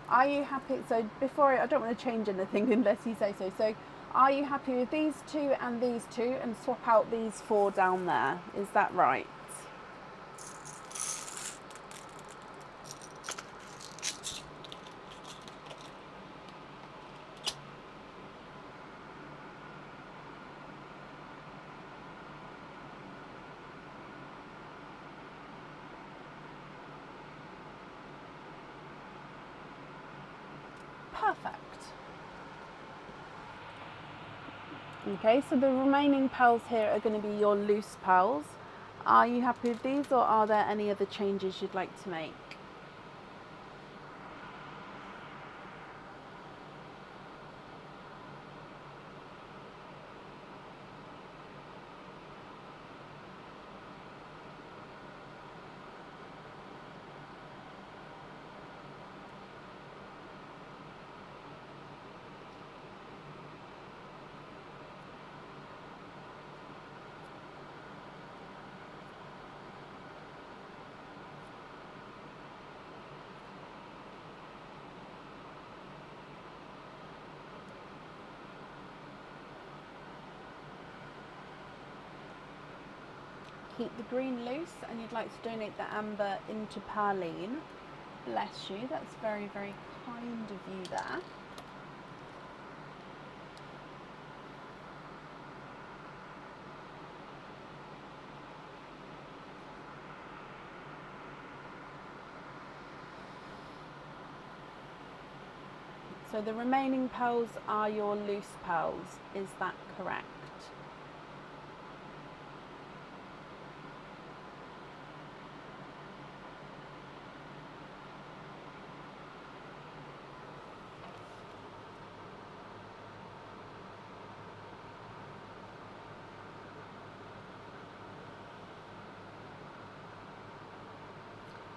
are you happy? So before I don't want to change anything unless you say so. So are you happy with these two and swap out these four down there? Is that right? Perfect. Okay, so the remaining pals here are going to be your loose pals. Are you happy with these, or are there any other changes you'd like to make? Keep the green loose, and you'd like to donate the amber into Parlene. Bless you, that's very, very kind of you there. So the remaining pals are your loose pals, is that correct?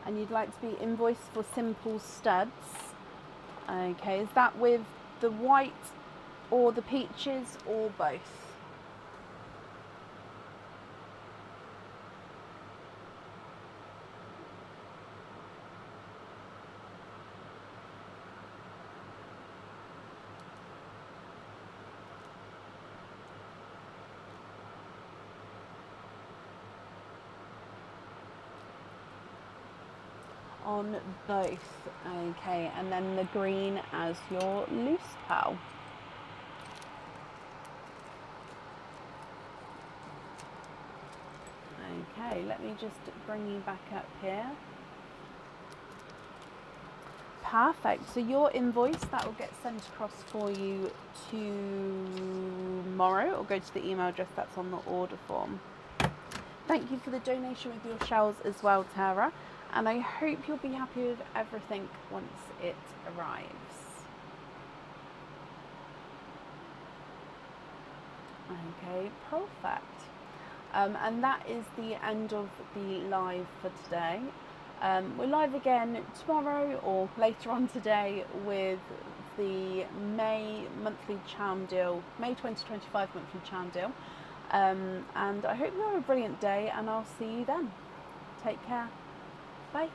And you'd like to be invoiced for simple studs. Okay, is that with the white or the peaches or both? On both, okay, and then the green as your loose pal. Okay, let me just bring you back up here. Perfect. So your invoice, that will get sent across for you tomorrow. It'll go to the email address that's on the order form. Thank you for the donation with your shells as well, Tara. And I hope you'll be happy with everything once it arrives. Okay, perfect. And that is the end of the live for today. We're live again tomorrow or later on today with the May monthly charm deal, May 2025 monthly charm deal. And I hope you have a brilliant day, and I'll see you then. Take care. Bye.